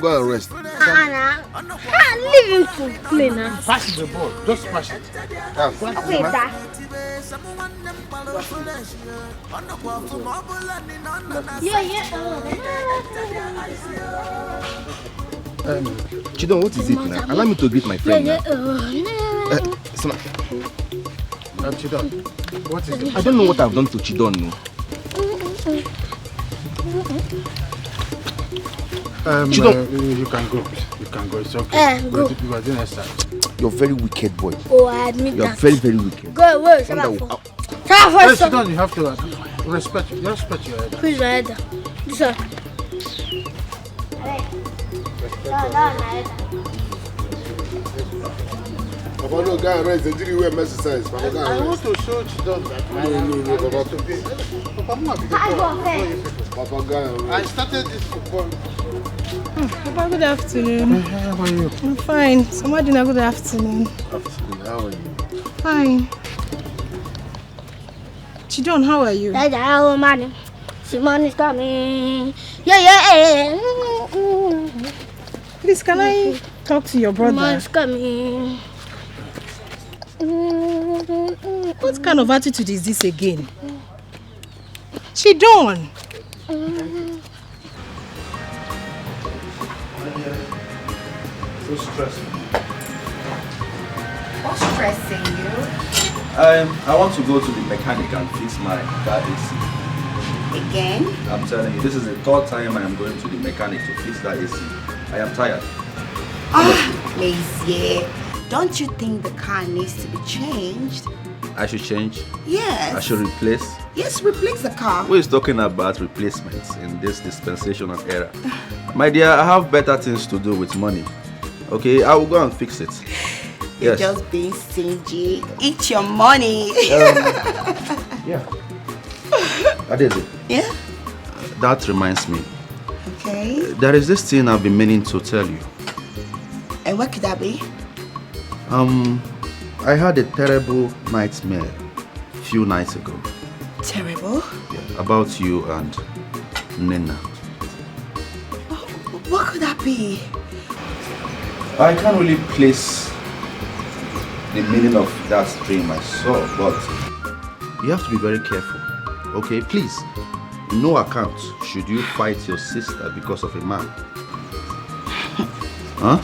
Go and rest. Leave him to play now. Pass the ball. Just pass it. Wait, that. Chidon, what is it now? Allow me to greet my friend now. Chidon, what is it? I don't know what I've done to Chidon. No. Chidon, you can go. You can go. It's okay. Go. You are doing extra. You're a very wicked boy. Oh, I admit You're that. very, very wicked. Go away. Shut up. Chidon, you have to respect your head. Who's your head? This one. Papa, no, go and rest. Ejiri wear exercise. Papa, go I and want rest. to show Chidon that No, Papa, go and rest. I started this football. Papa, good afternoon. How are you? I'm fine. Somadina, good afternoon. How are you? Fine. Chidon, how are you? Hello, man. Simon is coming. Yeah. Please, can I talk to your brother? Simon's coming. What kind of attitude is this again? Chidon! So stressing. What's stressing you? I want to go to the mechanic and fix my car AC. Again? I'm telling you, this is the third time I am going to the mechanic to fix that AC. I am tired. Lazy. Don't you think the car needs to be changed? I should change. Yes. I should replace. Yes, replace the car. Who is talking about replacements in this dispensational era? My dear, I have better things to do with money. Okay, I will go and fix it. You're Yes. just being stingy. Eat your money. Yeah. Adeze. Yeah? That reminds me. Okay. There is this thing I've been meaning to tell you. And what could that be? I had a terrible nightmare a few nights ago. Terrible? Yeah, about you and Nina. What could that be? I can't really place the meaning of that dream I saw, but you have to be very careful. Okay, please. No account should you fight your sister because of a man. Huh?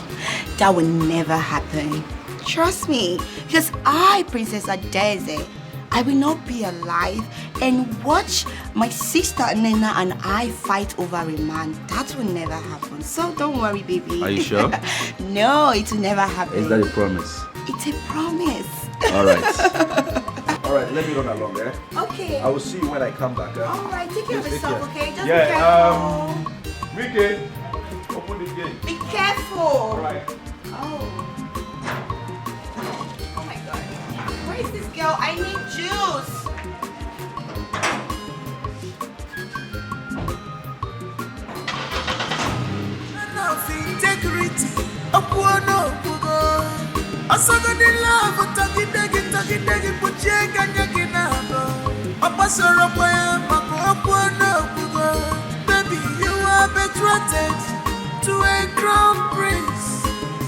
That will never happen. Trust me, because I, Princess Adeze, I will not be alive and watch my sister Nina and I fight over a man. That will never happen. So don't worry, baby. Are you sure? No, it will never happen. Is that a promise? It's a promise. All right. All right, let me run along, eh? Okay. I will see you when I come back. All right, take care of Please take yourself, care. okay? Just Yeah, be careful. Ricky, open the gate. Be careful. All right. Oh my God. Where is this girl? I need juice. Integrity, Apuano Pugo. Asagadi love, Tagidegi, Puchega Yaginabo. Apasoro Poya, Apuano Pugo. Baby, you are betrothed to a crown prince.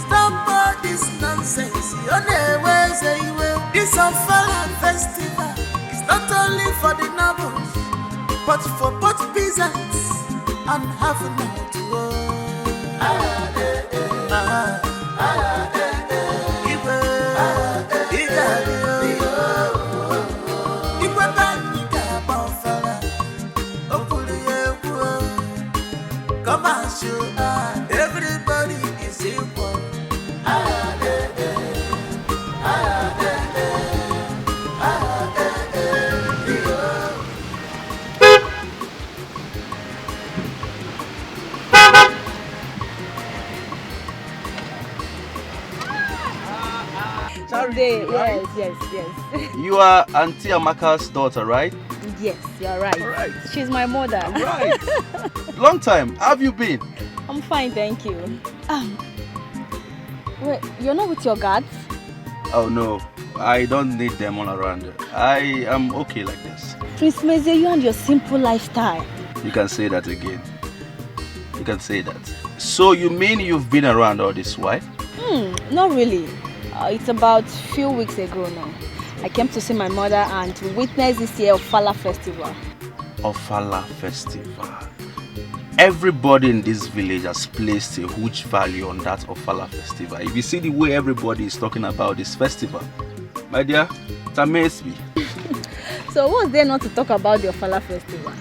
Stop all this nonsense. Your name was a will. This unfallen festival is not only for the nobles, but for both peasants and half a night to go. Come on, show everybody is equal. Today, yes. You are Auntie Amaka's daughter, right? Yes, you're right. All right. She's my mother. Right. Long time. How have you been? I'm fine, thank you. Wait, you're not with your guards? Oh no, I don't need them all around. I am okay like this. Prince Meze, you and your simple lifestyle. You can say that again. You can say that. So you mean you've been around all this while? Not really. It's about a few weeks ago now. I came to see my mother and to witness this year Ofala festival. Ofala festival. Everybody in this village has placed a huge value on that Ofala festival. If you see the way everybody is talking about this festival, my dear, it amazes me. So what's there not to talk about the Ofala festival?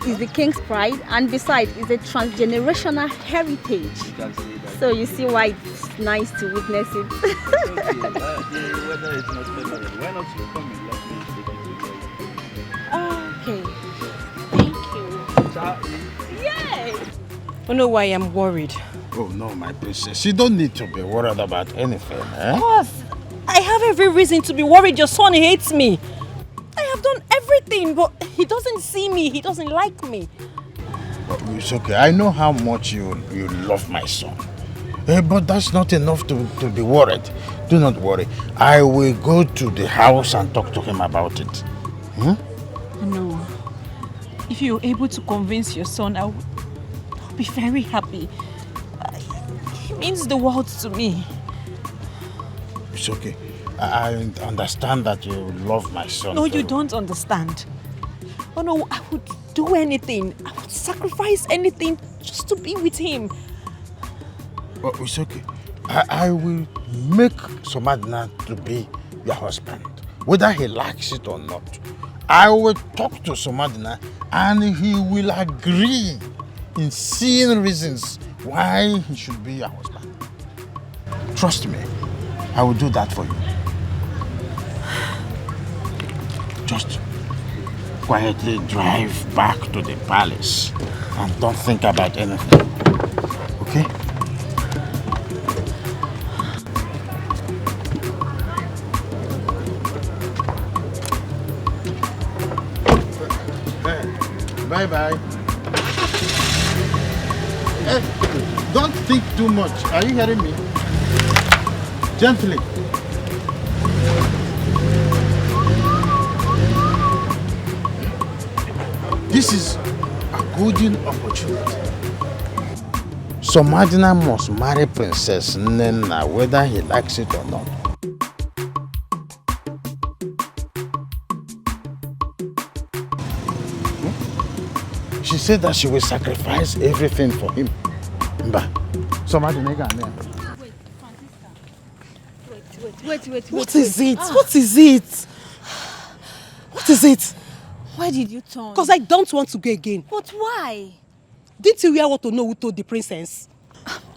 It's the king's pride, and besides, it's a transgenerational heritage. You can say that. So you see why it's nice to witness it. The weather is not favorable. Why not you come and let me take you to Okay. Thank you. Yay! You know why I'm worried? Oh no, my princess. You don't need to be worried about anything, eh? Of course. I have every reason to be worried. Your son hates me. I have done everything, but he doesn't see me. He doesn't like me. It's okay. I know how much you love my son. But that's not enough to be worried. Do not worry. I will go to the house and talk to him about it. Hmm? No. If you're able to convince your son, I'll be very happy. He means the world to me. It's okay. I understand that you love my son. No, you don't understand. Oh no, I would do anything. I would sacrifice anything just to be with him. Well, it's okay. I will make Somadina to be your husband, whether he likes it or not. I will talk to Somadina and he will agree in seeing reasons why he should be your husband. Trust me, I will do that for you. Just quietly drive back to the palace and don't think about anything. Okay? Bye-bye. Don't think too much. Are you hearing me? Gently. This is a golden opportunity. Somadina must marry Princess Nena whether he likes it or not. She said that she will sacrifice everything for him. But Somadina can Wait. What is it? What is it? What is it? Why did you turn? Because I don't want to go again. But why? Didn't you hear what Ono told the princess?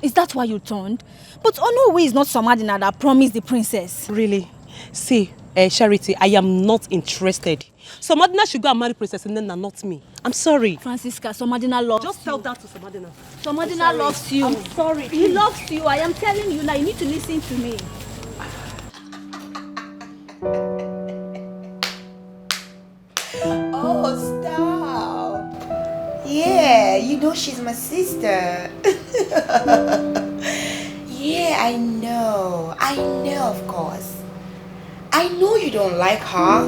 Is that why you turned? But Ono is not Somadina that promised the princess. Really? See, Charity, I am not interested. Somadina should go and marry Princess Nena, not me. I'm sorry. Francisca, Somadina loves Just tell that to Somadina. Somadina loves you. I'm sorry. He loves you. I am telling you now. You need to listen to me. Oh, stop. Yeah, you know she's my sister. Yeah, I know, of course. I know you don't like her.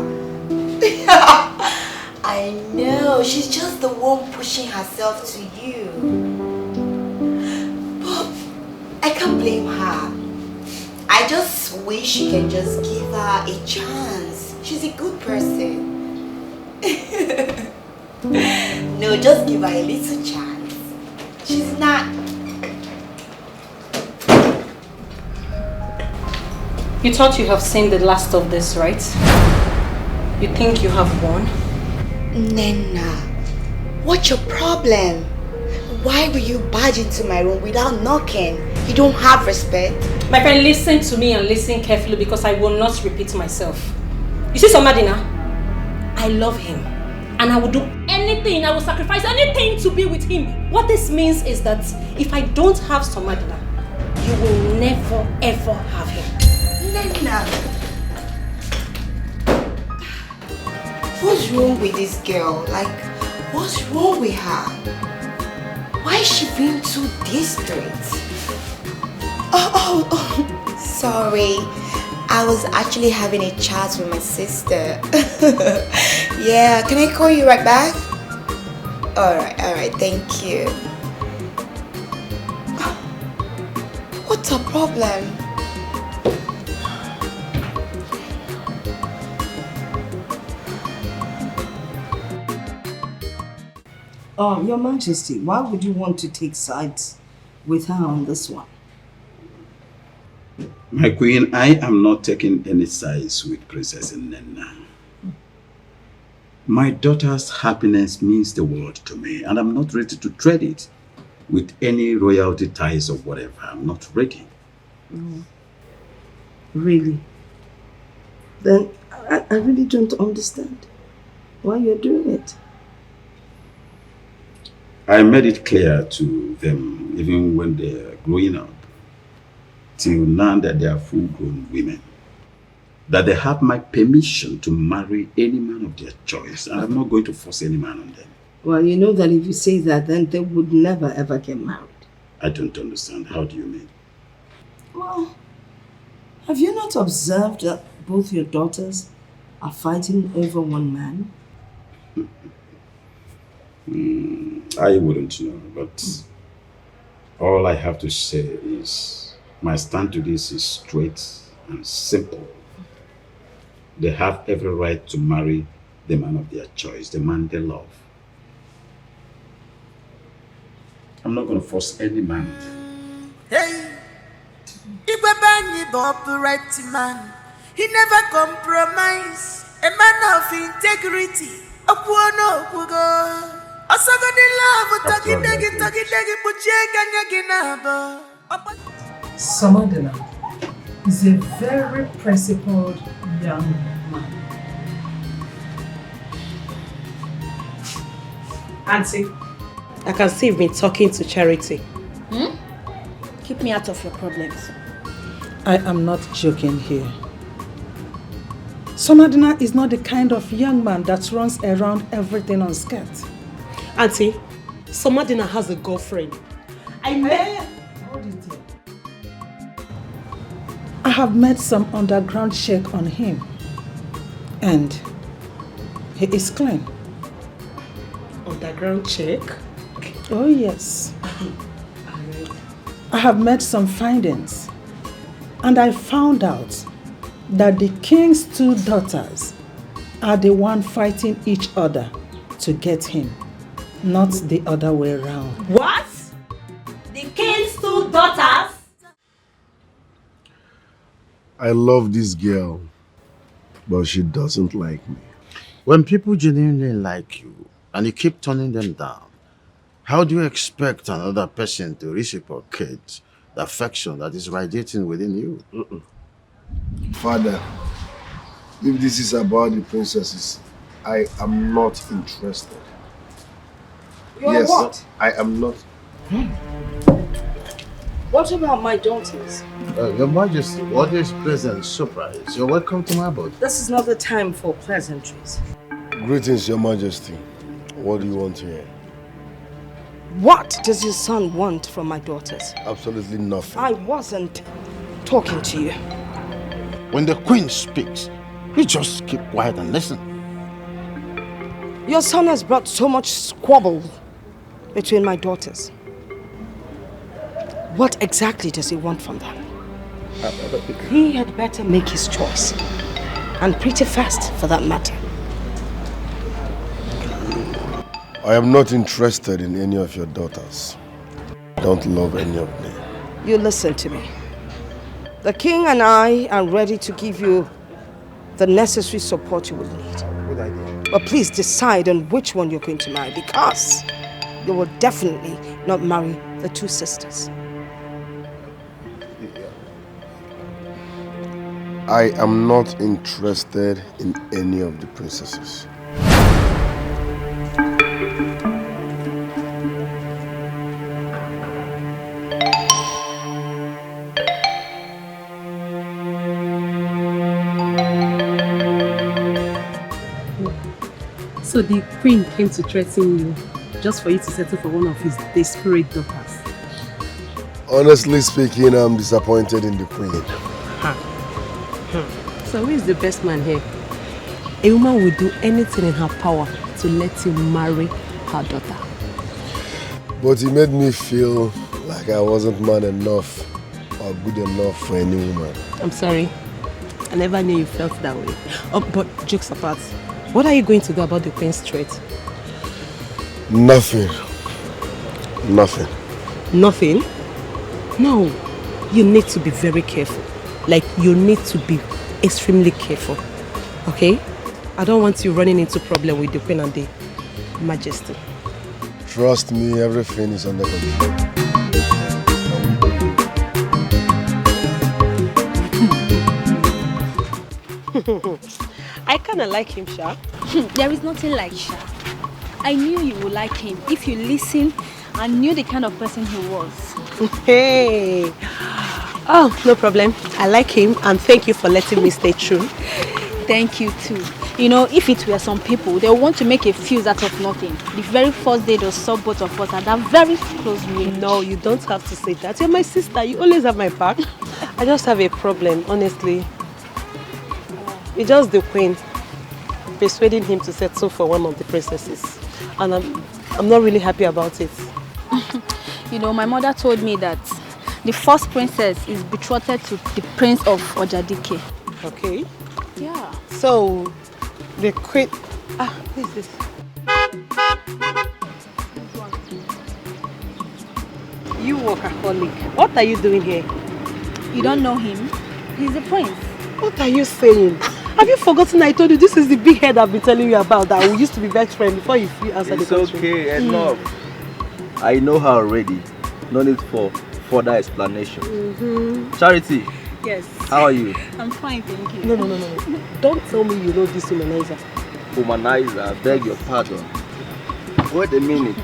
I know, she's just the one pushing herself to you. But I can't blame her. I just wish you can just give her a chance. She's a good person. No, just give her a little chance. She's not. You thought you have seen the last of this, right? You think you have won? Nena, what's your problem? Why will you barge into my room without knocking? You don't have respect. My friend, listen to me and listen carefully because I will not repeat myself. You see Somadina? I love him. And I will do anything, I will sacrifice anything to be with him. What this means is that if I don't have Somadina, you will never ever have him. Nena, what's wrong with this girl? Like, what's wrong with her? Why is she being so desperate? Oh, sorry. I was actually having a chat with my sister. Yeah, can I call you right back? Alright, thank you. What's the problem? Your Majesty, why would you want to take sides with her on this one? My queen, I am not taking any sides with Princess Nena. My daughter's happiness means the world to me, and I'm not ready to trade it with any royalty ties or whatever. I'm not ready. Oh. Really? Then I really don't understand why you're doing it. I made it clear to them, even when they're growing up, till now that they are full-grown women, that they have my permission to marry any man of their choice, and I'm not going to force any man on them. Well, you know that if you say that, then they would never ever get married. I don't understand. How do you mean? Well, have you not observed that both your daughters are fighting over one man? I wouldn't know, but all I have to say is my stand to this is straight and simple. They have every right to marry the man of their choice, the man they love. I'm not going to force any man. Hey, Igwe upright man. He never compromise. A man of integrity. Samadina is a very principled young man. Auntie, I can see you've been talking to Charity. Keep me out of your problems. I am not joking here. Samadina is not the kind of young man that runs around everything unscared. Auntie, Samadina has a girlfriend. I have made some underground check on him, and he is clean. Underground check? Oh yes. I have made some findings, and I found out that the king's two daughters are the one fighting each other to get him, not the other way around. What? The king's two daughters? I love this girl, but she doesn't like me. When people genuinely like you and you keep turning them down, how do you expect another person to reciprocate the affection that is radiating within you? Father, if this is about the princesses, I am not interested. You're what? I am not. What about my daughters? Your Majesty, what is pleasant surprise? You're welcome to my abode. This is not the time for pleasantries. Greetings, Your Majesty. What do you want to hear? What does your son want from my daughters? Absolutely nothing. I wasn't talking to you. When the queen speaks, you just keep quiet and listen. Your son has brought so much squabble between my daughters. What exactly does he want from them? He had better make his choice. And pretty fast, for that matter. I am not interested in any of your daughters. I don't love any of them. You listen to me. The king and I are ready to give you the necessary support you will need. Good idea. But please decide on which one you're going to marry, because you will definitely not marry the two sisters. I am not interested in any of the princesses. So the queen came to threaten you just for you to settle for one of his desperate daughters. Honestly speaking, I'm disappointed in the queen. So who is the best man here? A woman will do anything in her power to let him marry her daughter. But he made me feel like I wasn't man enough or good enough for any woman. I'm sorry. I never knew you felt that way. Oh, but jokes apart, what are you going to do about the queen's threat? Nothing. Nothing. Nothing? No. You need to be very careful. Like, you need to be extremely careful. Okay? I don't want you running into problem with the Queen and the Majesty. Trust me, everything is under control. I kind of like him, Sha. There is nothing like Sha. I knew you would like him if you listened and knew the kind of person he was. Hey! Oh, no problem. I like him and thank you for letting me stay true. Thank you too. You know, if it were some people, they want to make a fuse out of nothing. The very first day they saw both of us at that very close range. No, you don't have to say that. You're my sister. You always have my back. I just have a problem, honestly. It's just the Queen persuading him to settle for one of the princesses. And I'm not really happy about it. You know, my mother told me that the first princess is betrothed to the Prince of Dikeh. Okay. Yeah. So, the Queen... Ah, who is this? You workaholic. What are you doing here? You don't know him? He's the prince. What are you saying? Have you forgotten I told you this is the big head I've been telling you about that we used to be best friends before you answered the question? It's okay, enough. I know her already. No need for further explanation. Charity. Yes. How are you? I'm fine, thank you. No. Don't tell me you know this humanizer. Humanizer, I beg your pardon. Wait a minute.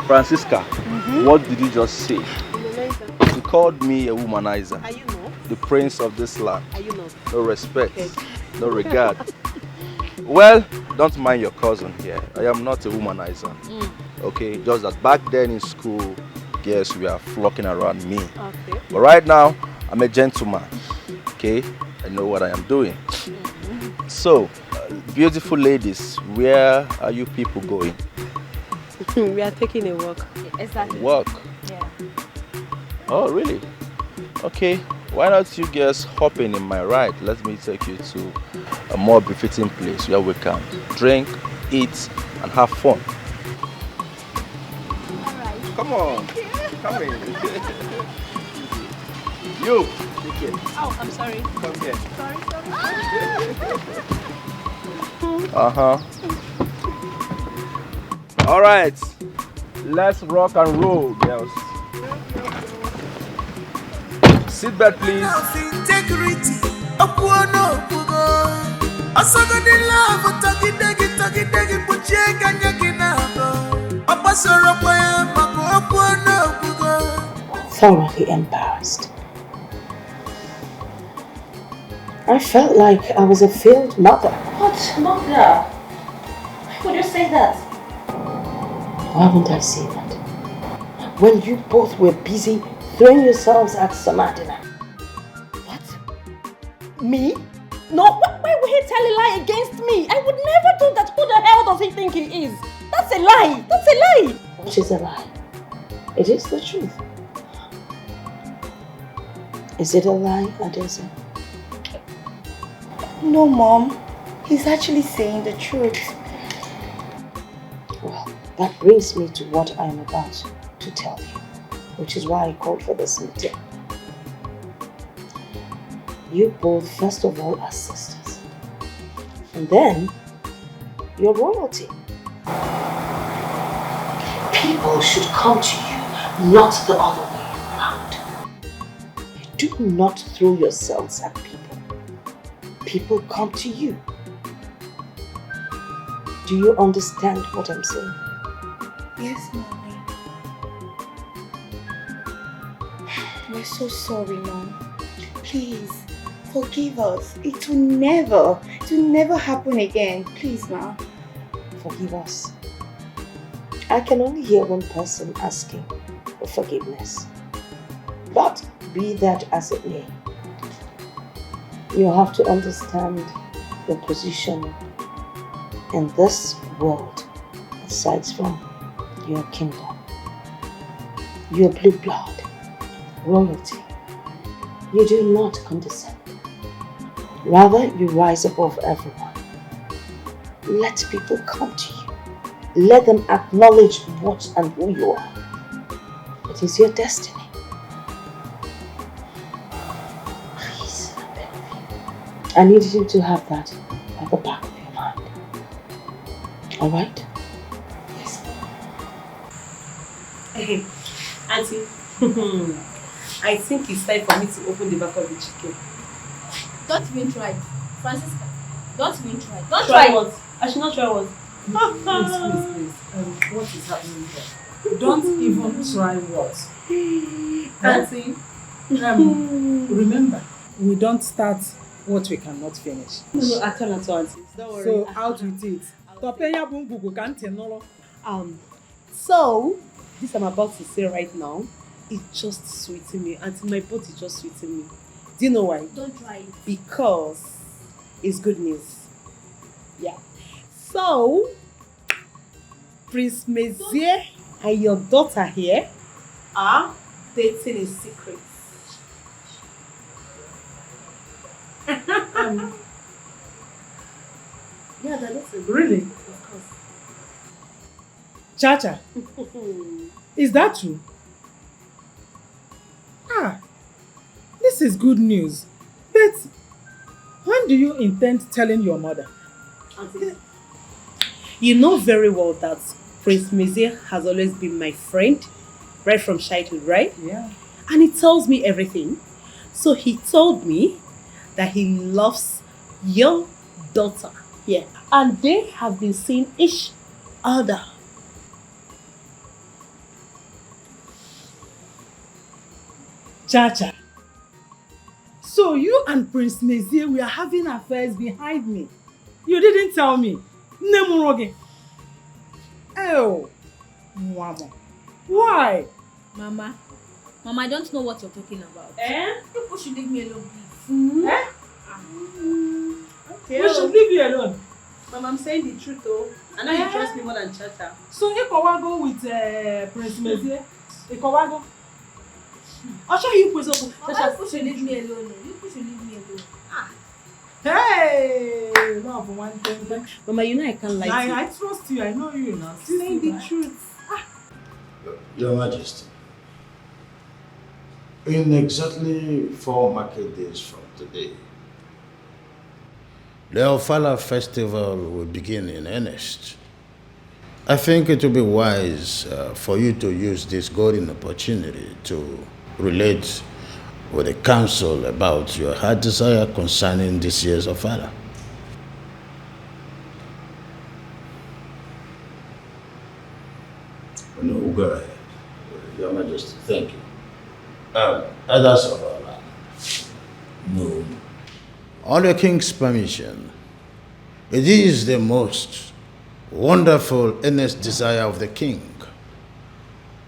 Francisca, what did you just say? Humanizer. You called me a womanizer. Are you not? The prince of this land. Are you not? No respect, Okay. no regard. Well, don't mind your cousin here. I am not a womanizer. Okay, just that back then in school, girls were flocking around me. Okay. But right now, I'm a gentleman. Okay, I know what I am doing. So, beautiful ladies, where are you people going? We are taking a walk. Exactly. Walk? Yeah. Oh, really? Okay. Why not you guys hop in my ride? Let me take you to a more befitting place where we can drink, eat, and have fun. Alright. Come on. Come in. You. Take it. Oh, I'm sorry. Come here. Sorry. Uh-huh. All right. Let's rock and roll, girls. Sit back, please. Integrity. Thoroughly embarrassed. I felt like I was a failed mother. What? Mother? Why would you say that? Why would I say that? When you both were busy throwing yourselves at Samadina. What? Me? No, why would he tell a lie against me? I would never do that. Who the hell does he think he is? That's a lie. That's a lie. What is a lie? It is the truth. Is it a lie, Adesa? No, Mom. He's actually saying the truth. Well, that brings me to what I am about to tell you, which is why I called for this meeting. You both, first of all, are sisters. And then, you're royalty. People should come to you, not the other way around. Do not throw yourselves at people. People come to you. Do you understand what I'm saying? Yes, Mommy. We're so sorry, Mom. Please, forgive us. It will never happen again. Please, Ma. Forgive us. I can only hear one person asking, forgiveness. But be that as it may, you have to understand your position in this world aside from your kingdom. Your blue blood, royalty. You do not condescend. Rather, you rise above everyone. Let people come to you. Let them acknowledge what and who you are. It is your destiny. Please, I beg of you. I need you to have that at the back of your mind. Alright? Yes. Hey, Auntie, I think it's time for me to open the back of the chicken. Don't even try. Francisca, don't even try. Don't Try try. what? I should not try what? Please. What is happening here? Don't even try what? Auntie, Remember, we don't start what we cannot finish. No, I cannot, Auntie. Don't worry. So out with it. So, this I'm about to say right now, it's just sweeting me. Auntie, my body is just sweeting me. Do you know why? Don't try it. Because it's good news. Yeah. So, Prince Mezier and your daughter here are dating in secret. Yeah, that is it. Really? Of course. Chacha, is that true? This is good news. But when do you intend telling your mother? Auntie, you know very well that Prince Mezier has always been my friend, right from childhood, right? Yeah. And he tells me everything. So he told me that he loves your daughter. Yeah. And they have been seeing each other. Chacha. So you and Prince Mezier were having affairs behind me. You didn't tell me. Nemuroge. Oh. Mama. Why? Mama, I don't know what you're talking about. People should leave me alone, please. Mm-hmm. Okay. We should leave you alone. Mama, I'm saying the truth though. I know you trust me more than Chacha. So Ikowago with Prince Mezier. Ikowago. I'll show you Chacha. People should leave me alone. People should leave me alone. Hey! No, for one thing. Mama, you know I can't lie to you. I trust you. I know you now. Saying the truth. Your Majesty, in exactly 4 market days from today, the Ofala festival will begin in earnest. I think it will be wise for you to use this golden opportunity to relate with the council about your heart desire concerning this year's Ofala. No, go ahead. Your Majesty, thank you. Others of our land. No. On the King's permission, it is the most wonderful, earnest desire of the King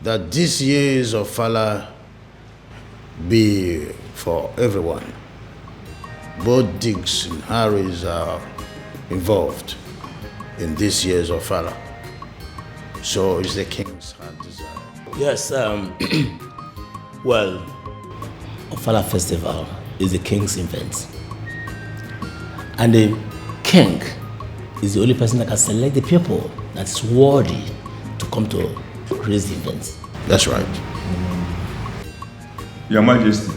that this year's Ofala be for everyone. Both Dikes and Harrys are involved in this year's Ofala. So is the King's heart desire. Yes, well, Ofala Festival is the king's event. And the king is the only person that can select the people that's worthy to come to his event. That's right. Your Majesty,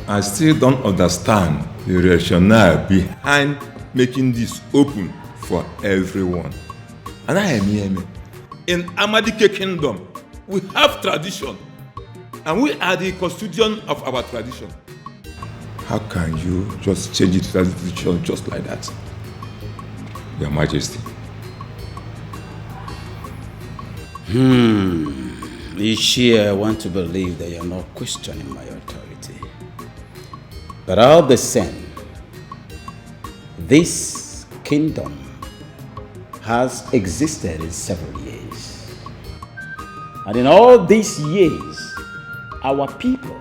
I still don't understand the rationale behind making this open for everyone. And I am here. In Amadike Kingdom, we have tradition, and we are the custodian of our tradition. How can you just change the tradition just like that? Your Majesty. I want to believe that you're not questioning my authority. But all the same, this kingdom has existed in several years. And in all these years, our people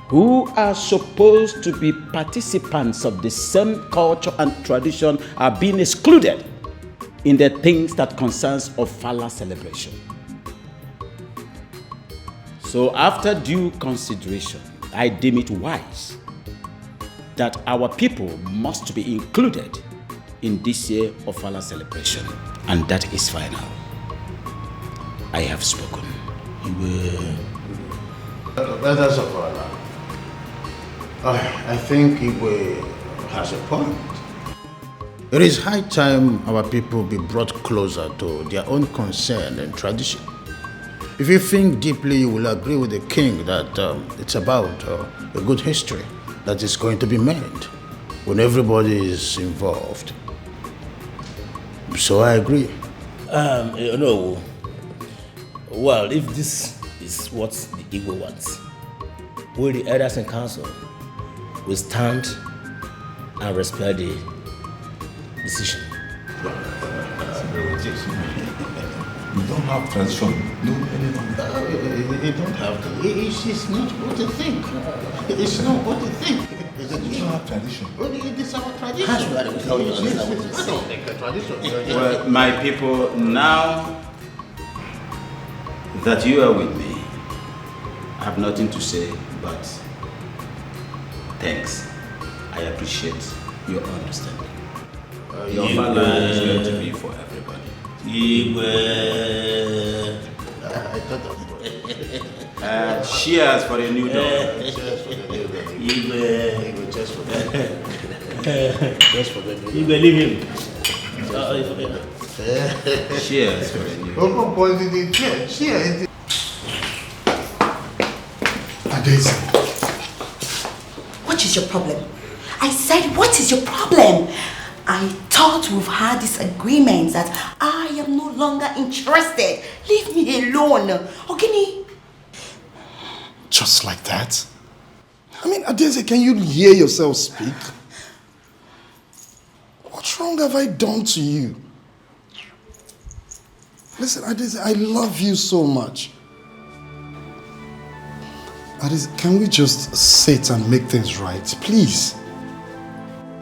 who are supposed to be participants of the same culture and tradition are being excluded in the things that concerns Ofala celebration. So after due consideration, I deem it wise that our people must be included in this year Ofala celebration, and that is final. I have spoken. That's Ofala. I think Igwe has a point. It is high time our people be brought closer to their own concern and tradition. If you think deeply, you will agree with the king that it's about a good history that is going to be made when everybody is involved. So I agree. No. Well, if this is what the Igbo wants, we the elders in council will stand and respect the decision. You don't have tradition. No, You don't have to. It's not what you think. It's not what you think. You don't have tradition. It is our tradition. Well, my people, now that you are with me, I have nothing to say but thanks. I appreciate your understanding. Your father is going to be for everybody. I thought of it. Cheers for a new dawn. Just for that. Just for that. You believe him? Cheers for a new dawn. Cheers. Adesi. What is your problem? I said, what is your problem? I thought we've had this agreement that I am no longer interested. Leave me alone. Ogini. Just like that? I mean, Adesi, can you hear yourself speak? What wrong have I done to you? Listen, Adesi, I love you so much. Adesi, can we just sit and make things right, please?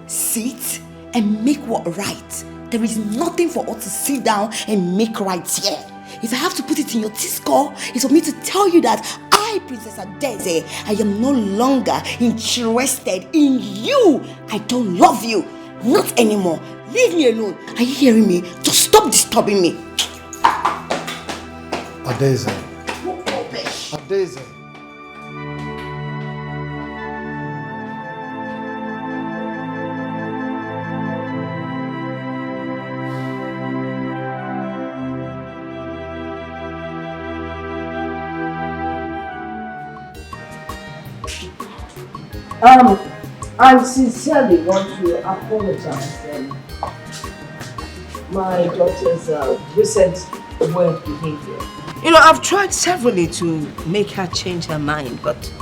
Sit and make what right? There is nothing for us to sit down and make right here. If I have to put it in your T-score, it's for me to tell you that I, Princess Adeze, I am no longer interested in you. I don't love you. Not anymore. Leave me alone. Are you hearing me? Just stop disturbing me. Adeze. Adeze. I sincerely want to apologize for my daughter's recent word behavior. You know, I've tried severally to make her change her mind, but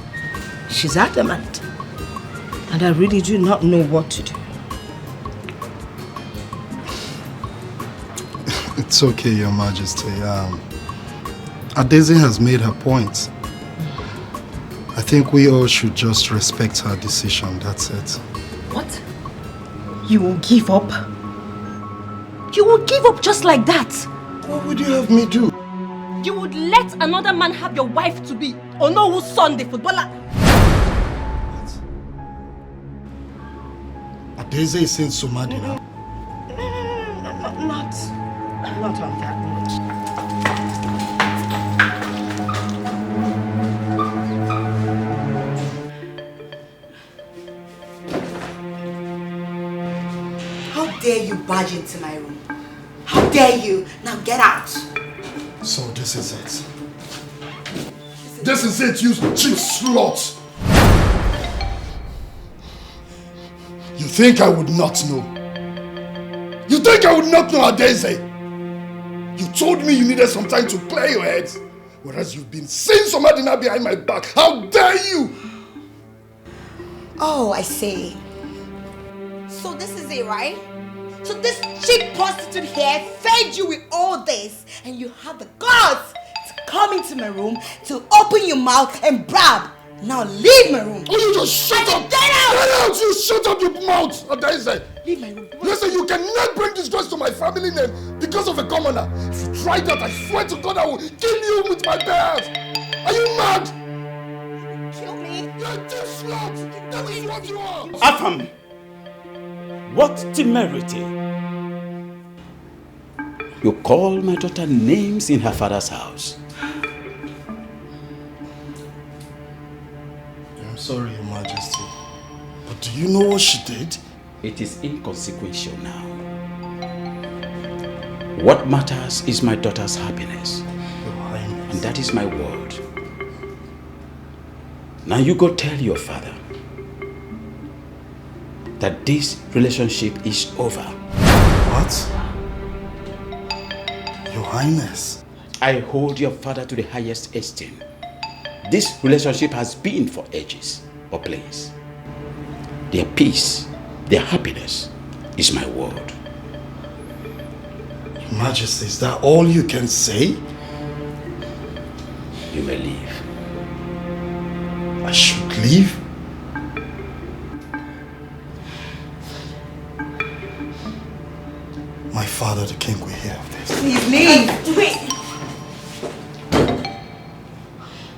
she's adamant. And I really do not know what to do. It's okay, Your Majesty. Adeze has made her point. I think we all should just respect her decision, that's it. What? You will give up? You will give up just like that? What would you have me do? You would let another man have your wife to be Onowu's son, the footballer? Adeze is saying Somadi now. Not on that note. How dare you barge into my room? How dare you? Now get out. So this is it. This is it, you cheap slut. You think I would not know? You think I would not know, Adeze? You told me you needed some time to clear your head, whereas you've been saying somebody now behind my back. How dare you? Oh, I see. So this is it, right? So this cheap prostitute here fed you with all this, and you have the guts to come into my room to open your mouth and brab. Now leave my room. Oh, you just shut up! Get out! Get out! You shut up your mouth! Leave my room. Listen, you cannot bring disgrace to my family name because of a commoner. If you try that, I swear to God I will kill you with my bare hands. Are you mad? Kill me. You're too slut! That is what you are! Afam, what temerity! You call my daughter names in her father's house. I'm sorry, Your Majesty. But do you know what she did? It is inconsequential now. What matters is my daughter's happiness. And that is my word. Now you go tell your father that this relationship is over. What? Your Highness. I hold your father to the highest esteem. This relationship has been for ages or place. Their peace, their happiness is my word. Your Majesty, is that all you can say? You may leave. I should leave? My father, the king, will hear of this. Please leave. Wait.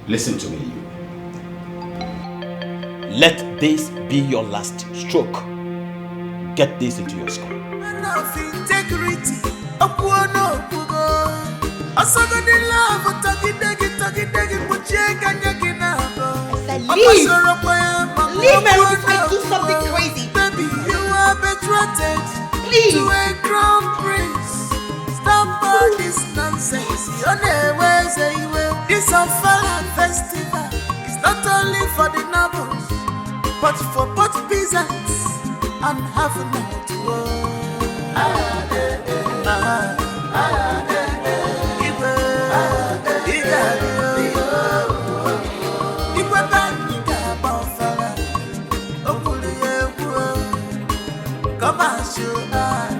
Listen to me, you. Let this be your last stroke. Get this into your skull. Integrity. Leave! Leave my room before I do something crazy! Baby, you are betrothed Please! to a crown prince. Stop all this nonsense. This unveiled festival is not only for the nobles, but for both peasants and heaven to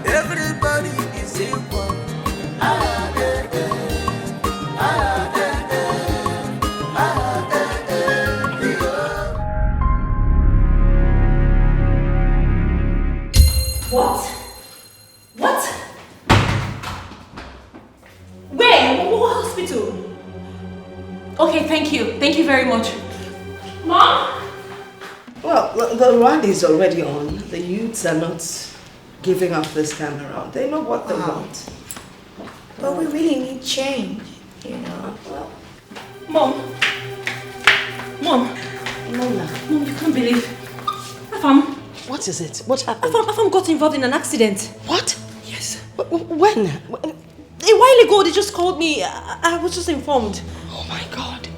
everybody is equal. What? What? Where? What hospital? Okay, thank you. Thank you very much. Mom? Well, the rally is already on. The youths are not giving up this time around. They know what they want. But we really need change, you know. Mom. Mom, you can't believe. Afam. What is it? What happened? Afam got involved in an accident. What? Yes. When? A while ago, they just called me. I was just informed. Oh my God.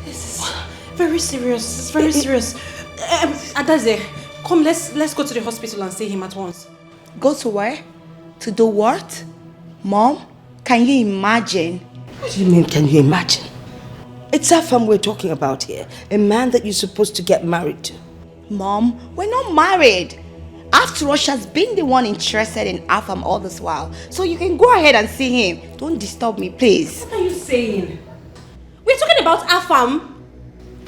This is very serious. It's very serious. Adaze, come, let's go to the hospital and see him at once. Go to where? To do what? Mom, can you imagine? What do you mean, can you imagine? It's Afam we're talking about here. A man that you're supposed to get married to. Mom, we're not married. After all, she's been the one interested in Afam all this while. So you can go ahead and see him. Don't disturb me, please. What are you saying? We're talking about Afam.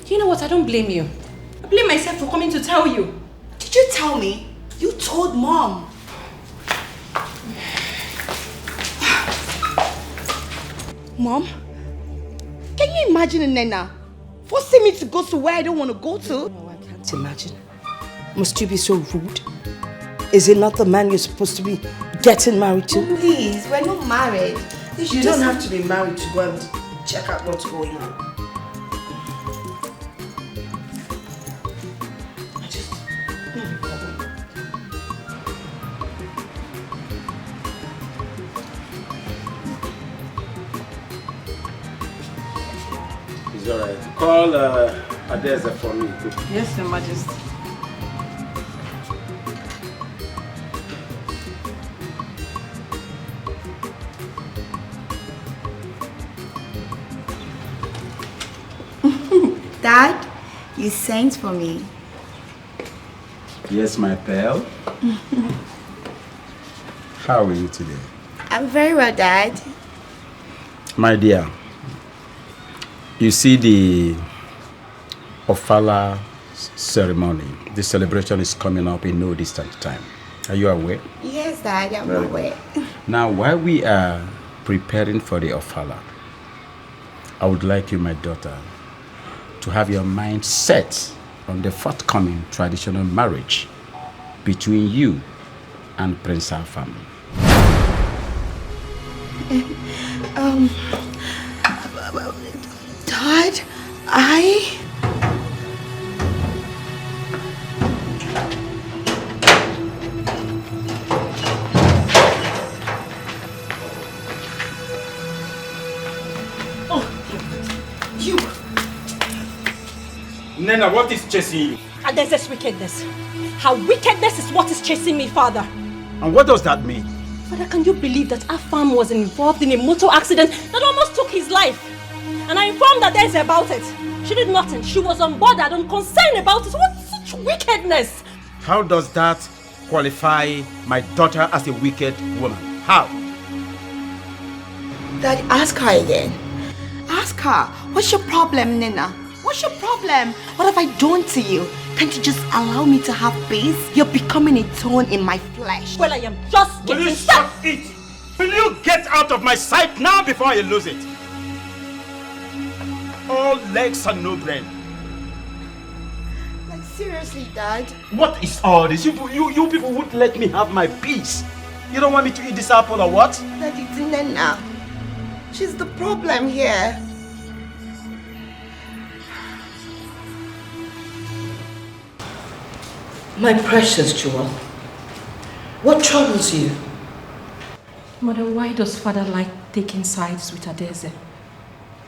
You know what? I don't blame you. I blame myself for coming to tell you. Did you tell me? You told Mom. Mom, can you imagine Nena forcing me to go to where I don't want to go to? No, I can't imagine. Must you be so rude? Is it not the man you're supposed to be getting married to? Please, we're not married. You don't have to be married to go and check out what's going on. It's alright. Call Adeza for me. Yes, Your Majesty. Dad, you sent for me. Yes, my pal. How are you today? I'm very well, Dad. My dear, you see the Ofala ceremony, the celebration is coming up in no distant time. Are you aware? Yes, Dad, I'm aware. Now, while we are preparing for the Ofala, I would like you, my daughter, to have your mind set on the forthcoming traditional marriage between you and Prince Afam. Dad, Nena, what is chasing you? And there's this wickedness. Her wickedness is what is chasing me, Father. And what does that mean? Father, can you believe that Afam was involved in a motor accident that almost took his life? And I informed Adeze about it. She did nothing. She was unbothered, unconcerned about it. What such wickedness? How does that qualify my daughter as a wicked woman? How? Daddy, ask her again. Ask her. What's your problem, Nina? What's your problem? What have I done to you? Can't you just allow me to have peace? You're becoming a thorn in my flesh. Well, I am just getting... Will you stop it? Will you get out of my sight now before I lose it? All legs and no brain. Like, seriously, Dad? What is all this? You people would let me have my peace. You don't want me to eat this apple or what? Daddy, it's Nina. She's the problem here. My precious Jewel, what troubles you? Mother, why does Father like taking sides with Adeze?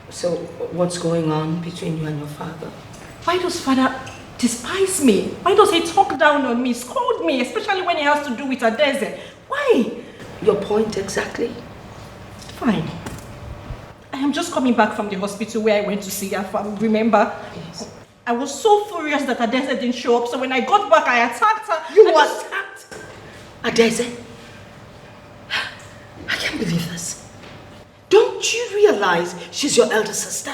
So, what's going on between you and your father? Why does Father despise me? Why does he talk down on me, scold me, especially when it has to do with Adeze? Why? Your point exactly? Fine. I am just coming back from the hospital where I went to see her, remember? Yes. I was so furious that Adeze didn't show up, so when I got back, I attacked her. You attacked Adeze? I can't believe this. Don't you realize she's your elder sister?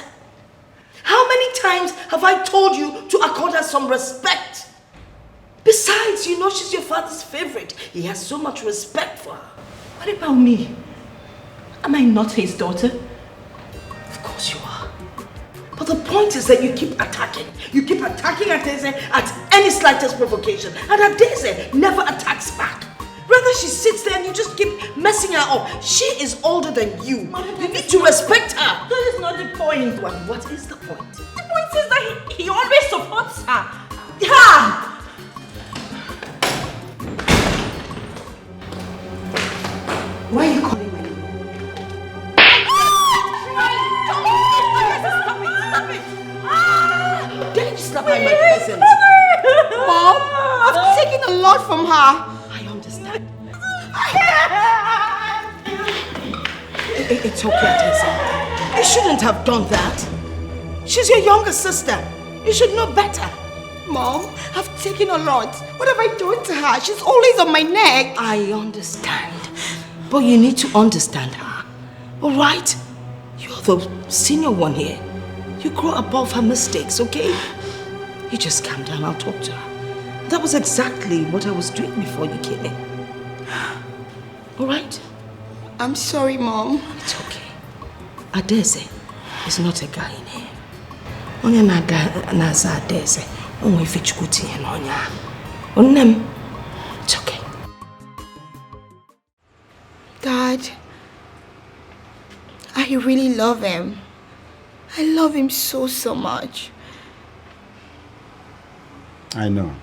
How many times have I told you to accord her some respect? Besides, you know she's your father's favorite. He has so much respect for her. What about me? Am I not his daughter? Of course you are. But the point is that you keep attacking. You keep attacking Adeze at any slightest provocation. And Adeze never attacks back. Rather, she sits there and you just keep messing her up. She is older than you. You need to respect her. That is not the point. What is the point? The point is that he always supports her. Yeah! Why are you calling me? Dare you slap her in my presence? Mom, I've taken a lot from her. I understand. It's okay, Adeze. You shouldn't have done that. She's your younger sister. You should know better. Mom, I've taken a lot. What have I done to her? She's always on my neck. I understand. But you need to understand her. Alright? You're the senior one here. You grow above her mistakes, okay? You just calm down, I'll talk to her. That was exactly what I was doing before you came in. Alright? I'm sorry, Mom. It's okay. Adeze is not a guy in here. Onye na-aza Adeze. Onwe ifichukuti ya n'onya. Onnem. It's okay. Dad, I really love him. I love him so much. I know.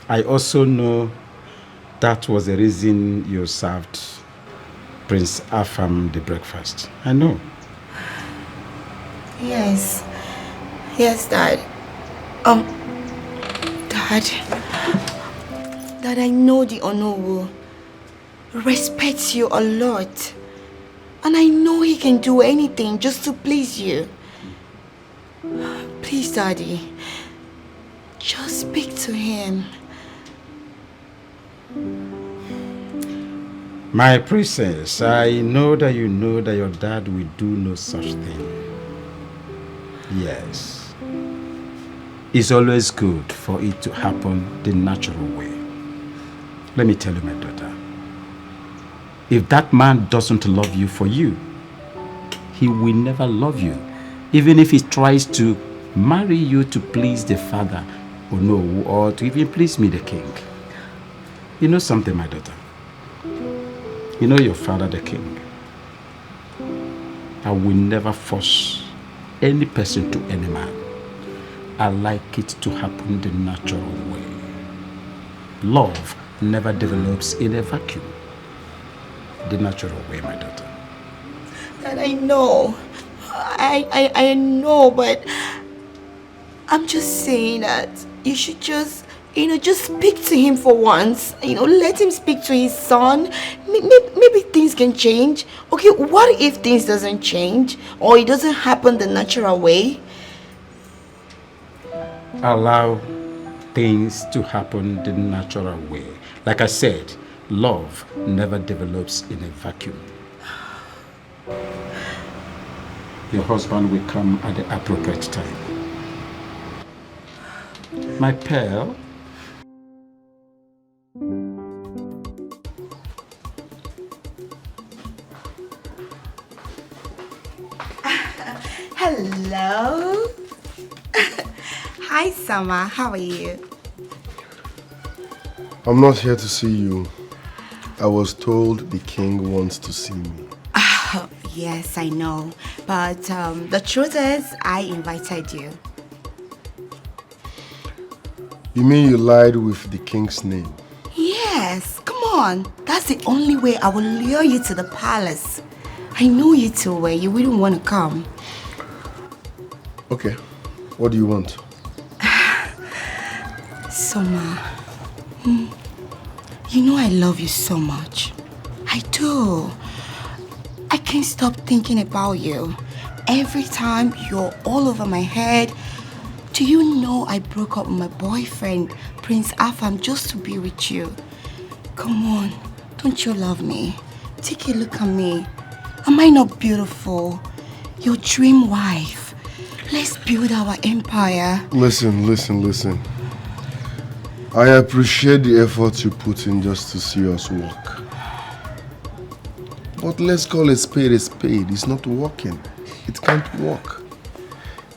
I also know that was the reason you served Prince Afam the breakfast. I know. Yes. Yes, Dad. Dad, I know the Onowu respects you a lot. And I know he can do anything just to please you. Please, Daddy. Just speak to him. My princess, I know that you know that your dad will do no such thing. Yes. It's always good for it to happen the natural way. Let me tell you, my daughter. If that man doesn't love you for you, he will never love you. Even if he tries to marry you to please the father, or no, or to even please me, the king. You know something, my daughter? You know your father, the king. I will never force any person to any man. I like it to happen the natural way. Love never develops in a vacuum. The natural way, my daughter. And I know. I know, but I'm just saying that you should just speak to him for once. Let him speak to his son. Maybe things can change. Okay, what if things doesn't change? Or it doesn't happen the natural way? Allow things to happen the natural way. Like I said, love never develops in a vacuum. Your husband will come at the appropriate time. My pearl. Hello. Hi, Summer. How are you? I'm not here to see you. I was told the king wants to see me. Yes, I know. But the truth is, I invited you. You mean you lied with the king's name? Yes, come on. That's the only way I will lure you to the palace. I know you too well. You wouldn't want to come. Okay. What do you want? Summer, you know I love you so much. I do. I can't stop thinking about you. Every time you're all over my head. Do you know I broke up with my boyfriend, Prince Afam, just to be with you? Come on, don't you love me? Take a look at me. Am I not beautiful? Your dream wife. Let's build our empire. Listen. I appreciate the effort you put in just to see us work. But let's call a spade a spade. It's not working. It can't work.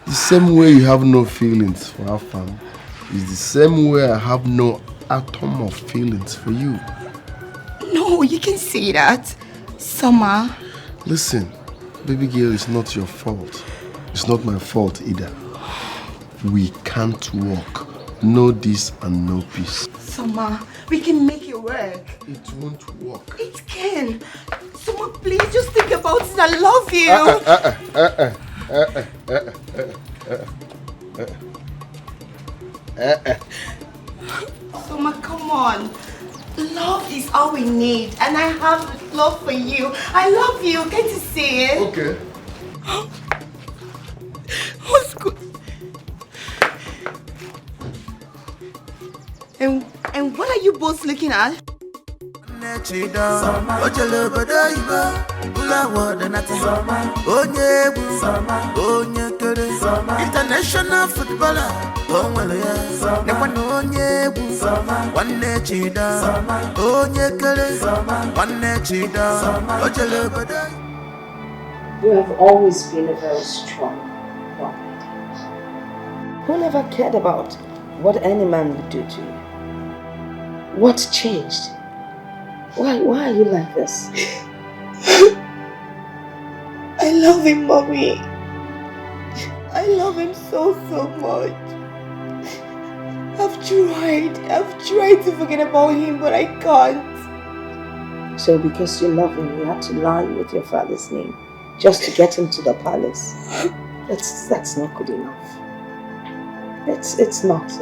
The same way you have no feelings for Afam is the same way I have no atom of feelings for you. No, you can say that. Summer. Listen, baby girl, it's not your fault. It's not my fault either. We can't work. No this and no peace. Summer, we can make it work. It won't work. It can. Summer, please just think about it. I love you. Summer, come on. Love is all we need, and I have love for you. I love you. Can't you see it? Okay. What's good? And what are you both looking at? International footballer, You have always been a very strong woman who never cared about what any man would do to you. What changed? Why are you like this? I love him, Mommy. I love him so much. I've tried to forget about him, but I can't. So because you love him, you had to lie with your father's name just to get him to the palace. That's not good enough. It's not.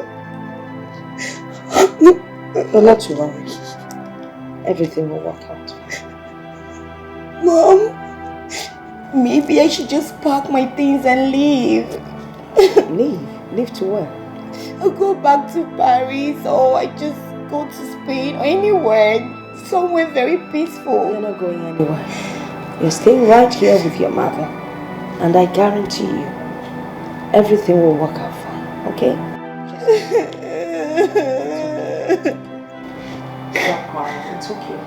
But not to worry. Everything will work out. Mom, maybe I should just pack my things and leave. Leave to where? I'll go back to Paris, or I just go to Spain or anywhere. somewhere very peaceful. You're not going anywhere. You're staying right here with your mother. And I guarantee you, everything will work out fine, okay? Stop crying, it's okay.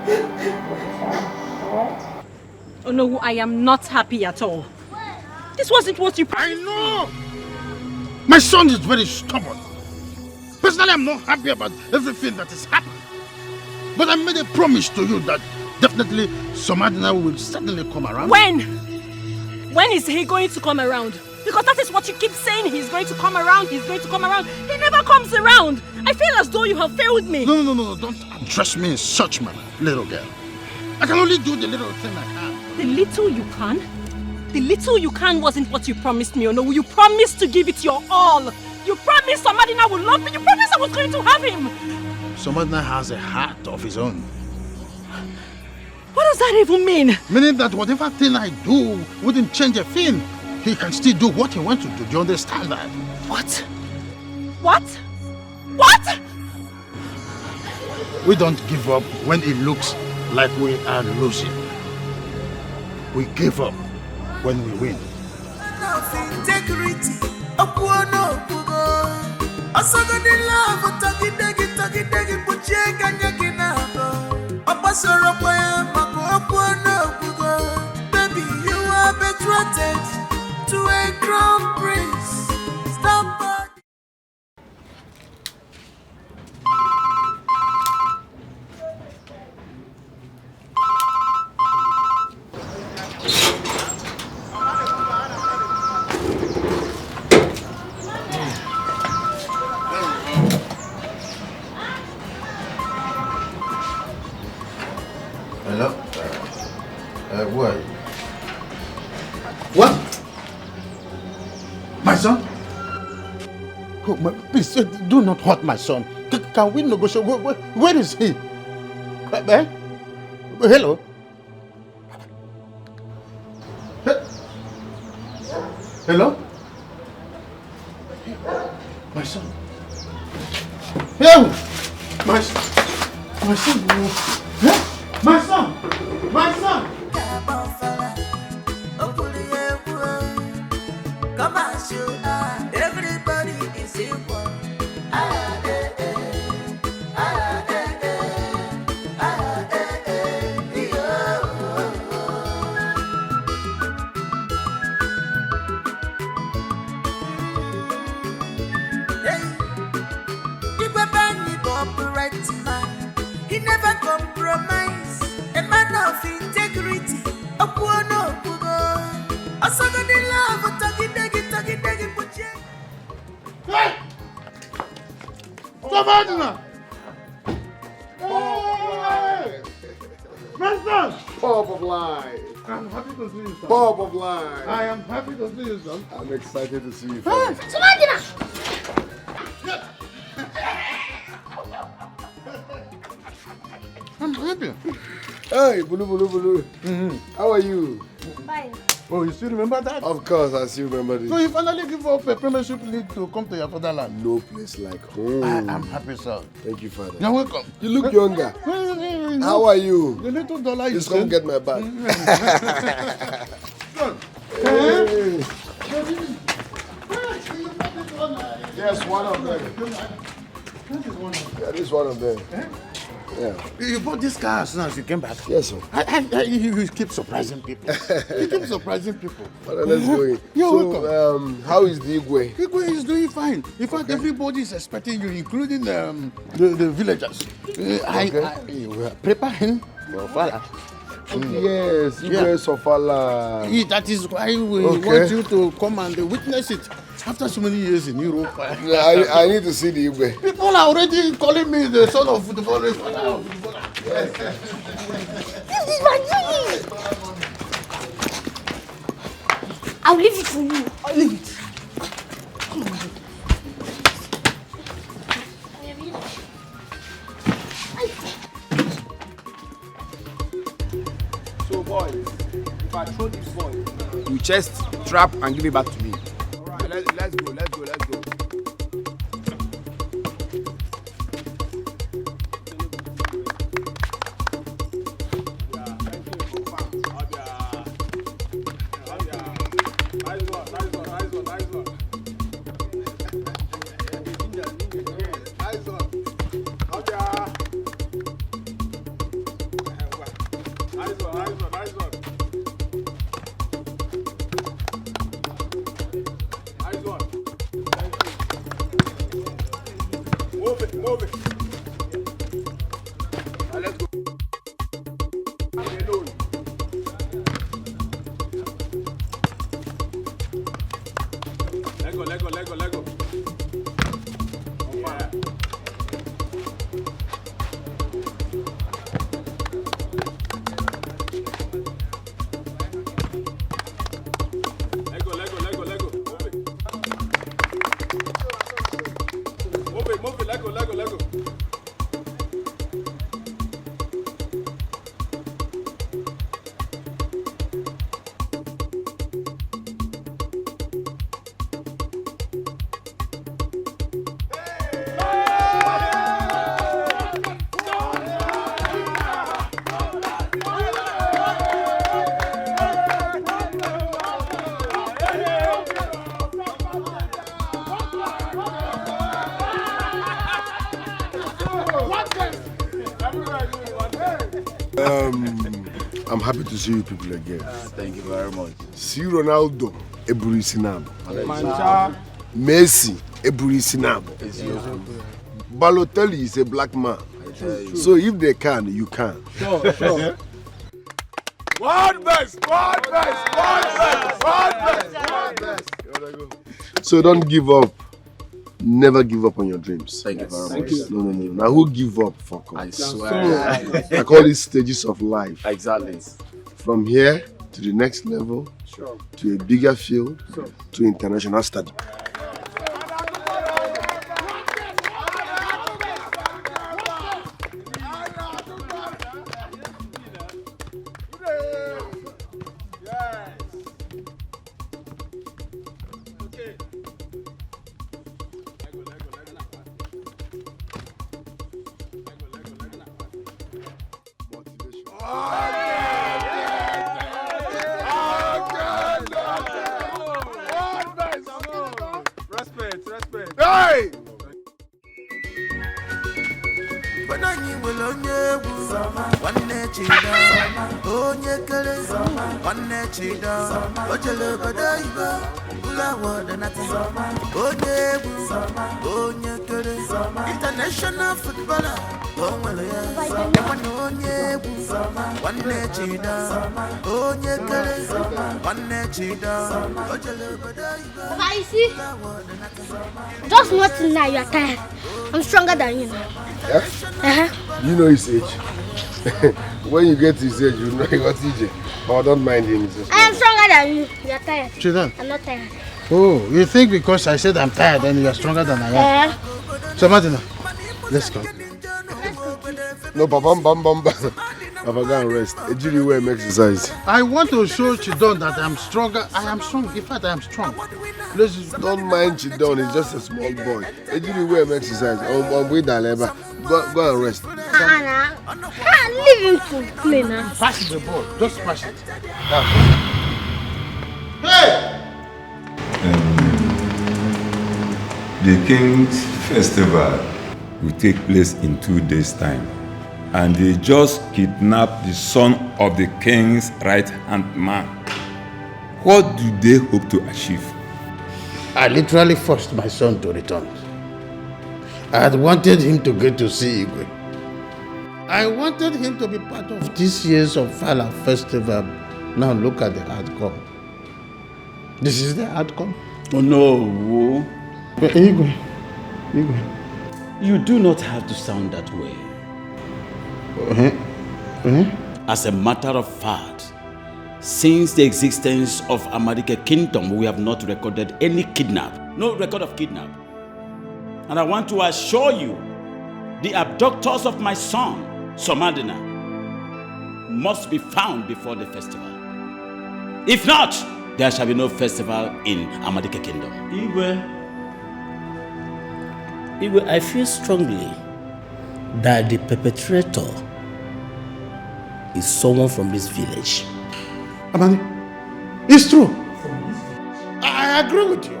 Alright? Oh no, I am not happy at all. This wasn't what you promised. I know! My son is very stubborn. Personally, I'm not happy about everything that is happening. But I made a promise to you that definitely Somadina will certainly come around. When? When is he going to come around? Because that is what you keep saying. He's going to come around, he's going to come around. He never comes around. I feel as though you have failed me. No. Don't address me in such manner, little girl. I can only do the little thing I can. The little you can? The little you can wasn't what you promised me, no. You promised to give it your all. You promised Somadina would love me. You promised I was going to have him. Somadina has a heart of his own. What does that even mean? Meaning that whatever thing I do wouldn't change a thing. He can still do what he wants to do. Do you understand that? What? What? What? We don't give up when it looks like we are losing. We give up when we win. Integrity. Baby, you are betrothed to a crown prince. Stop. Hello? Who are you? What? My son? Oh, please, do not hurt my son. Can we negotiate? Where is he? Hello? Hello? My son? Hello? My son? My son? My son! My son! Come on, shoot. Everybody is equal. He never compromise. A man of integrity. Hey! Somadina! Hey! My son! Bob of life. I'm happy to see you, son. Bob of life. I am happy to see you, son. I'm excited to see you. Hey! Somadina! I'm happy. Hey, Bulu. How are you? Fine. Oh, you still remember that? Of course, I still remember this. So you finally give up a premiership league to come to your fatherland? No place like home. I'm happy, son. Thank you, Father. You're welcome. You look younger. How are you? The little dollar you Just come get my bag. Hey. Yes, one of them. Yeah, this is one of them. Yeah. You bought this car as soon as you came back? Yes, sir. You keep surprising people. You keep surprising people. Well, let's go in. You're welcome. How is the Igwe? Igwe is doing fine. In fact, everybody is expecting you, including the villagers. I will prepare him for Fala. Yes, Igwe Sofala. That is why we want you to come and witness it. After so many years in Europe. I need to see the Igwe. People are already calling me the son of football. This is my dream! I'll leave it for you. I'll leave it. Come on. So boys, if I throw this ball, you chest, trap and give it back to me. Alright, let's go. I'm happy to see you people again. Thank you very much. See Ronaldo, Eburi Sinab. Messi, Eburi Sinab. Balotelli is a black man. So if they can, you can. Sure. One best. So don't give up. Never give up on your dreams. Thank you very much. No. Now who give up? Fuck off. I swear. I call it stages of life. Exactly. From here to the next level, to a bigger field, to international study. Hey! International footballer. I see. Just nothing now, you are tired. I'm stronger than you now. Yeah? You know his age. When you get his age, you know what age. But don't mind him. I am stronger than you. You are tired. Chidan. I'm not tired. Oh, you think because I said I'm tired and you are stronger than I am? So Martina, let's go. No, Papa, bam. Papa, go and rest. Ejiri will make exercise. I want to show Chidon that I'm stronger. I am strong. In fact, I am strong. Don't mind Chidon. He's just a small boy. Ejiri will make exercise. Go and rest. Anna, leave him to play now. Pass the ball. Just pass it. Hey! The King's Festival will take place in 2 days' time. And they just kidnapped the son of the king's right-hand man. What do they hope to achieve? I literally forced my son to return. I had wanted him to get to see Igwe. I wanted him to be part of this year's Ofala festival. Now look at the outcome. This is the outcome. Oh no. Igwe. You do not have to sound that way. As a matter of fact, since the existence of Amadike Kingdom, we have not recorded any kidnap. No record of kidnap. And I want to assure you, the abductors of my son, Somadina, must be found before the festival. If not, there shall be no festival in Amadike Kingdom. Igwe, I feel strongly that the perpetrator is someone from this village. Amani, it's true. I agree with you.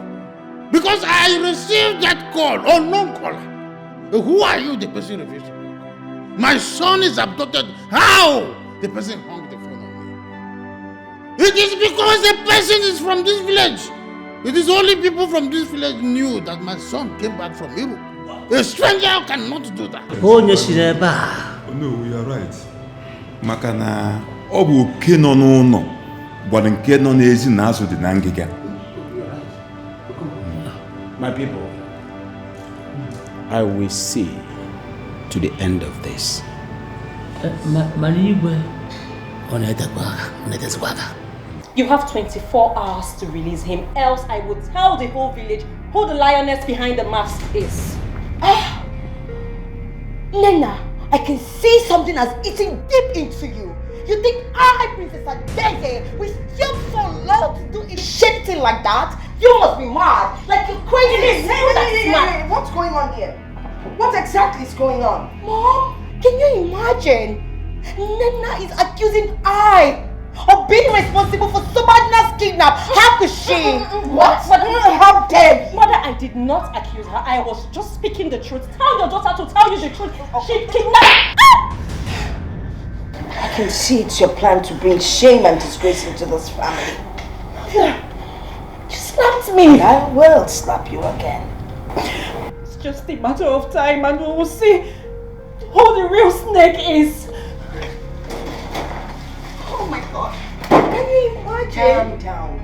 Because I received that call, unknown caller. Who are you? The person refused to talk. My son is abducted. How? The person hung the phone on me. It is because the person is from this village. It is only people from this village knew that my son came back from Europe. A stranger cannot do that. Oh no, you are right. Makana obu oke no no but nke no n'ezi na azu dị na ngịga. My people, I will see to the end of this. You have 24 hours to release him, else I will tell the whole village who the lioness behind the mask is. Nena, I can see something has eaten deep into you. You think I, Princess Adege, will still so low to do a shit thing like that? You must be mad. Like you're crazy. What's going on here? What exactly is going on? Mom, can you imagine? Nena is accusing I of being responsible for Sobadna's kidnap. How could she? What? How dare you? Mother, I did not accuse her. I was just speaking the truth. Tell your daughter to tell you the truth. She kidnapped. can see it's your plan to bring shame and disgrace into this family. You slapped me. I will slap you again. It's just a matter of time and we will see who the real snake is. Oh my God. Can you imagine? Calm down.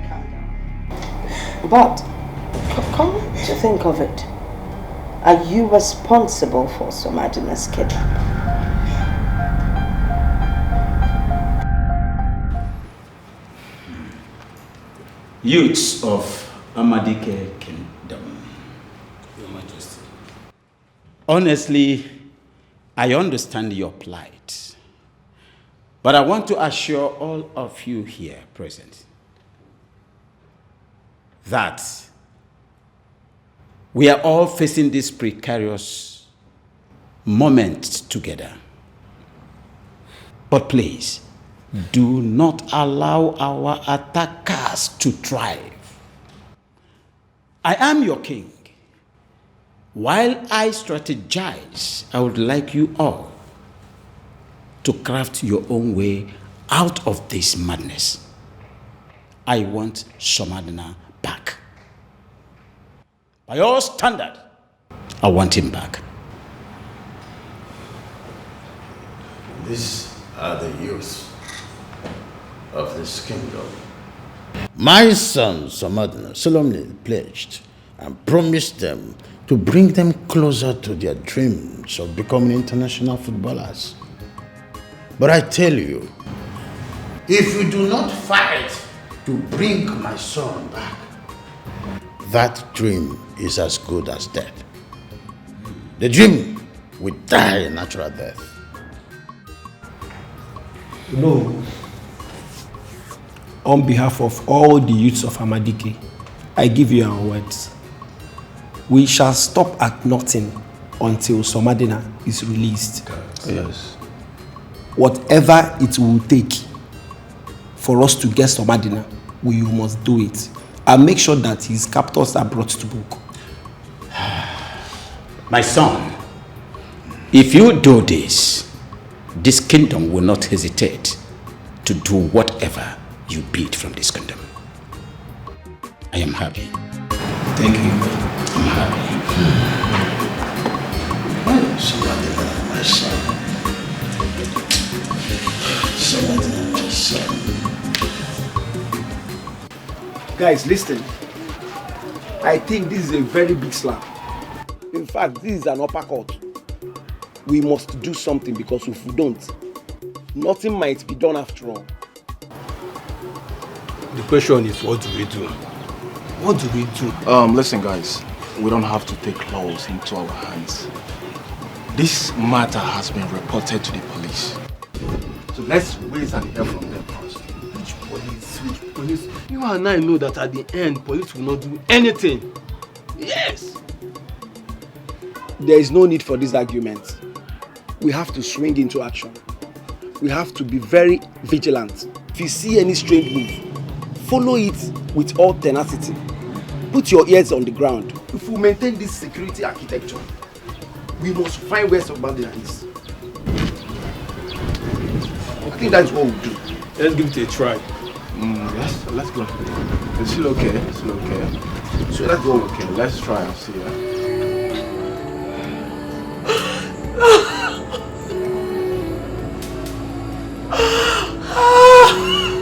But, come to think of it, are you responsible for Somadina's kidnapping? Youths of Dikeh Kingdom. Your Majesty. Honestly, I understand your plight. But I want to assure all of you here present that we are all facing this precarious moment together. But please, do not allow our attackers to thrive. I am your king. While I strategize, I would like you all to craft your own way out of this madness. I want Somadina back. By your standard, I want him back. These are the youth of this kingdom. My son Somadina solemnly pledged and promised them to bring them closer to their dreams of becoming international footballers. But I tell you, if you do not fight to bring my son back, that dream is as good as dead. The dream will die a natural death. No. On behalf of all the youths of Dikeh, I give you our words. We shall stop at nothing until Somadina is released. Yes. Whatever it will take for us to get Somadina, we must do it. And make sure that his captors are brought to book. My son, if you do this, this kingdom will not hesitate to do whatever you bid from this kingdom. I am happy. Thank you. I'm happy. Somadina, my son. Somadina, my son. Guys, listen. I think this is a very big slap. In fact, this is an uppercut. We must do something because if we don't, nothing might be done after all. The question is, what do we do? What do we do? Listen guys, we don't have to take laws into our hands. This matter has been reported to the police. So let's wait and hear from them first. Which police? Which police? You and I know that at the end, police will not do anything. Yes! There is no need for this argument. We have to swing into action. We have to be very vigilant. If you see any strange move, follow it with all tenacity. Put your ears on the ground. If we maintain this security architecture, we must find where Somadina is. I think that's what we'll do. Let's give it a try. Let's go. It's still okay. It's still okay. So let's go. Okay, let's try and see.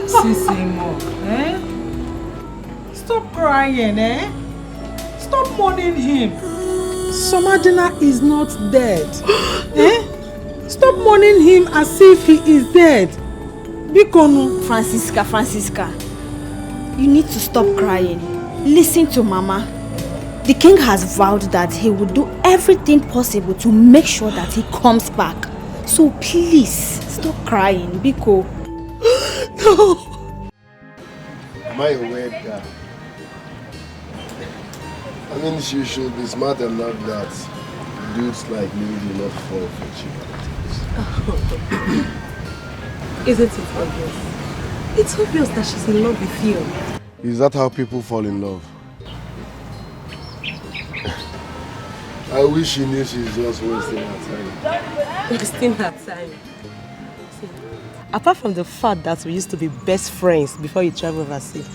Sissimo, Stop crying, Stop mourning him. Somadina is not dead. Stop mourning him as if he is dead. Bikono. Francisca, you need to stop crying. Listen to Mama. The king has vowed that he will do everything possible to make sure that he comes back. So please, stop crying, Biko. No! Am I a weird guy? I mean, you should be smart enough that dudes like me do not fall for cheap. Isn't it obvious? It's obvious that she's in love with you. Is that how people fall in love? I wish she knew she's just wasting her time. Wasting her time. See, Apart from the fact that we used to be best friends before you traveled overseas,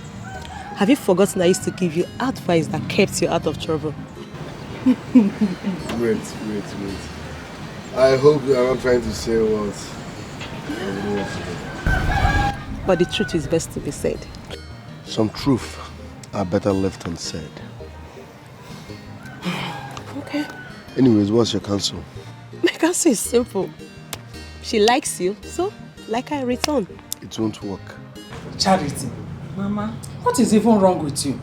have you forgotten I used to give you advice that kept you out of trouble? Wait. I hope you are not trying to say what. But the truth is best to be said. Some truth are better left unsaid. Okay. Anyways, what's your counsel? My counsel is simple. She likes you, so like her return. It won't work. Charity. Mama, what is even wrong with you?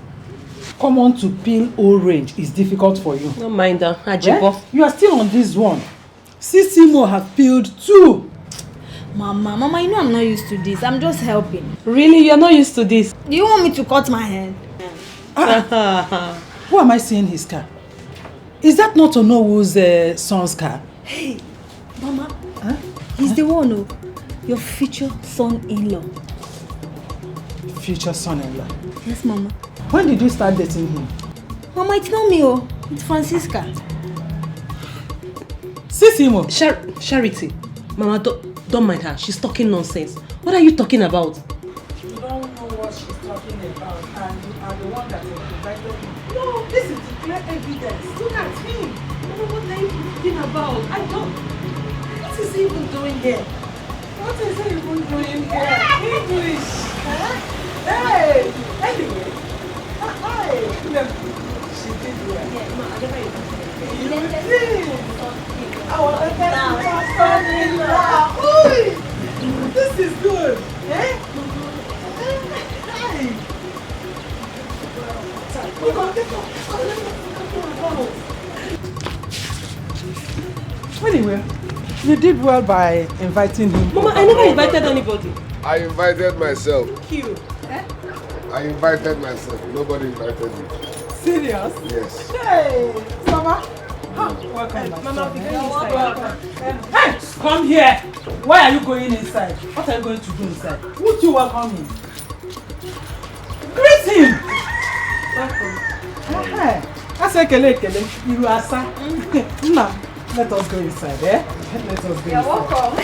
Come on to peel orange is difficult for you. Don't mind her, Ajibo. Eh? You are still on this one. Sisimo have peeled 2. Mama, you know I'm not used to this. I'm just helping. Really? You're not used to this? Do you want me to cut my hair? Who am I seeing his car? Is that not Onowo's son's car? Hey, Mama. Huh? He's the one who, your future son-in-law. Future son-in-law? Yes, Mama. When did you start dating him? Mama, it's not me, it's Francisca. Sisimo. Charity. Mama, don't mind her. She's talking nonsense. What are you talking about? You don't know what she's talking about, and you are the one that has invited him. No, this is the clear evidence. Look at him. What are you talking about? I don't. What is he even doing here? What is he even doing here? English. Huh? Hey. Anyway. Hi. She did well. Yeah, no, I never even son-in-law. This is good. Eh? Anyway, you did well by inviting him. Mama, I never invited anybody. I invited myself. Cute. Eh? I invited myself. Nobody invited me. Serious? Yes. Hey, Mama. Welcome, Mama, hey, come here. Why are you going inside? What are you going to do inside? Would you welcome him? Greet him. Welcome. Hey, I say kele. You are sir. Now, let us go inside, eh? Let us go inside. You're welcome.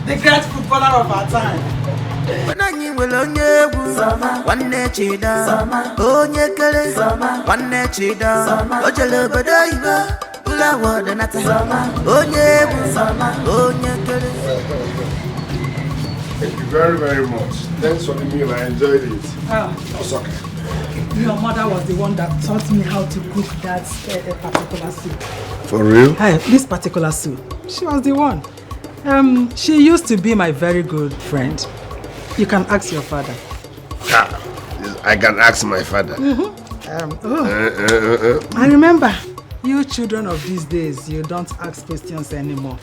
The great footballer of our time. Nanyi onye egwu nwanne chida onye kere nwanne chida o jere obodo oyibo ụlọ awọdụ nata onye egwu onye kere. Thank you very, very much. Thanks for the meal. I enjoyed it. It's okay. Your mother was the one that taught me how to cook that particular soup. For real? This particular soup. She was the one. She used to be my very good friend. You can ask your father. I can ask my father. I remember, you children of these days, you don't ask questions anymore.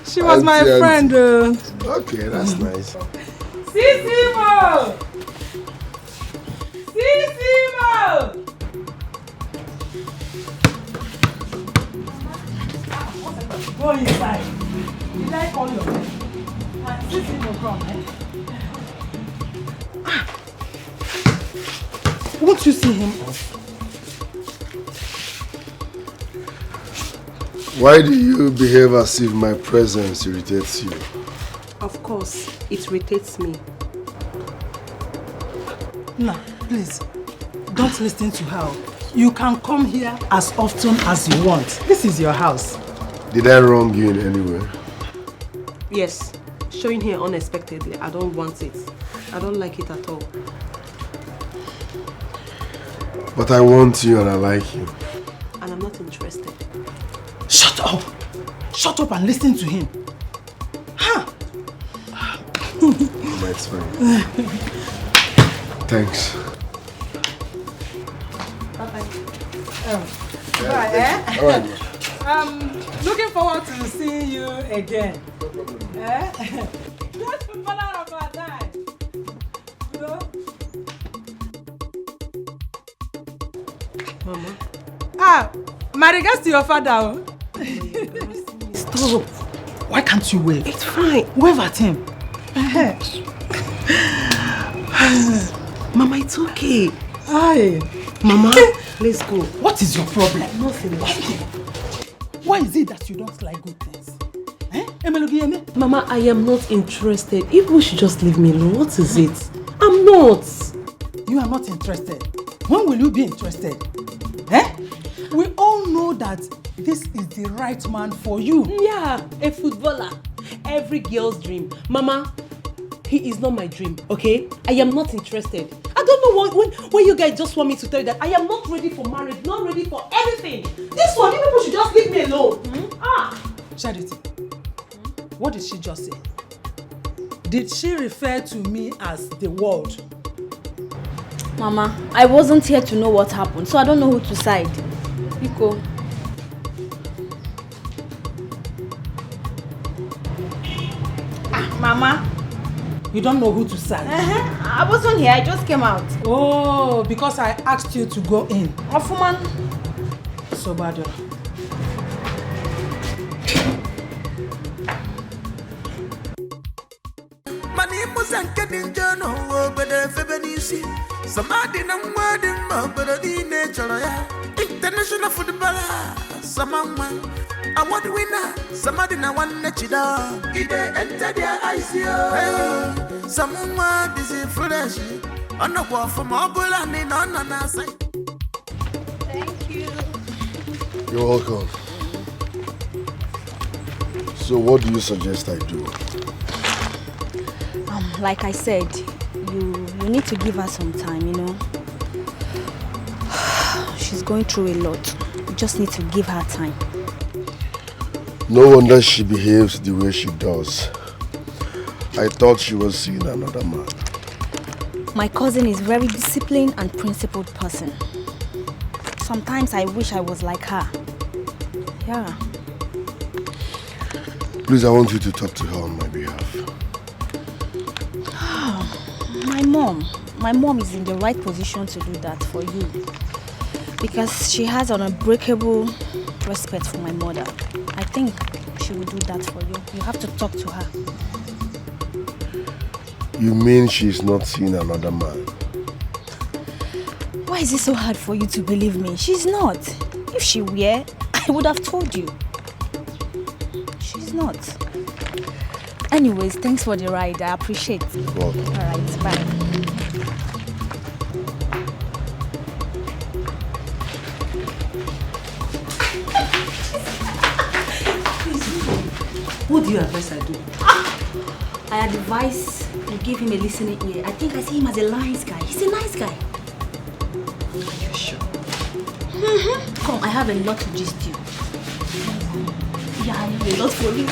She was my friend. Okay, that's nice. Sisimo! Sisimo! Go inside. Did I call your name? Sisimo, come, eh? Won't you see him off? Why do you behave as if my presence irritates you? Of course, it irritates me. No, please, don't listen to her. You can come here as often as you want. This is your house. Did I wrong you in any way? Yes, showing here unexpectedly, I don't want it. I don't like it at all. But I want you and I like you. And I'm not interested. Shut up! Shut up and listen to him. Huh? That's fine. Thanks. Bye-bye. Bye, eh? All right. Looking forward to seeing you again. Eh? That's the father of our time. You know? Mama. My regards to your father. Stop. Why can't you wave? It's fine. Wave at him. Mama, it's okay. Aye. Mama, let's go. What is your problem? Nothing. Why is it that you don't like good things? Mama, I am not interested. People should just leave me alone. What is it? I'm not. You are not interested. When will you be interested? We all know that this is the right man for you. Yeah, a footballer. Every girl's dream. Mama, he is not my dream, okay? I am not interested. I don't know when you guys just want me to tell you that I am not ready for marriage, not ready for anything. This one, you people should just leave me alone. Charity, what did she just say? Did she refer to me as the world? Mama, I wasn't here to know what happened, so I don't know who to side. Biko. Mama. You don't know who to side? I wasn't here, I just came out. Oh, because I asked you to go in. Ofuman. So bad. International footballer, someone award winner, somebody na one nechida. Ide enter their eyes yo. Someone busy fresh. On the wall from Obula and on our side. Thank you. You're welcome. So what do you suggest I do? Like I said, you need to give her some time, you know. She's going through a lot. You just need to give her time. No wonder she behaves the way she does. I thought she was seeing another man. My cousin is a very disciplined and principled person. Sometimes I wish I was like her. Yeah. Please, I want you to talk to her on my behalf. My mom is in the right position to do that for you. Because she has an unbreakable respect for my mother. I think she will do that for you. You have to talk to her. You mean she's not seeing another man? Why is it so hard for you to believe me? She's not. If she were, I would have told you. She's not. Anyways, thanks for the ride. I appreciate it. You're welcome. Alright, bye. What do you advise I do? I advise you give him a listening ear. I think I see him as a nice guy. He's a nice guy. Are you sure? Come, I have a lot to gist you. Yeah, I have a lot for you.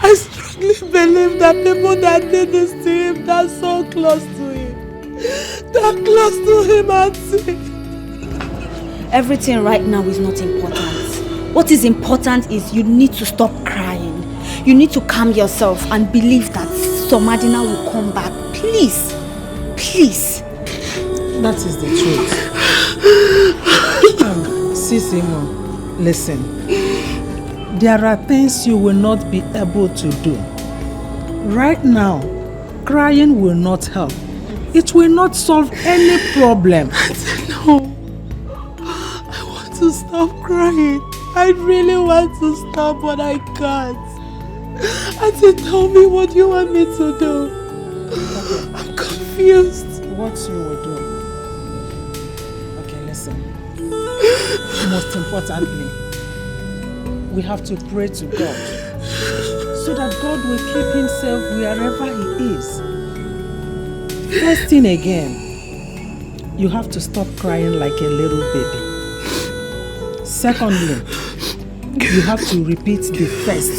I strongly believe that people that did this to him, that so close to him, that close to him, Auntie. Everything right now is not important. What is important is you need to stop crying. You need to calm yourself and believe that Somadina will come back. Please. Please. That is the truth. Sisimo, listen. There are things you will not be able to do. Right now, crying will not help. It will not solve any problem. No. I want to stop crying. I really want to stop, but I can't. Auntie, tell me what you want me to do. I'm confused. What you will do? Okay, listen. Most importantly, we have to pray to God so that God will keep himself wherever he is. First thing again, you have to stop crying like a little baby. Secondly, you have to repeat the first.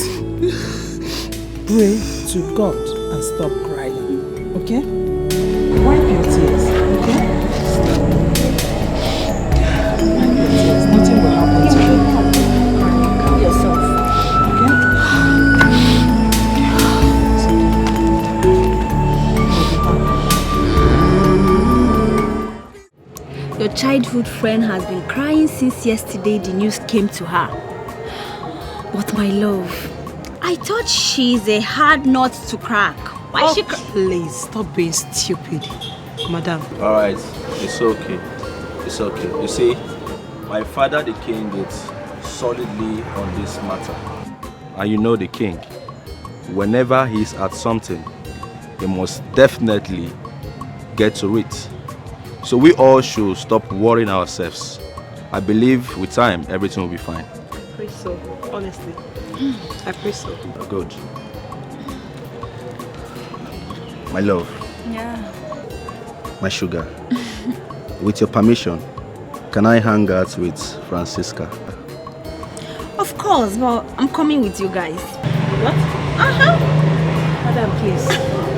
Pray to God and stop crying. Okay? Wipe your tears. Okay? Wipe your tears. Nothing will happen to you. Calm yourself. Okay? Your childhood friend has been crying since yesterday the news came to her. But my love, I thought she's a hard nut to crack. Why is she Please, stop being stupid, madam. Alright, it's okay. It's okay. You see, my father the king is solidly on this matter. And you know the king, whenever he's at something, he must definitely get to it. So we all should stop worrying ourselves. I believe with time, everything will be fine. I pray so, honestly. I pray so. Good. My love, Yeah. my sugar. With your permission, can I hang out with Francisca? Of course, but I'm coming with you guys. What? Madam, please.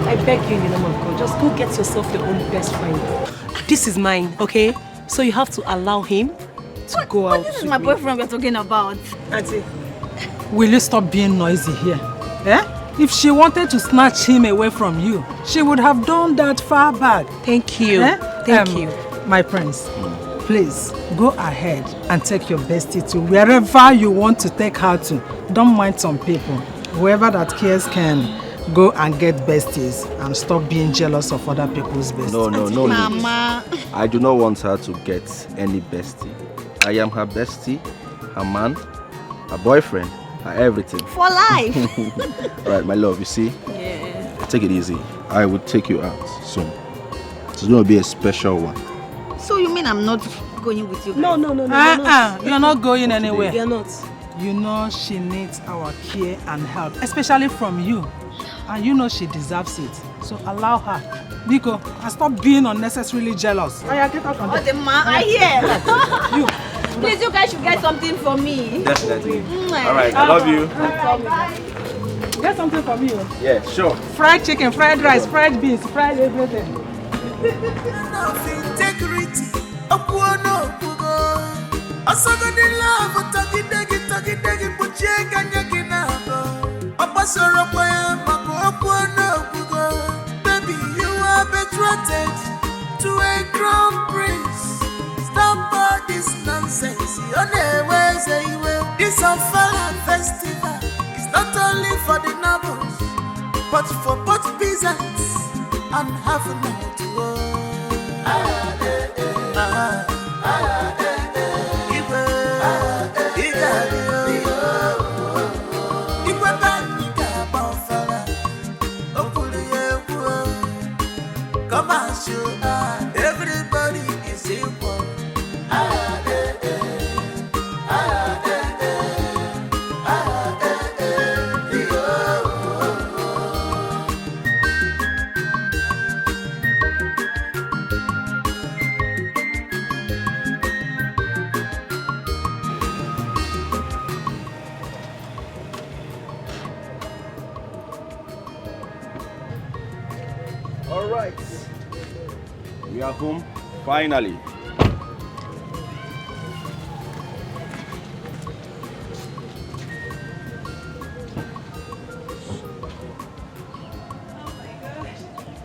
I beg you in the name of God, just go get yourself your own best friend. This is mine, okay? So you have to allow him to go out. This is my boyfriend we're talking about. Auntie, will you stop being noisy here? Eh? If she wanted to snatch him away from you, she would have done that far back. Thank you. Eh? Thank you. My prince, please go ahead and take your bestie to wherever you want to take her to. Don't mind some people. Whoever that cares can go and get besties and stop being jealous of other people's besties. No, Mama. I do not want her to get any bestie. I am her bestie, her man, her boyfriend, her everything. For life. Right, my love, you see? Yeah. Take it easy. I will take you out soon. It's going to be a special one. So you mean I'm not going with you guys? No. You're not going anywhere. You're not. You know she needs our care and help, especially from you. And you know she deserves it. So allow her. Nico, and stop being unnecessarily jealous. Aya, get out from there. Oh, the man, I hear. You. Please, you guys should get something for me. Definitely. All right, I love you. Get something for me. Yeah, sure. Fried chicken, fried rice, fried beans, fried everything. Integrity, Opuano, Pugo. Asagani love, Taki, Puchek, and Yakinabo. Opasoropoya, Mako, Opuano, Pugo. Baby, you are betrothed to a crown prince. Stop all this nonsense. You're never say you will. This unveiled festival is not only for the nobles, but for both peasants and half a night to go. Come on, show everybody is equal. All right. We are home, finally.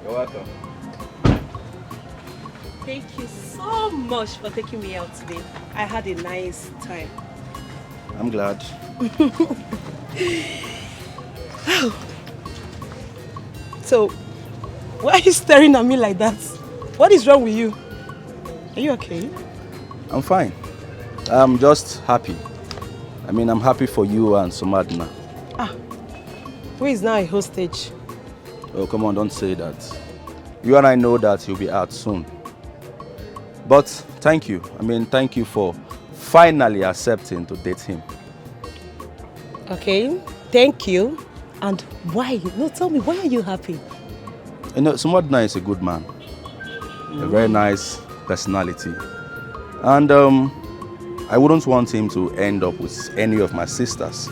You're welcome. Thank you so much for taking me out today. I had a nice time. I'm glad. So, why are you staring at me like that? What is wrong with you? Are you okay? I'm fine. I'm just happy. I mean, I'm happy for you and Somadna. Who is now a hostage? Oh, come on, don't say that. You and I know that you'll be out soon. But thank you. I mean, thank you for finally accepting to date him. Okay, thank you. And why? No, tell me, why are you happy? You know, Somadna is a good man. A very nice personality. And I wouldn't want him to end up with any of my sisters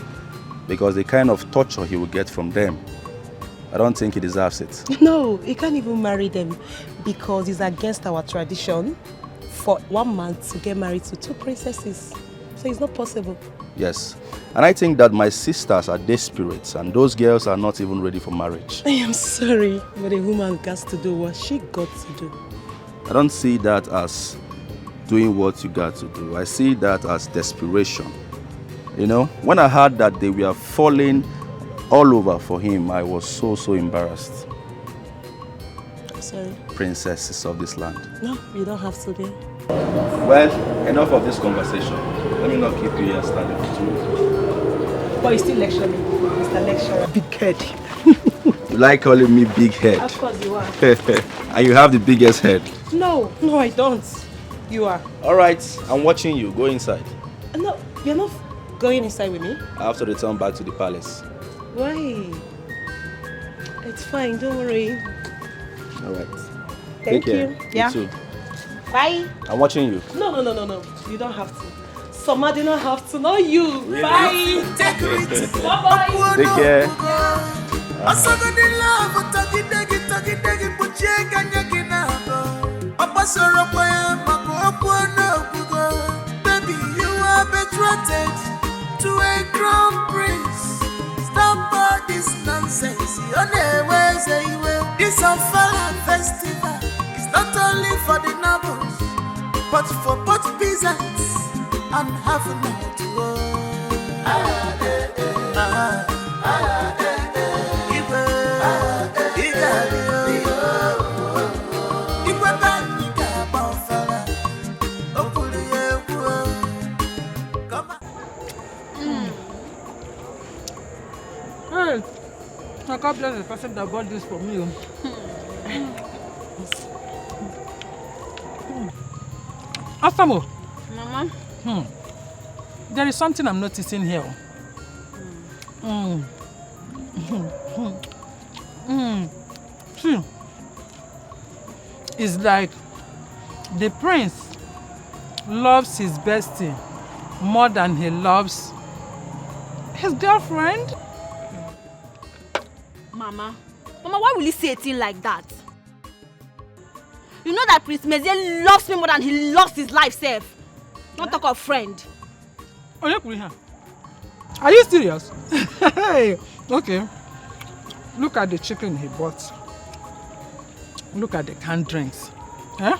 because the kind of torture he will get from them, I don't think he deserves it. No, he can't even marry them because it's against our tradition for one man to get married to two princesses. So it's not possible. Yes. And I think that my sisters are desperate and those girls are not even ready for marriage. I am sorry, but a woman got to do what she got to do. I don't see that as doing what you got to do. I see that as desperation. You know, when I heard that they were falling all over for him, I was so embarrassed. Sorry. princesses of this land. No, you don't have to be. Well, enough of this conversation. Let me not keep you here standing for too long. But you still lecture me, Mr. Lecturer. Big head. You like calling me big head. Of course you are. And you have the biggest head. No, I don't. You are. Alright, I'm watching you. Go inside. No, you're not going inside with me. I have to return back to the palace. Why? It's fine, don't worry. Alright. Thank Take care. you. Yeah. too. Bye. I'm watching you. No. You don't have to. Soma do not have to. Not you. Really? Bye. Bye-bye. Take care. Baby, you are betrothed to a crown prince. Stop all this nonsense. This Ofala festival is not only for the nobles, but for both peasants and having to go. Hey, I can't blame the person that bought this for me. Asamo. Mama. There is something I'm noticing here. See, it's like the prince loves his bestie more than he loves his girlfriend. Mama, why will you say a thing like that? You know that Prince Mezie loves me more than he loves his life self. Don't talk of friend. Are you serious? Hey, okay. Look at the chicken he bought. Look at the canned drinks. Eh?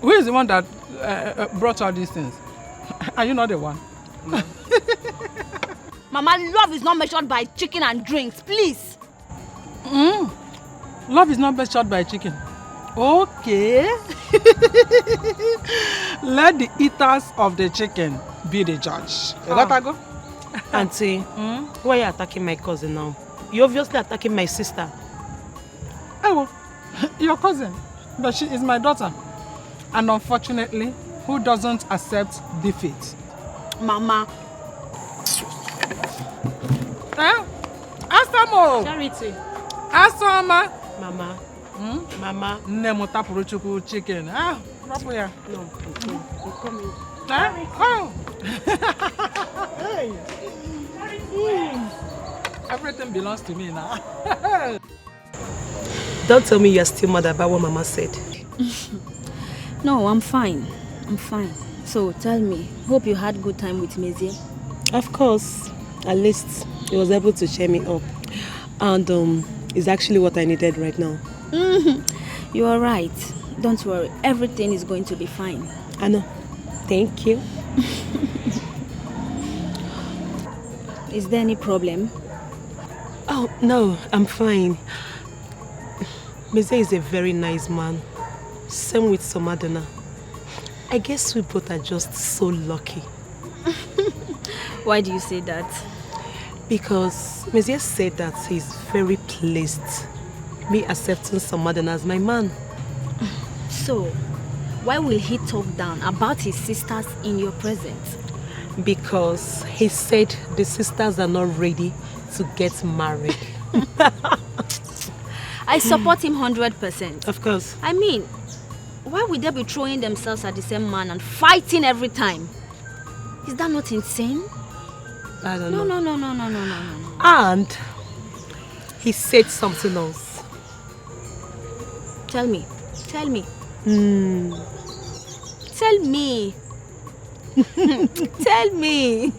Who is the one that brought all these things? Are you not the one? No. Mama, love is not measured by chicken and drinks, please. Love is not measured by chicken. Okay. Let the eaters of the chicken be the judge. You got to go? Auntie, why are you attacking my cousin now? You're obviously attacking my sister. Oh, your cousin. But she is my daughter. And unfortunately, who doesn't accept defeat? Mama. Asamo! Charity. Asama! Mama. Mama. Nemo tapuruchuku chicken. Rapu ya. No, I'm coming. Oh! Hey! Everything belongs to me now. Don't tell me you're still mad about what Mama said. No, I'm fine. I'm fine. So tell me, hope you had good time with Mezie. Of course. At least he was able to cheer me up. And it's actually what I needed right now. You are right. Don't worry. Everything is going to be fine. I know. Thank you. Is there any problem? Oh, no. I'm fine. Mezie is a very nice man. Same with Somadana. I guess we both are just so lucky. Why do you say that? Because Mezie said that he's very pleased me accepting Somadana as my man. So, why will he talk down about his sisters in your presence? Because he said the sisters are not ready to get married. I support him 100%. Of course. I mean, why would they be throwing themselves at the same man and fighting every time? Is that not insane? I don't know. No. And he said something else. Tell me. Tell me. Tell me.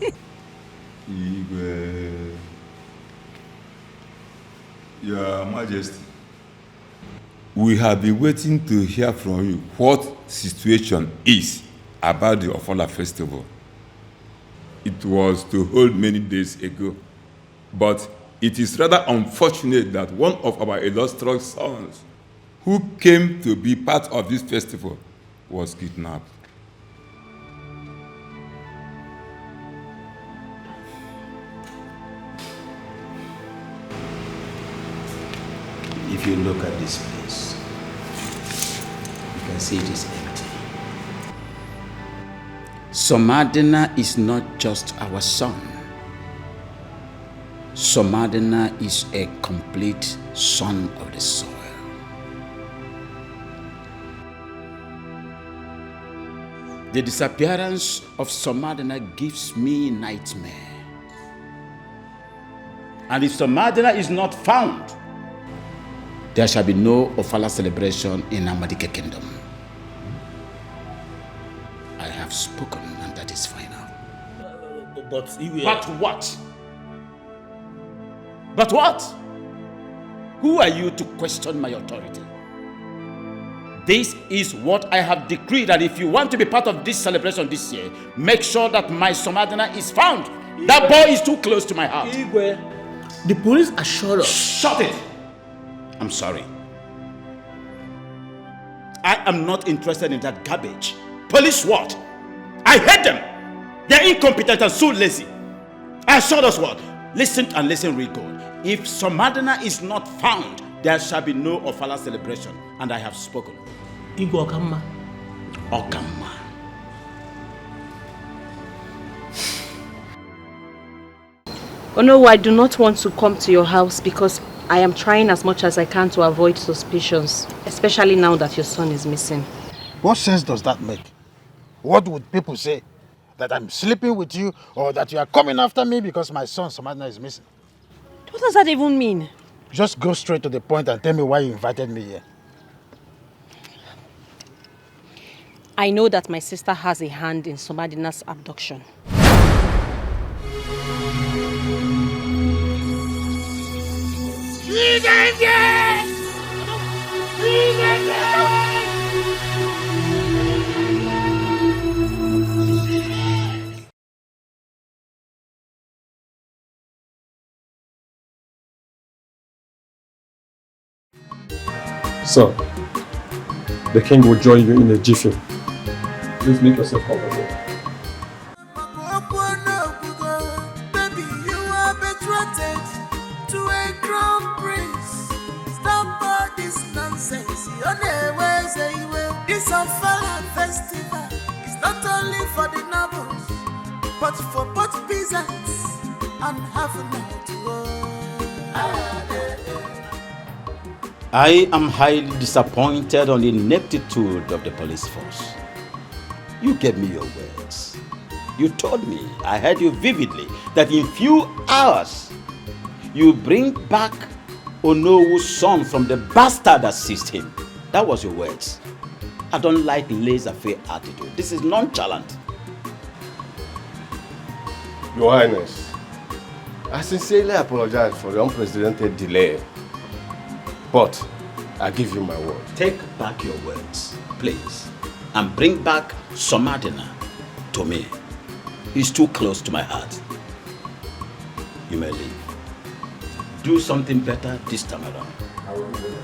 Your Majesty, we have been waiting to hear from you what situation is about the Ofala festival. It was to hold many days ago, but it is rather unfortunate that one of our illustrious sons who came to be part of this festival was kidnapped. If you look at this place, you can see it is empty. Somadina is not just our son. Somadina is a complete son of the soil. The disappearance of Somadina gives me nightmare. And if Somadina is not found, there shall be no Ofala celebration in Amadike Kingdom. I have spoken, and that is final. But what? But what? Who are you to question my authority? This is what I have decreed, and if you want to be part of this celebration this year, make sure that my Somadina is found. Igwe. That boy is too close to my heart. Igwe, the police assured us. Shut it! I'm sorry. I am not interested in that garbage. Police what? I hate them. They're incompetent and so lazy. I assured us what? Listen and listen real good. If Somadina is not found, there shall be no Ofala celebration. And I have spoken. Igwe Okamma. Okamma. Oh no, I do not want to come to your house because I am trying as much as I can to avoid suspicions, especially now that your son is missing. What sense does that make? What would people say? That I'm sleeping with you or that you are coming after me because my son Somadina is missing? What does that even mean? Just go straight to the point and tell me why you invited me here. I know that my sister has a hand in Somadina's abduction. Sir, the king will join you in a jiffy. Please make yourself comfortable. Baby, you are betrothed to a crown prince. Stop all this nonsense. This Ofala festival is not only for the nobles, but for both peasants and half-men too. I am highly disappointed on the ineptitude of the police force. You gave me your words. You told me, I heard you vividly, that in few hours you bring back Onowu's son from the bastard that seized him. That was your words. I don't like laissez-faire attitude. This is nonchalant. Your Highness, I sincerely apologize for the unprecedented delay. But I give you my word. Take back your words, please, and bring back Somadina to me. He's too close to my heart. You may leave. Do something better this time around. I will do that.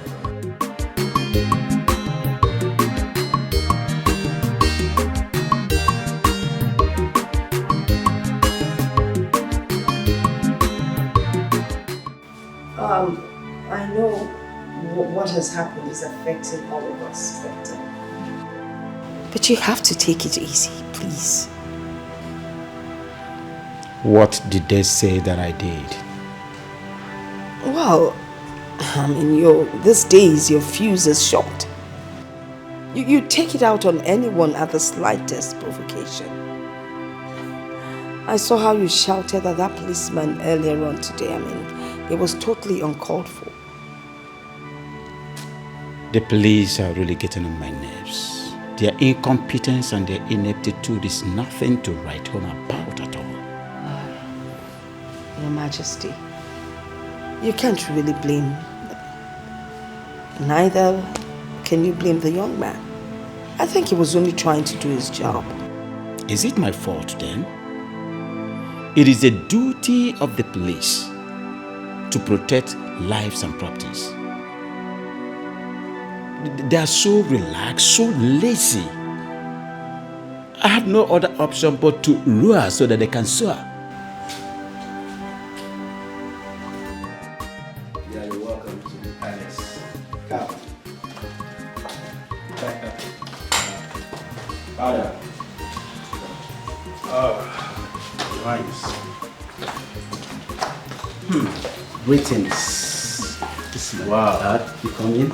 I know what has happened is affecting all of us, But you have to take it easy, please. What did they say that I did? Well, I mean, these days your fuse is short. You take it out on anyone at the slightest provocation. I saw how you shouted at that policeman earlier on today. I mean, it was totally uncalled for. The police are really getting on my nerves. Their incompetence and their ineptitude is nothing to write home about at all. Your Majesty, you can't really blame them. Neither can you blame the young man. I think he was only trying to do his job. Is it my fault then? It is the duty of the police to protect lives and properties. they are so relaxed, so lazy. I have no other option but to lure so that they can soar. Yeah, you're welcome to the palace. Come. Father. Oh, nice. Greetings. Wow. You come in.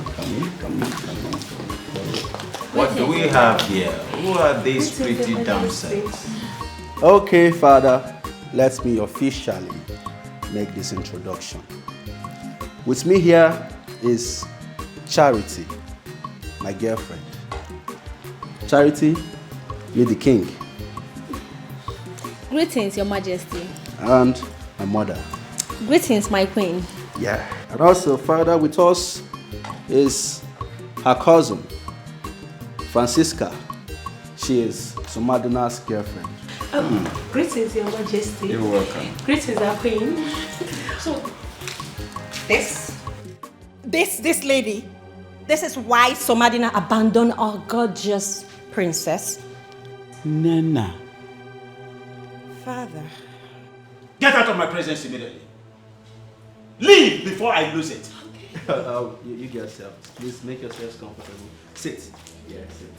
What do we have here? Who are these pretty damsels? Okay, Father, let me officially make this introduction. With me here is Charity, my girlfriend. Charity, meet the king. Greetings, Your Majesty. And my mother. Greetings, my queen. Yeah. And also, Father, with us is her cousin, Francisca. She is Somadina's girlfriend. Greetings, Your Majesty. You're welcome. Greetings, our queen. So, this lady, this is why Somadina abandoned our gorgeous princess. Nana. Father. Get out of my presence immediately. Leave before I lose it. You get yourself. Please make yourselves comfortable. Sit. Yeah, sit.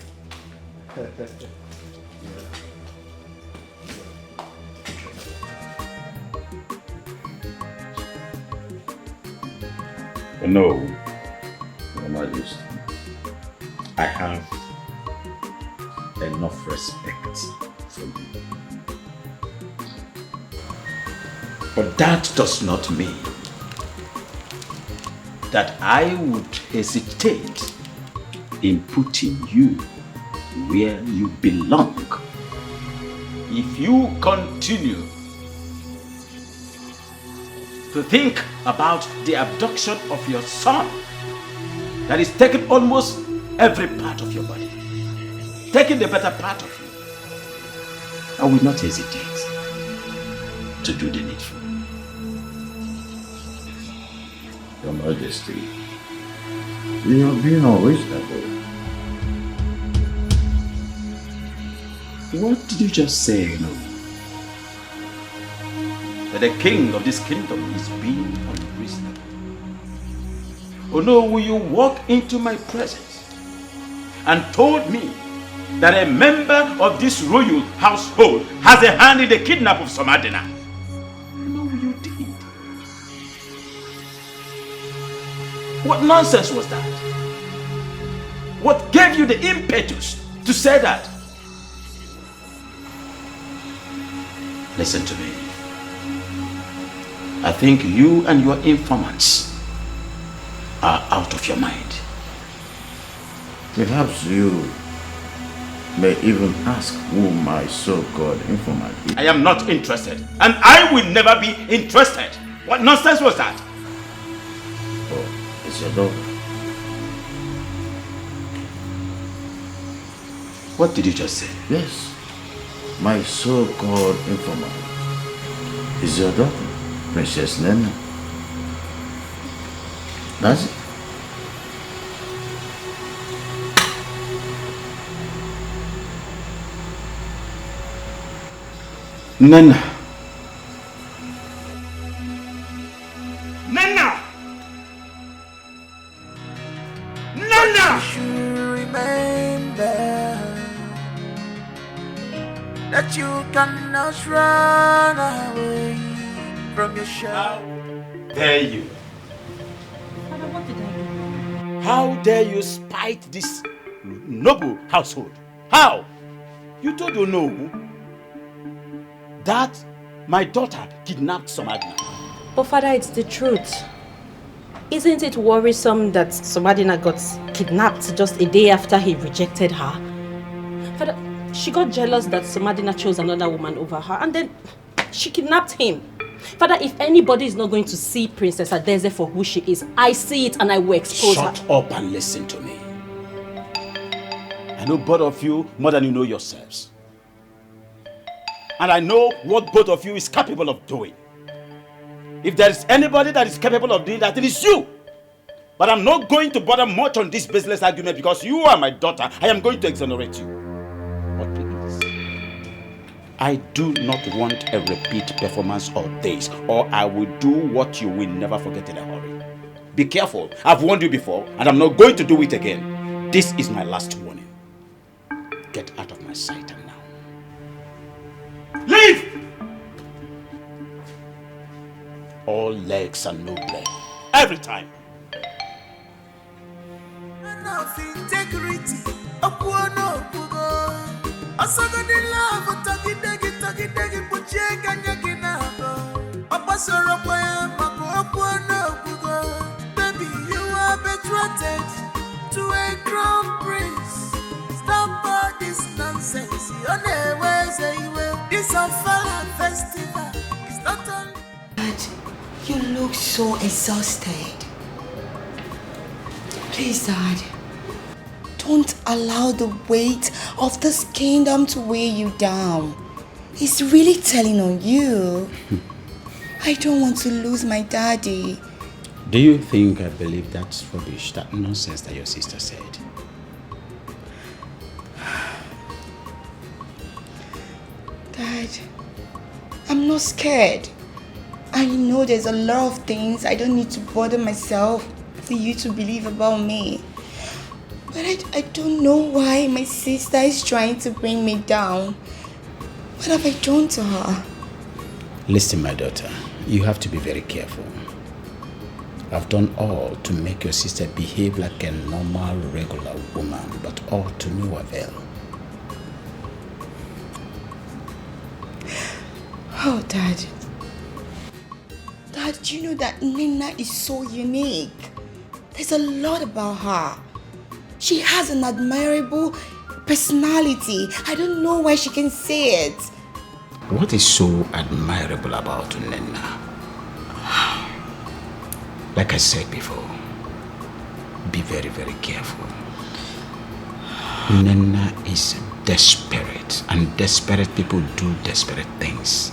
No, Your Majesty. I have enough respect for you. But that does not mean that I would hesitate in putting you where you belong. If you continue to think about the abduction of your son that is taking almost every part of your body, taking the better part of you, I will not hesitate to do the needful. Your Majesty, you are being unreasonable. What did you just say, no? That the king of this kingdom is being unreasonable. Oh no, will you walk into my presence and told me that a member of this royal household has a hand in the kidnap of Somadina? No, you did. What nonsense was that? What gave you the impetus to say that? Listen to me. I think you and your informants are out of your mind. Perhaps you may even ask who my so-called informant is. I am not interested, and I will never be interested. What nonsense was that? Oh, it's your daughter. What did you just say? Yes, my so-called informant is your daughter, Princess Nena. That's it. Nana. Nana! Nana! You should remember that you cannot run away from your shadow. Dare you? Father, what did I do? How dare you spite this noble household? How? You told you know that my daughter kidnapped Somadina. But Father, it's the truth. Isn't it worrisome that Somadina got kidnapped just a day after he rejected her? Father, she got jealous that Somadina chose another woman over her, and then she kidnapped him. Father, if anybody is not going to see Princess Adeze for who she is, I see it and I will expose her. Shut up and listen to me. I know both of you more than you know yourselves. And I know what both of you is capable of doing. If there is anybody that is capable of doing that, it is you. But I'm not going to bother much on this baseless argument because you are my daughter. I am going to exonerate you. But please, I do not want a repeat performance of this, or I will do what you will never forget in a hurry. Be careful. I've warned you before, and I'm not going to do it again. This is my last warning. Get out of my sight and now. Leave! All legs and no leg. Every time. Enough integrity. Okuono okugo. Asagadi love tagi degi puche kanya kinabo. Opasoro kwaya mako okuono okugo. Baby, you are betrothed to a crown prince. Stop all this nonsense. Your name say you will. This Ofala festival is not only. Dad, you look so exhausted. Please, Dad, don't allow the weight of this kingdom to weigh you down. It's really telling on you. I don't want to lose my daddy. Do you think I believe that rubbish, that nonsense that your sister said? Dad, I'm not scared. I know there's a lot of things I don't need to bother myself for you to believe about me. But I don't know why my sister is trying to bring me down. What have I done to her? Listen, my daughter, you have to be very careful. I've done all to make your sister behave like a normal, regular woman, but all to no avail. Oh, Dad. Dad, do you know that Nina is so unique? There's a lot about her. She has an admirable personality. I don't know why she can say it. What is so admirable about Nina? Like I said before, be very, very careful. Nina is desperate, and desperate people do desperate things.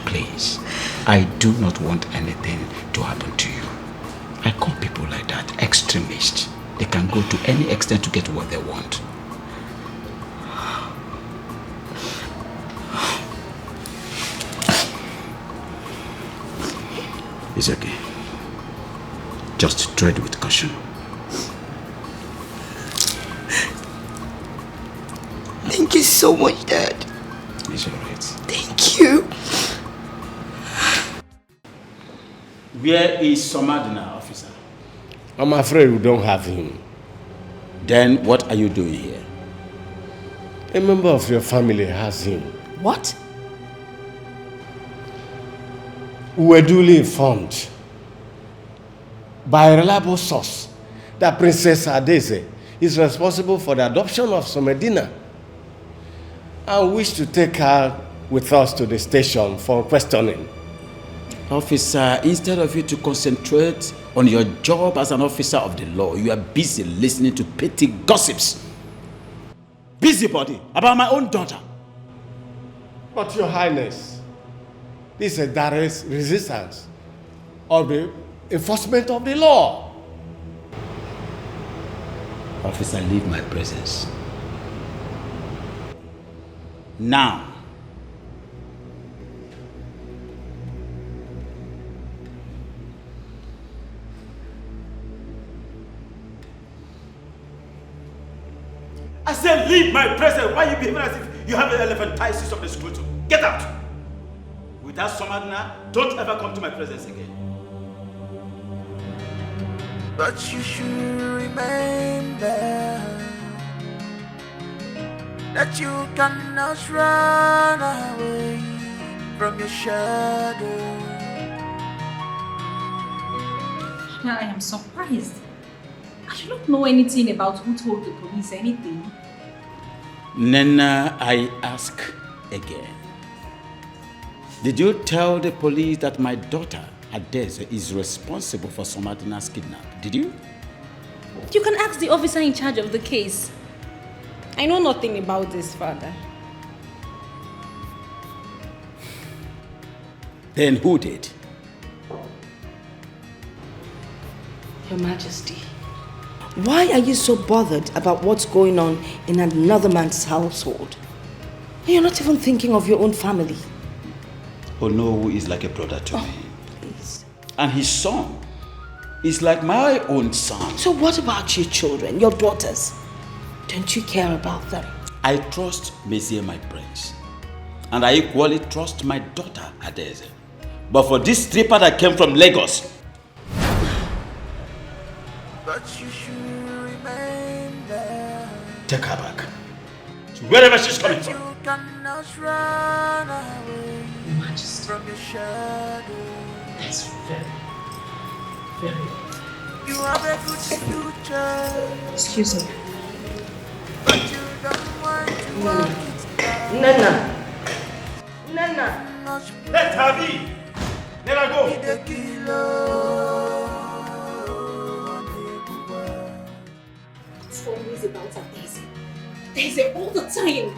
Please, I do not want anything to happen to you. I call people like that extremists. They can go to any extent to get what they want. It's okay. Just tread with caution. Thank you so much, Dad. It's alright. Thank you. Where is Somadina, officer? I'm afraid we don't have him. Then what are you doing here? A member of your family has him. What? We were duly informed by a reliable source that Princess Adeze is responsible for the adoption of Somadina and wish to take her with us to the station for questioning. Officer, instead of you to concentrate on your job as an officer of the law, you are busy listening to petty gossips. Busybody about my own daughter. But Your Highness, this is a direct resistance of the enforcement of the law. Officer, leave my presence. Now. I said leave my presence. Why are you behaving as if you have an elephantiasis of the scrotum? Get out! Without Somadina, don't ever come to my presence again. But you should remember that you cannot run away from your shadow. I am surprised. I do not know anything about who told the police anything. Nena, I ask again. Did you tell the police that my daughter, Adeze, is responsible for Somadina's kidnap? Did you? You can ask the officer in charge of the case. I know nothing about this, Father. Then who did? Your Majesty, why are you so bothered about what's going on in another man's household? You're not even thinking of your own family. Onowu is like a brother to me. Please. And his son is like my own son. So what about your children, your daughters? Don't you care about them? I trust Monsieur, my prince. And I equally trust my daughter, Adeze. But for this stripper that came from Lagos, But you should remain there. take her back. To wherever she's coming from. You cannot run away from your shadow. That's very. You have a good future. Excuse me. But you don't want to walk it out. Nana. Let her be. Let her go. It's always about Daisy. Daisy all the time.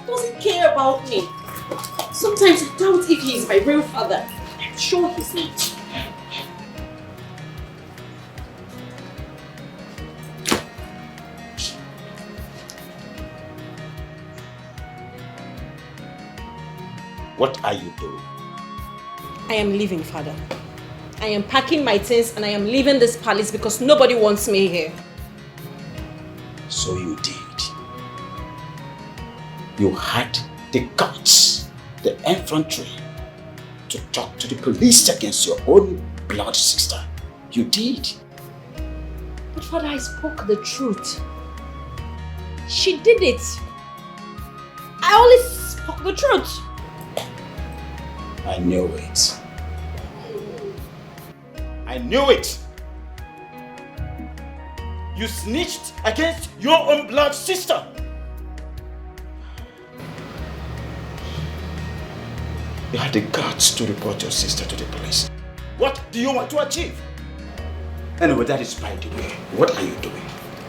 Doesn't care about me. Sometimes I doubt if he is my real father. I'm sure he's not. What are you doing? I am leaving, Father. I am packing my things and I am leaving this palace because nobody wants me here. So you did. You had the guts, the infantry, to talk to the police against your own blood sister. You did. But Father, I spoke the truth. She did it. I only spoke the truth. I knew it. I knew it. You snitched against your own blood sister. You had the guts to report your sister to the police. What do you want to achieve? Anyway, that is by the way. What are you doing?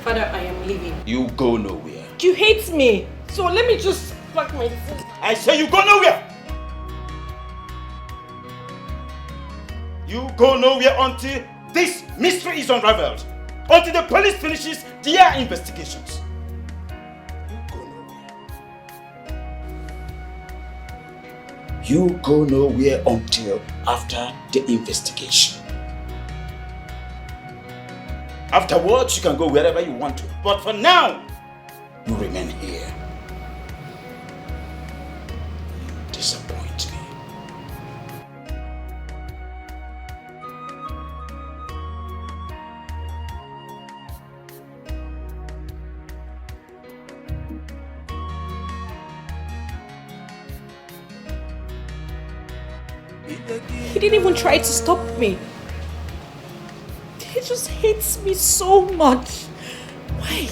Father, I am leaving. You go nowhere. You hate me. So let me just pack my things. I say you go nowhere. You go nowhere until this mystery is unraveled. Until the police finishes their investigations. You go nowhere until after the investigation. Afterwards, you can go wherever you want to. But for now, you remain here. You disappoint me. He didn't even try to stop me. He just hates me so much. Why?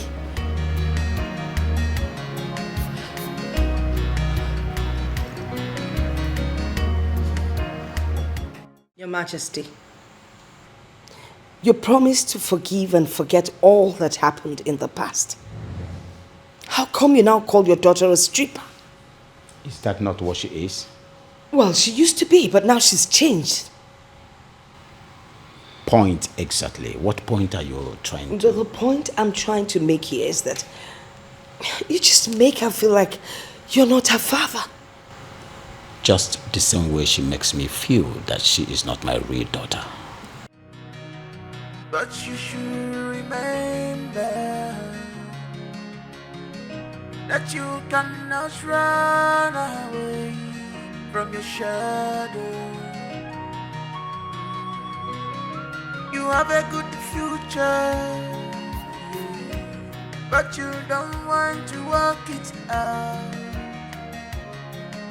Your Majesty, you promised to forgive and forget all that happened in the past. How come you now call your daughter a stripper? Is that not what she is? Well, she used to be, but now she's changed. Point exactly. What point are you trying to... The point I'm trying to make here is that you just make her feel like you're not her father. Just the same way she makes me feel that she is not my real daughter. But you should remember that you cannot run away from your shadow. You have a good future, but you don't want to work it out.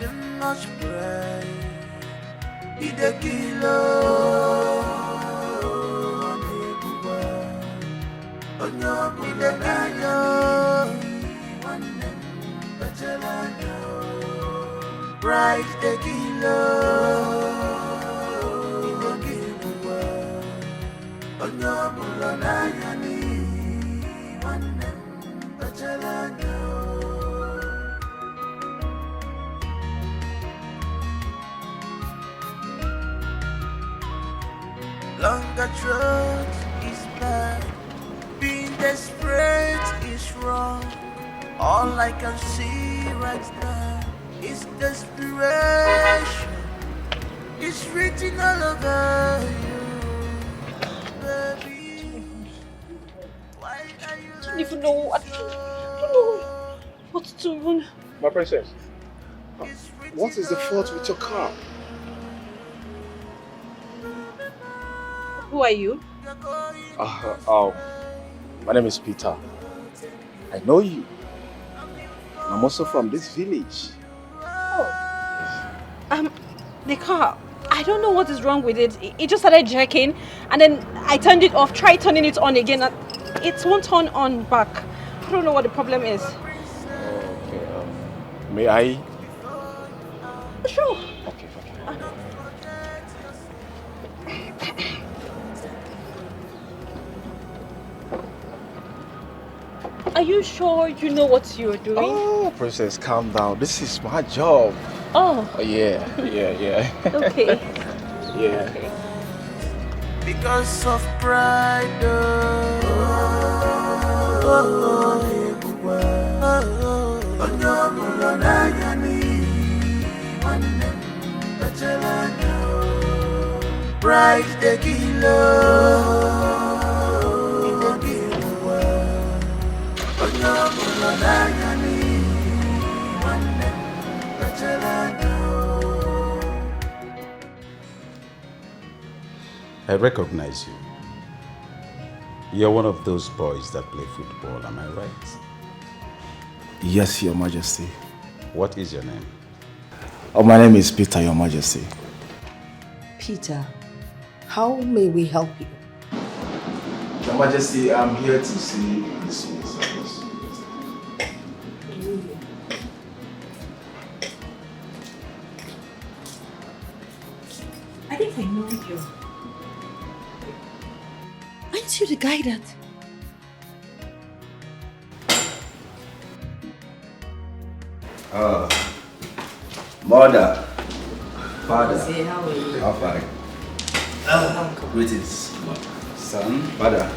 You must pray. Ide kilo, ide kilo, right the kilo, longer truth is All I can see right now is desperation. It's written all over you, baby. Why are you I don't even know. I don't know what to do. My princess, what is the fault with your car? Who are you? My name is Peter. I know you. I'm also from this village. The car. I don't know what is wrong with it. It just started jerking, and then I turned it off. Tried turning it on again, and it won't turn on back. I don't know what the problem is. Okay. May I? Sure. Okay. Are you sure you know what you're doing? Oh, princess, calm down. This is my job. Oh. Yeah. Okay. Yeah. Because of pride. Pride the killer. I recognize you. You're one of those boys that play football, am I right? Yes, Your Majesty. What is your name? Oh, my name is Peter, Your Majesty. Peter, how may we help you? Your Majesty, I'm here to see this service. I think I know you. Aren't you the guy that... Mother, father, Say, how are you? how far? Greetings, son, father.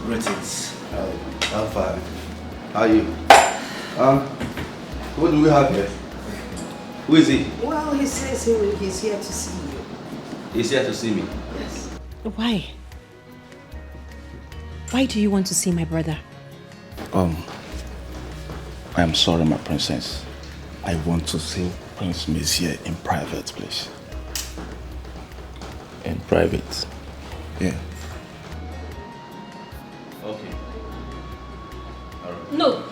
Greetings. How far? How are you? What do we have here? Who is he? Well, he says he's here to see you. He's here to see me. Yes. Why? Why do you want to see my brother? I am sorry, my princess. I want to see Prince Messiah in private, please. In private? Yeah. Okay. No.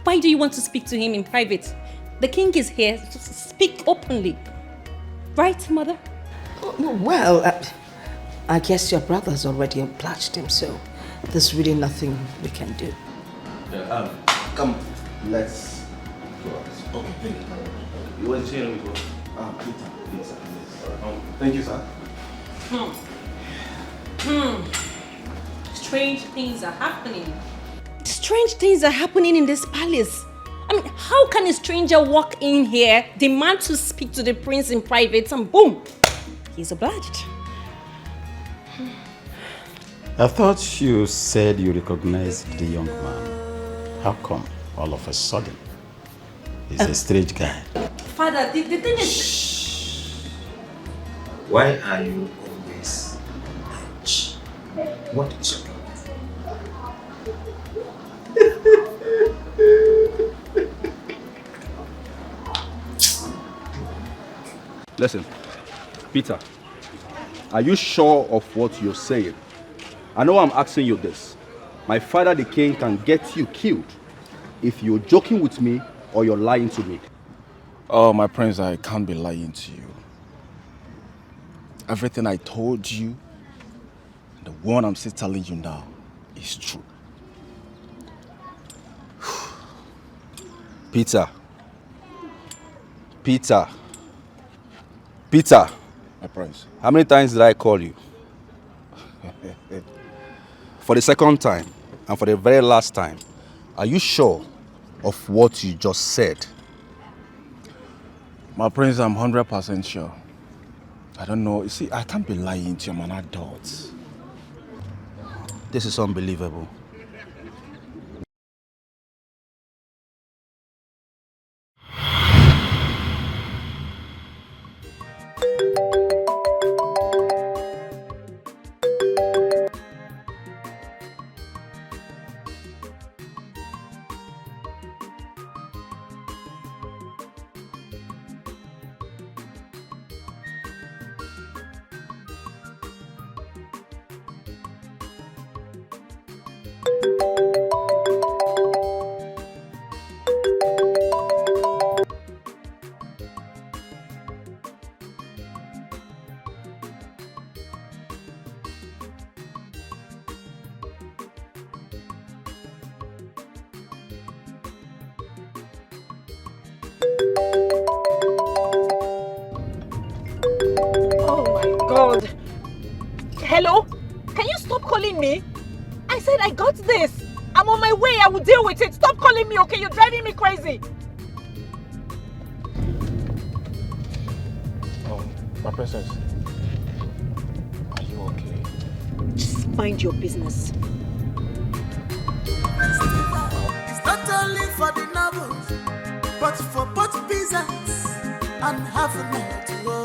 Why do you want to speak to him in private? The king is here. Just speak openly. Right, mother? Well, I guess your brother's already obliged him, so there's really nothing we can do. Come, let's go out. Okay. You want to see him before? Peter. Yes. Thank you, sir. Strange things are happening. Strange things are happening in this palace. I mean, how can a stranger walk in here, demand to speak to the prince in private, and boom, he's obliged? I thought you said you recognized the young man. How come all of a sudden? He's a strange guy. Father, the thing is... Why are you always Shh. What is your problem? Listen, Peter, are you sure of what you're saying? I know I'm asking you this. My father, the king, can get you killed if you're joking with me or you're lying to me. Oh, my prince, I can't be lying to you. Everything I told you, the one I'm still telling you now, is true. Peter. Peter. My prince. How many times did I call you? For the second time, and for the very last time, are you sure of what you just said? My prince, I'm 100% sure. I don't know. You see, I can't be lying to you. I'm an adult. This is unbelievable. Oh my God. Hello? Can you stop calling me? I said I got this. I'm on my way. I will deal with it. Stop calling me, okay? You're driving me crazy. My princess. Are you okay? Just mind your business. It's not only for the novels, but for both peasants and having it to go.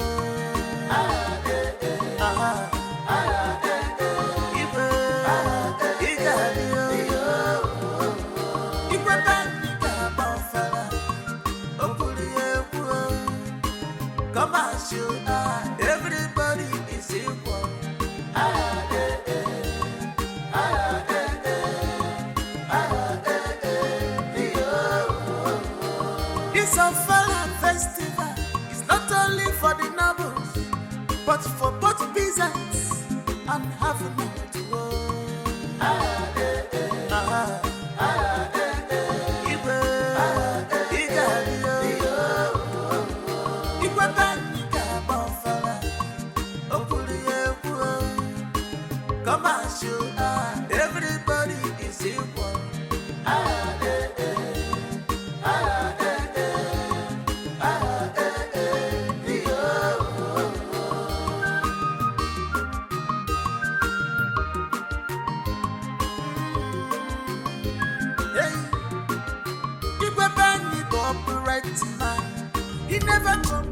Come as you are, everybody is equal. It's a Fala festival. It's not only for the nobles, but for both peasants and having it to go. Come as you are, everybody is equal. He never come.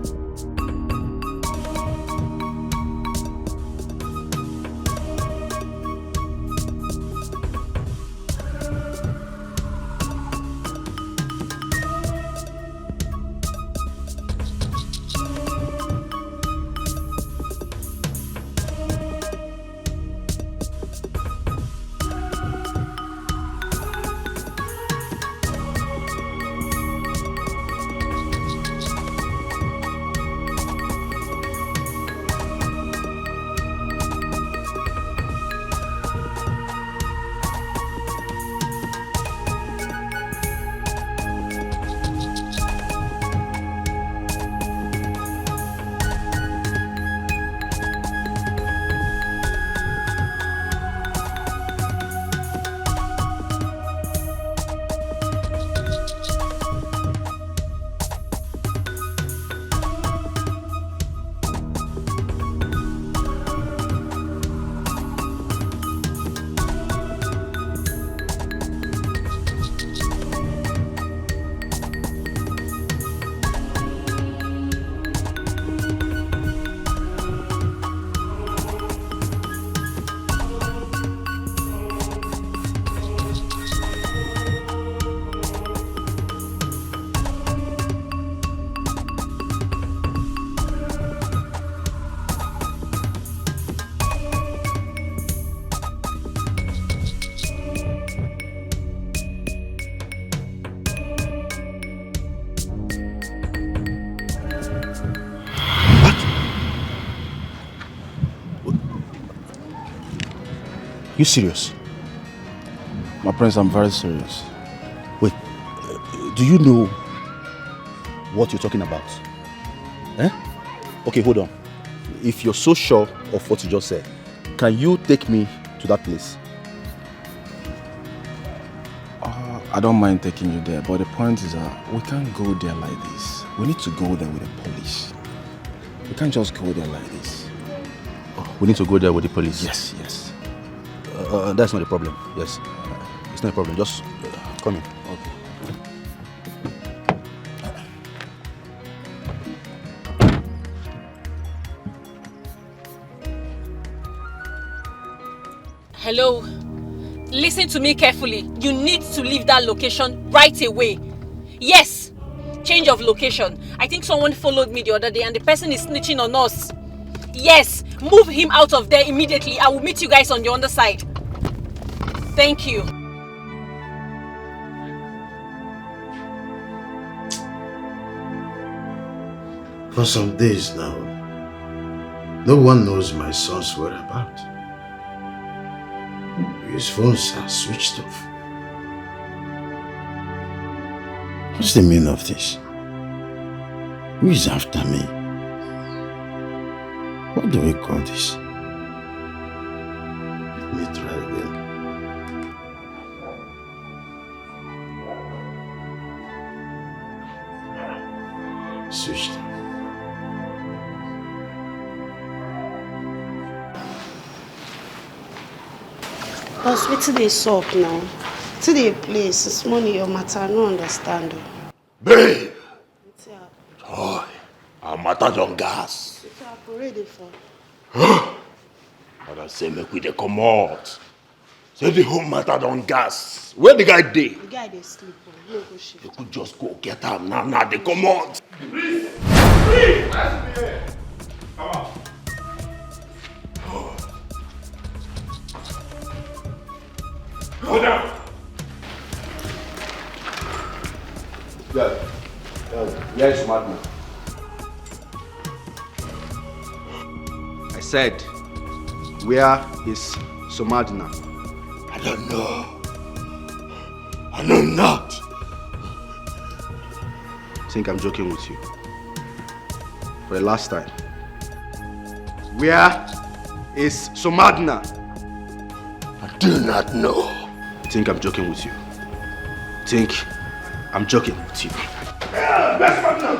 You serious? My prince, I'm very serious. Wait, do you know what you're talking about? Eh? Okay, hold on. If you're so sure of what you just said, can you take me to that place? I don't mind taking you there, but the point is we can't go there like this. We need to go there with the police. We can't just go there like this. We need to go there with the police? Yes, yes. That's not a problem. Yes. It's not a problem. Just come in. Okay. Hello? Listen to me carefully. You need to leave that location right away. Yes! Change of location. I think someone followed me the other day and the person is snitching on us. Yes! Move him out of there immediately. I will meet you guys on the other side. Thank you. For some days now, no one knows my son's whereabouts. His phones are switched off. What's the meaning of this? Who is after me? What do we call this? Let me try again. Switched off. Boss, wetin dey sup now? Wetin dey place? It's money your matter, I no understand. Babe! Joy, our matter don gas. Wetin happen? Where dey for? Father say make we dey comot. Say the whole matter don gas. Where the guy dey? The guy dey sleep. No go shift. You could just go get am now, dey comot. Please! Please! Come on. Go down. Where is Madna? I said, where is Somadina? I don't know. I know not. I think I'm joking with you. For the last time. Where is Somadina? I do not know. I think I'm joking with you. I think I'm joking with you. Where's Madna?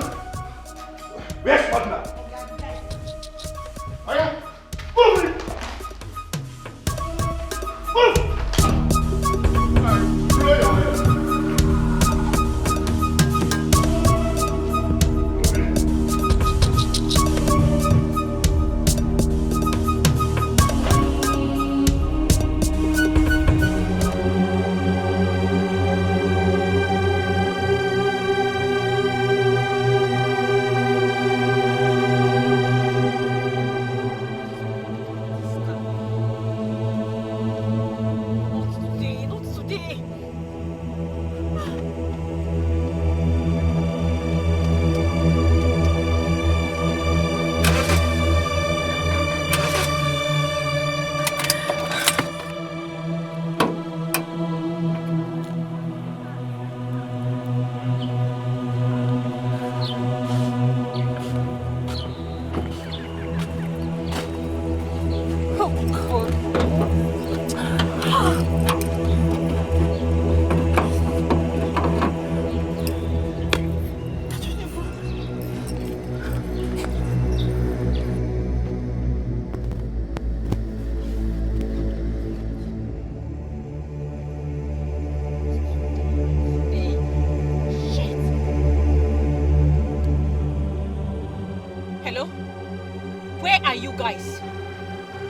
Where's Madna? Move it! Move!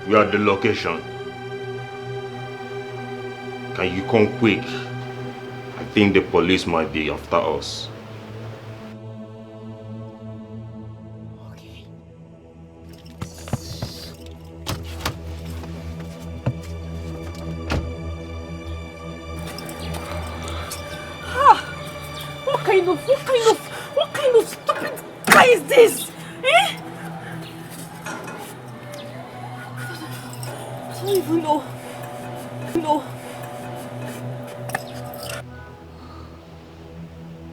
We are at the location. Can you come quick? I think the police might be after us. Okay. What kind of stupid guy is this? Eh? I don't even know.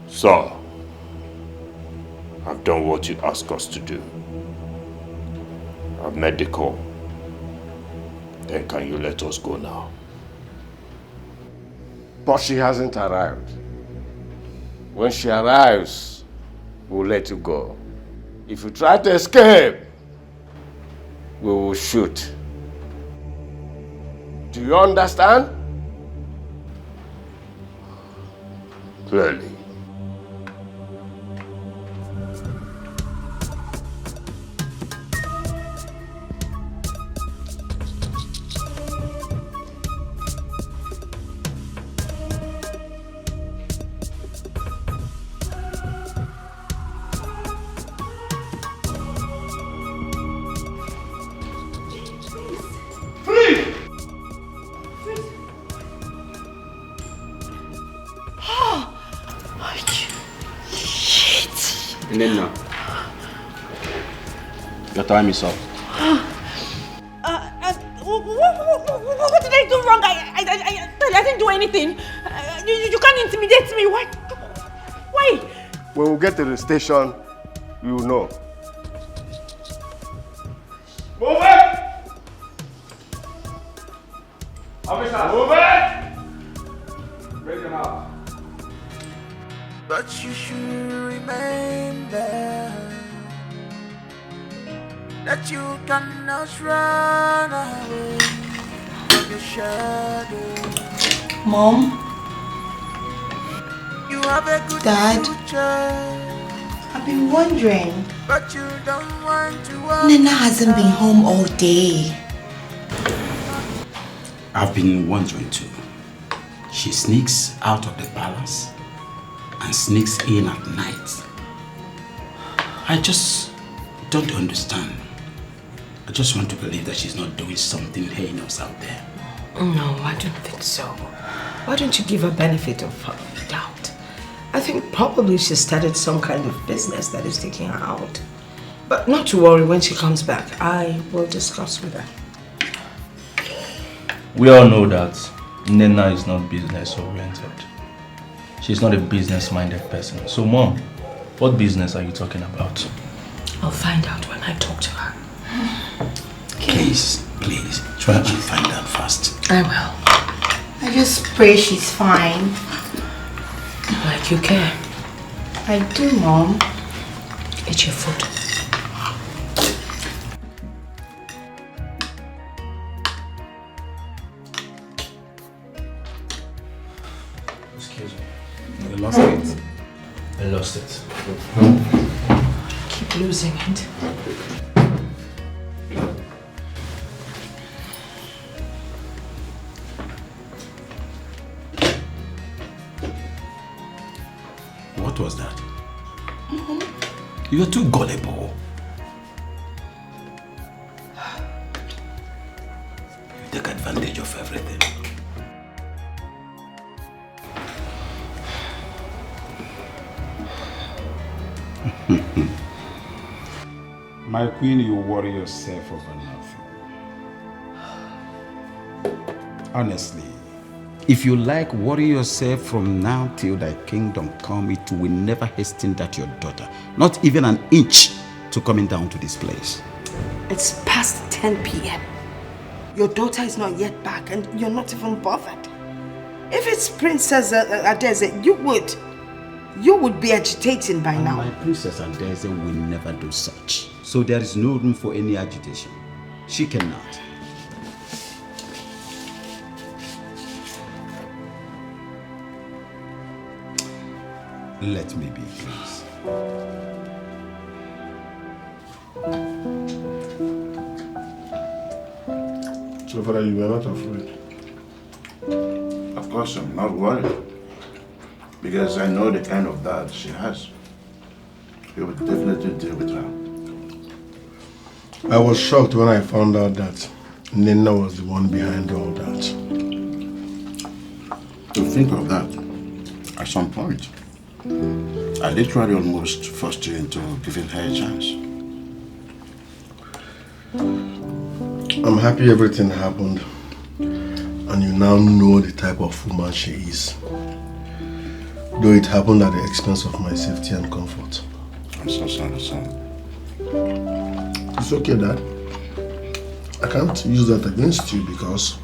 Sir, I've done what you asked us to do. I've made the call. Then can you let us go now? But she hasn't arrived. When she arrives, we'll let you go. If you try to escape, we will shoot. Do you understand? Clearly. Your time is up. What did I do wrong? I didn't do anything. You can't intimidate me. Why? Why? When we get to the station, you will know. Move it! Officer, move it! Bring them out. But you should remember that you cannot run away from your shadow. Mom? You have a good Dad? future, I've been wondering. but you don't want to walk. Nena hasn't been home all day. I've been wondering too. She sneaks out of the palace and sneaks in at night. I just don't understand. I just want to believe that she's not doing something heinous out there. No, I don't think so. Why don't you give her benefit of doubt? I think probably she started some kind of business that is taking her out. But not to worry, when she comes back, I will discuss with her. We all know that Nena is not business oriented. She's not a business-minded person. So, Mom, what business are you talking about? I'll find out when I talk to her. Please, try and find out fast. I will. I just pray she's fine. Like you care. I do, Mom. Eat your food. Excuse me. You lost it? I lost it. Keep losing it. What was that? You're too gullible. You take advantage of everything. My queen, you worry yourself over nothing. Honestly, if you like, worry yourself from now till thy kingdom come. It will never hasten that your daughter, not even an inch, to coming down to this place. It's past 10 p.m. Your daughter is not yet back and you're not even bothered. If it's Princess Adeze, you would be agitating by now. My Princess Adeze will never do such. So there is no room for any agitation. She cannot. Let me be, please. So far, you were not afraid? Of course, I'm not worried. Because I know the kind of dad she has. He would definitely deal with her. I was shocked when I found out that Nina was the one behind all that. To think of that, at some point, I literally almost forced you into giving her a chance. I'm happy everything happened and you now know the type of woman she is. Though it happened at the expense of my safety and comfort. I'm so sorry, son. It's okay, Dad. I can't use that against you because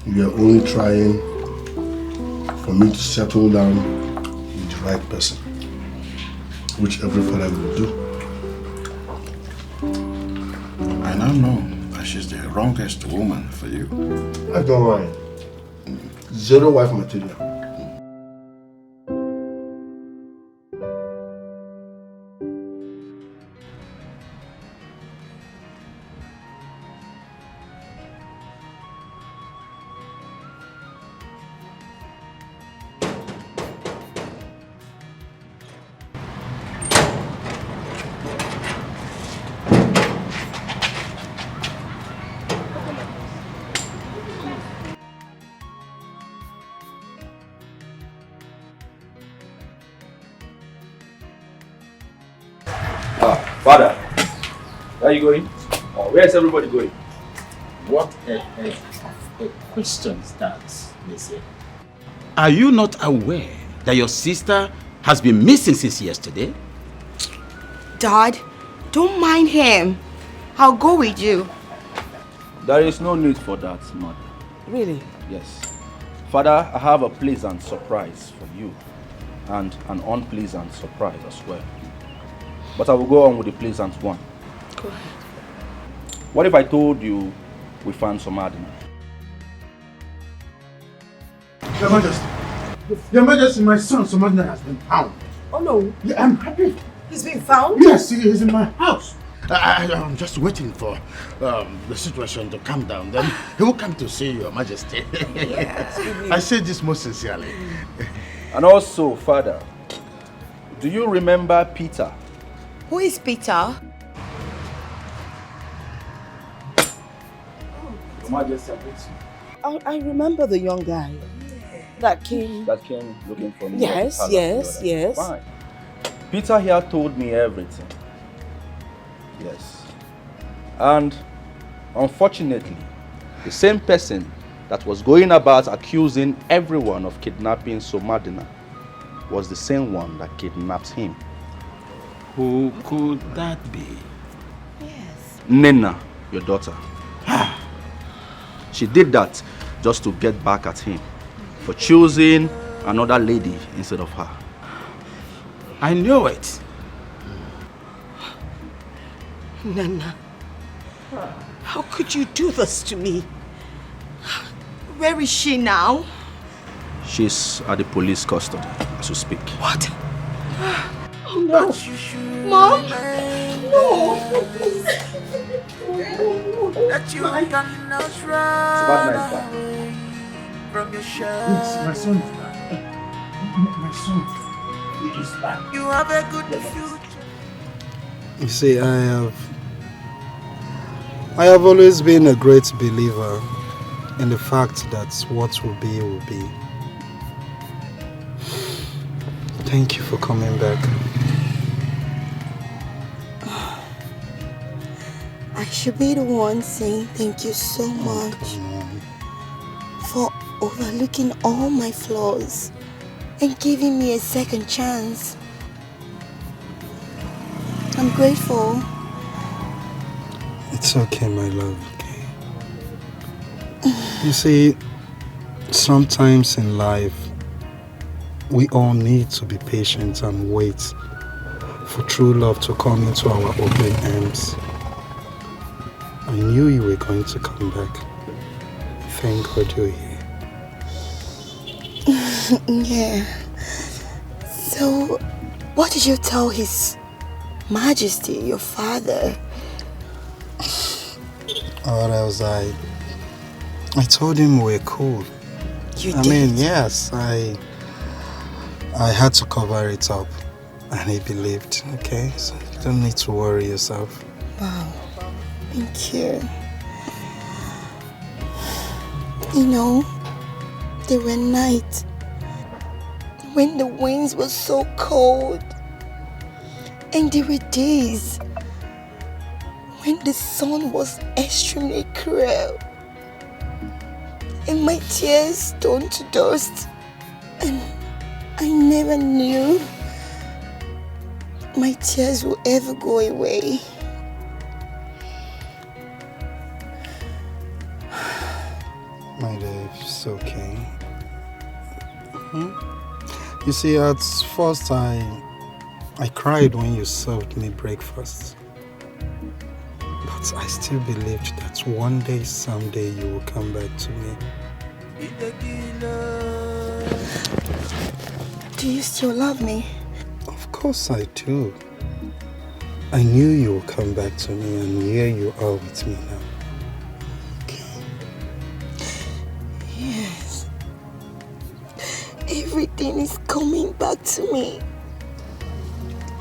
you are only trying for me to settle down with the right person, which every father will do. I now know that she's the wrongest woman for you. I don't mind. Zero wife material. Father, Where are you going? Where is everybody going? What a question is that, they say? Are you not aware that your sister has been missing since yesterday? Dad, don't mind him. I'll go with you. There is no need for that, mother. Really? Yes. Father, I have a pleasant surprise for you and an unpleasant surprise as well. But I will go on with the pleasant one. Go ahead. What if I told you we found Somadina? Your Majesty. Your Majesty, my son Somadina has been found. Oh no. Yeah, I'm happy. He's been found? Yes, he is in my house. I'm just waiting for the situation to calm down. Then he will come to see Your Majesty. Yes. I say this most sincerely. And also, Father, do you remember Peter? Who is Peter? Your Majesty, I remember the young guy that came looking for me. Yes, yes. Fine. Peter here told me everything. Yes. And unfortunately, the same person that was going about accusing everyone of kidnapping Somadina was the same one that kidnapped him. Who could that be? Yes. Nena, your daughter. She did that just to get back at him for choosing another lady instead of her. I knew it. Nana, how could you do this to me? Where is she now? She's at the police custody as we speak. What? No. Mom? No. That you cannot run away from your shadow. Yes, my son is back. My son is back. You have a good future. You see, I have always been a great believer in the fact that what will be will be. Thank you for coming back. I should be the one saying thank you so much for overlooking all my flaws and giving me a second chance. I'm grateful. It's okay, my love, okay? You see, sometimes in life, we all need to be patient and wait for true love to come into our open arms. I knew you were going to come back. Thank God you're here. Yeah. So, what did you tell His Majesty, your father? What else? I told him we're cool. You I did? mean, yes, I had to cover it up, and he believed. Okay, so you don't need to worry yourself. Wow. Thank you. You know, there were nights when the winds were so cold, and there were days when the sun was extremely cruel, and my tears turned to dust, and I never knew my tears would ever go away. My dear, it's okay. You see, at first I cried when you served me breakfast. But I still believed that one day, someday, you will come back to me. Do you still love me? Of course I do. I knew you would come back to me, and here you are with me now. Yes. Everything is coming back to me.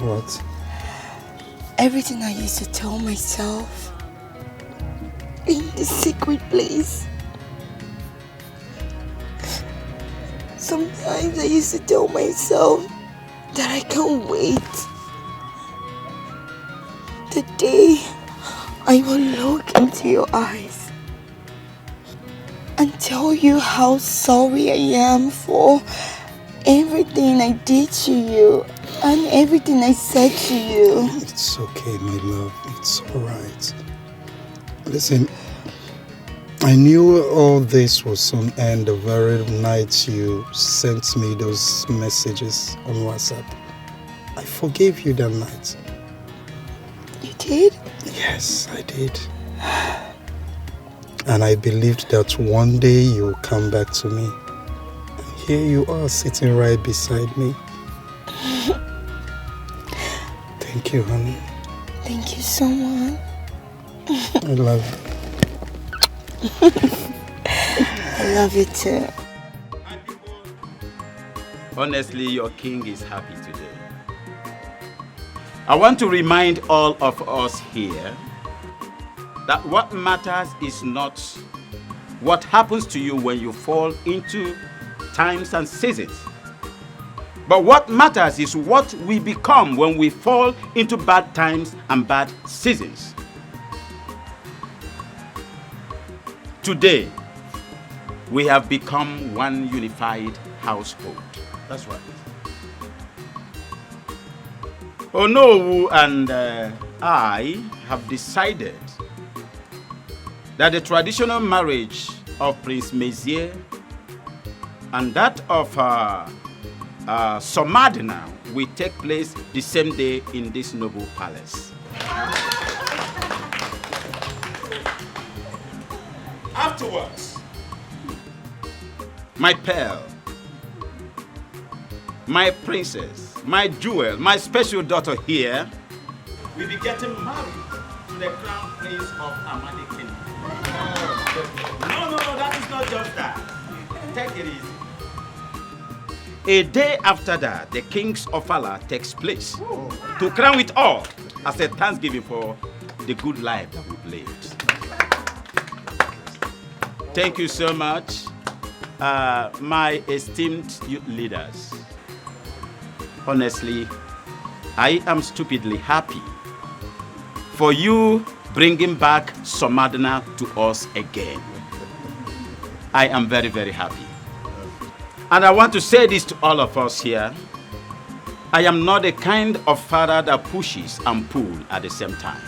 What? Everything I used to tell myself in the secret place. Sometimes I used to tell myself that I can't wait the day I will look into your eyes and tell you how sorry I am for everything I did to you and everything I said to you. It's okay, my love. It's alright. Listen, I knew all this was soon end the very night you sent me those messages on WhatsApp. I forgave you that night. You did? Yes, I did. And I believed that one day you'll come back to me. And here you are sitting right beside me. Thank you, honey. Thank you so much. I love you. I love you too. Honestly, your king is happy today. I want to remind all of us here that what matters is not what happens to you when you fall into times and seasons. But what matters is what we become when we fall into bad times and bad seasons. Today, we have become one unified household. That's right. Onowu and I have decided that the traditional marriage of Prince Mezier and that of Somadina will take place the same day in this noble palace. Afterwards, my pearl, my princess, my jewel, my special daughter here will be getting married to the crown prince of Amadi Kingdom. No, that is not just that. Take it easy. A day after that, the King's Ofala takes place to crown it all as a thanksgiving for the good life that we've lived. Thank you so much, my esteemed youth leaders. Honestly, I am stupidly happy for you bringing back Somadina to us again. I am very, very happy. And I want to say this to all of us here. I am not the kind of father that pushes and pulls at the same time.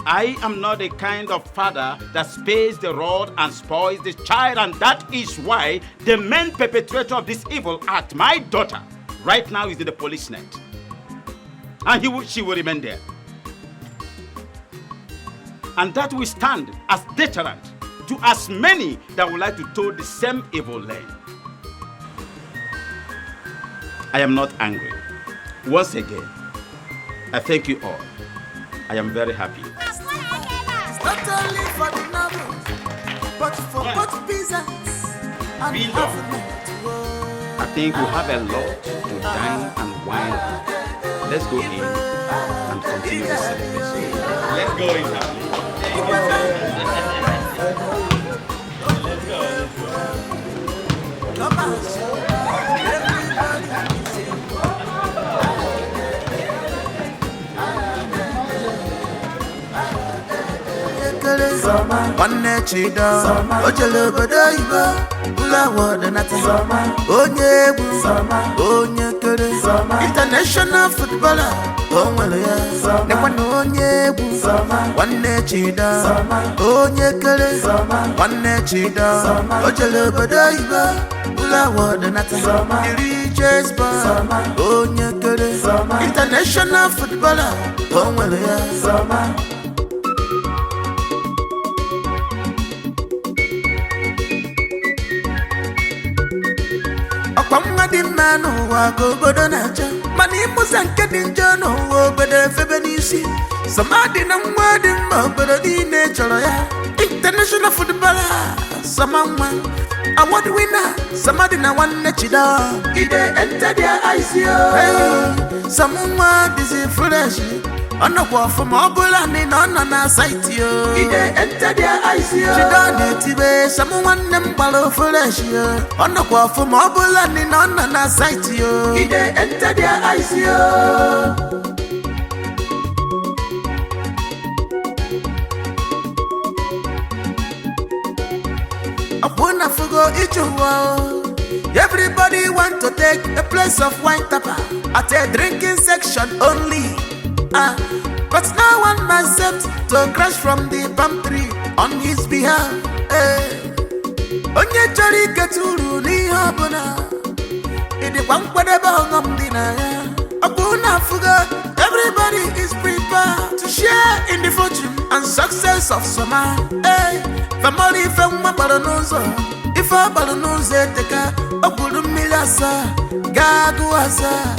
I am not the kind of father that spares the rod and spoils the child, and that is why the main perpetrator of this evil act, my daughter, right now is in the police net. And she will remain there. And that will stand as deterrent to as many that would like to toe the same evil lane. I am not angry. Once again, I thank you all. I am very happy. Not only for the novels, but for both peasants and I think we have a lot to dine and wine on. Let's go in and continue the celebration. Let's go in happily. One chida, ojele bodo iba, ula wada nata. Onye bu, onye kere. International footballer, onwele ya. Nekwana onye bu, one chida, onye kere. One chida, ojele bodo iba, ula wada nata. Iri chespa, onye kere. International footballer, onwele ya. Ọkpọmmadị mma n'ụwa ka obodo na-acha mana ịmụsa nke dị njọ n'ụwa obodo efebe n'isi Somadị na nwa dị mma obodo niile chọrọ ya international footballer Samanwa award winner Somadị na nwanne Chida ide enter their eyes yo Samanwa dịzi fresh ọnọkwa ọfụma ọbụla ndị na ọ nọ na site yo ide enter their eyes yo Chida na-etibe Samu nwanne m gbara fresh yo ọnọkwa ọfụma ọbụla ndị na ọ nọ na site yo ide enter their eyes yo Opuna fugo ichuwa. Everybody want to take a place of wine tapper at a drinking section only. But no one accepts to crash from the palm tree on his behalf. Onye chori keturu ni habona. Idi banquet bangam dinaya. Opuna fugo. Everybody is prepared to share in the fortune and success of summer. Family fema balonozo. If a balonoze teka, opulu milasa, gaguasa.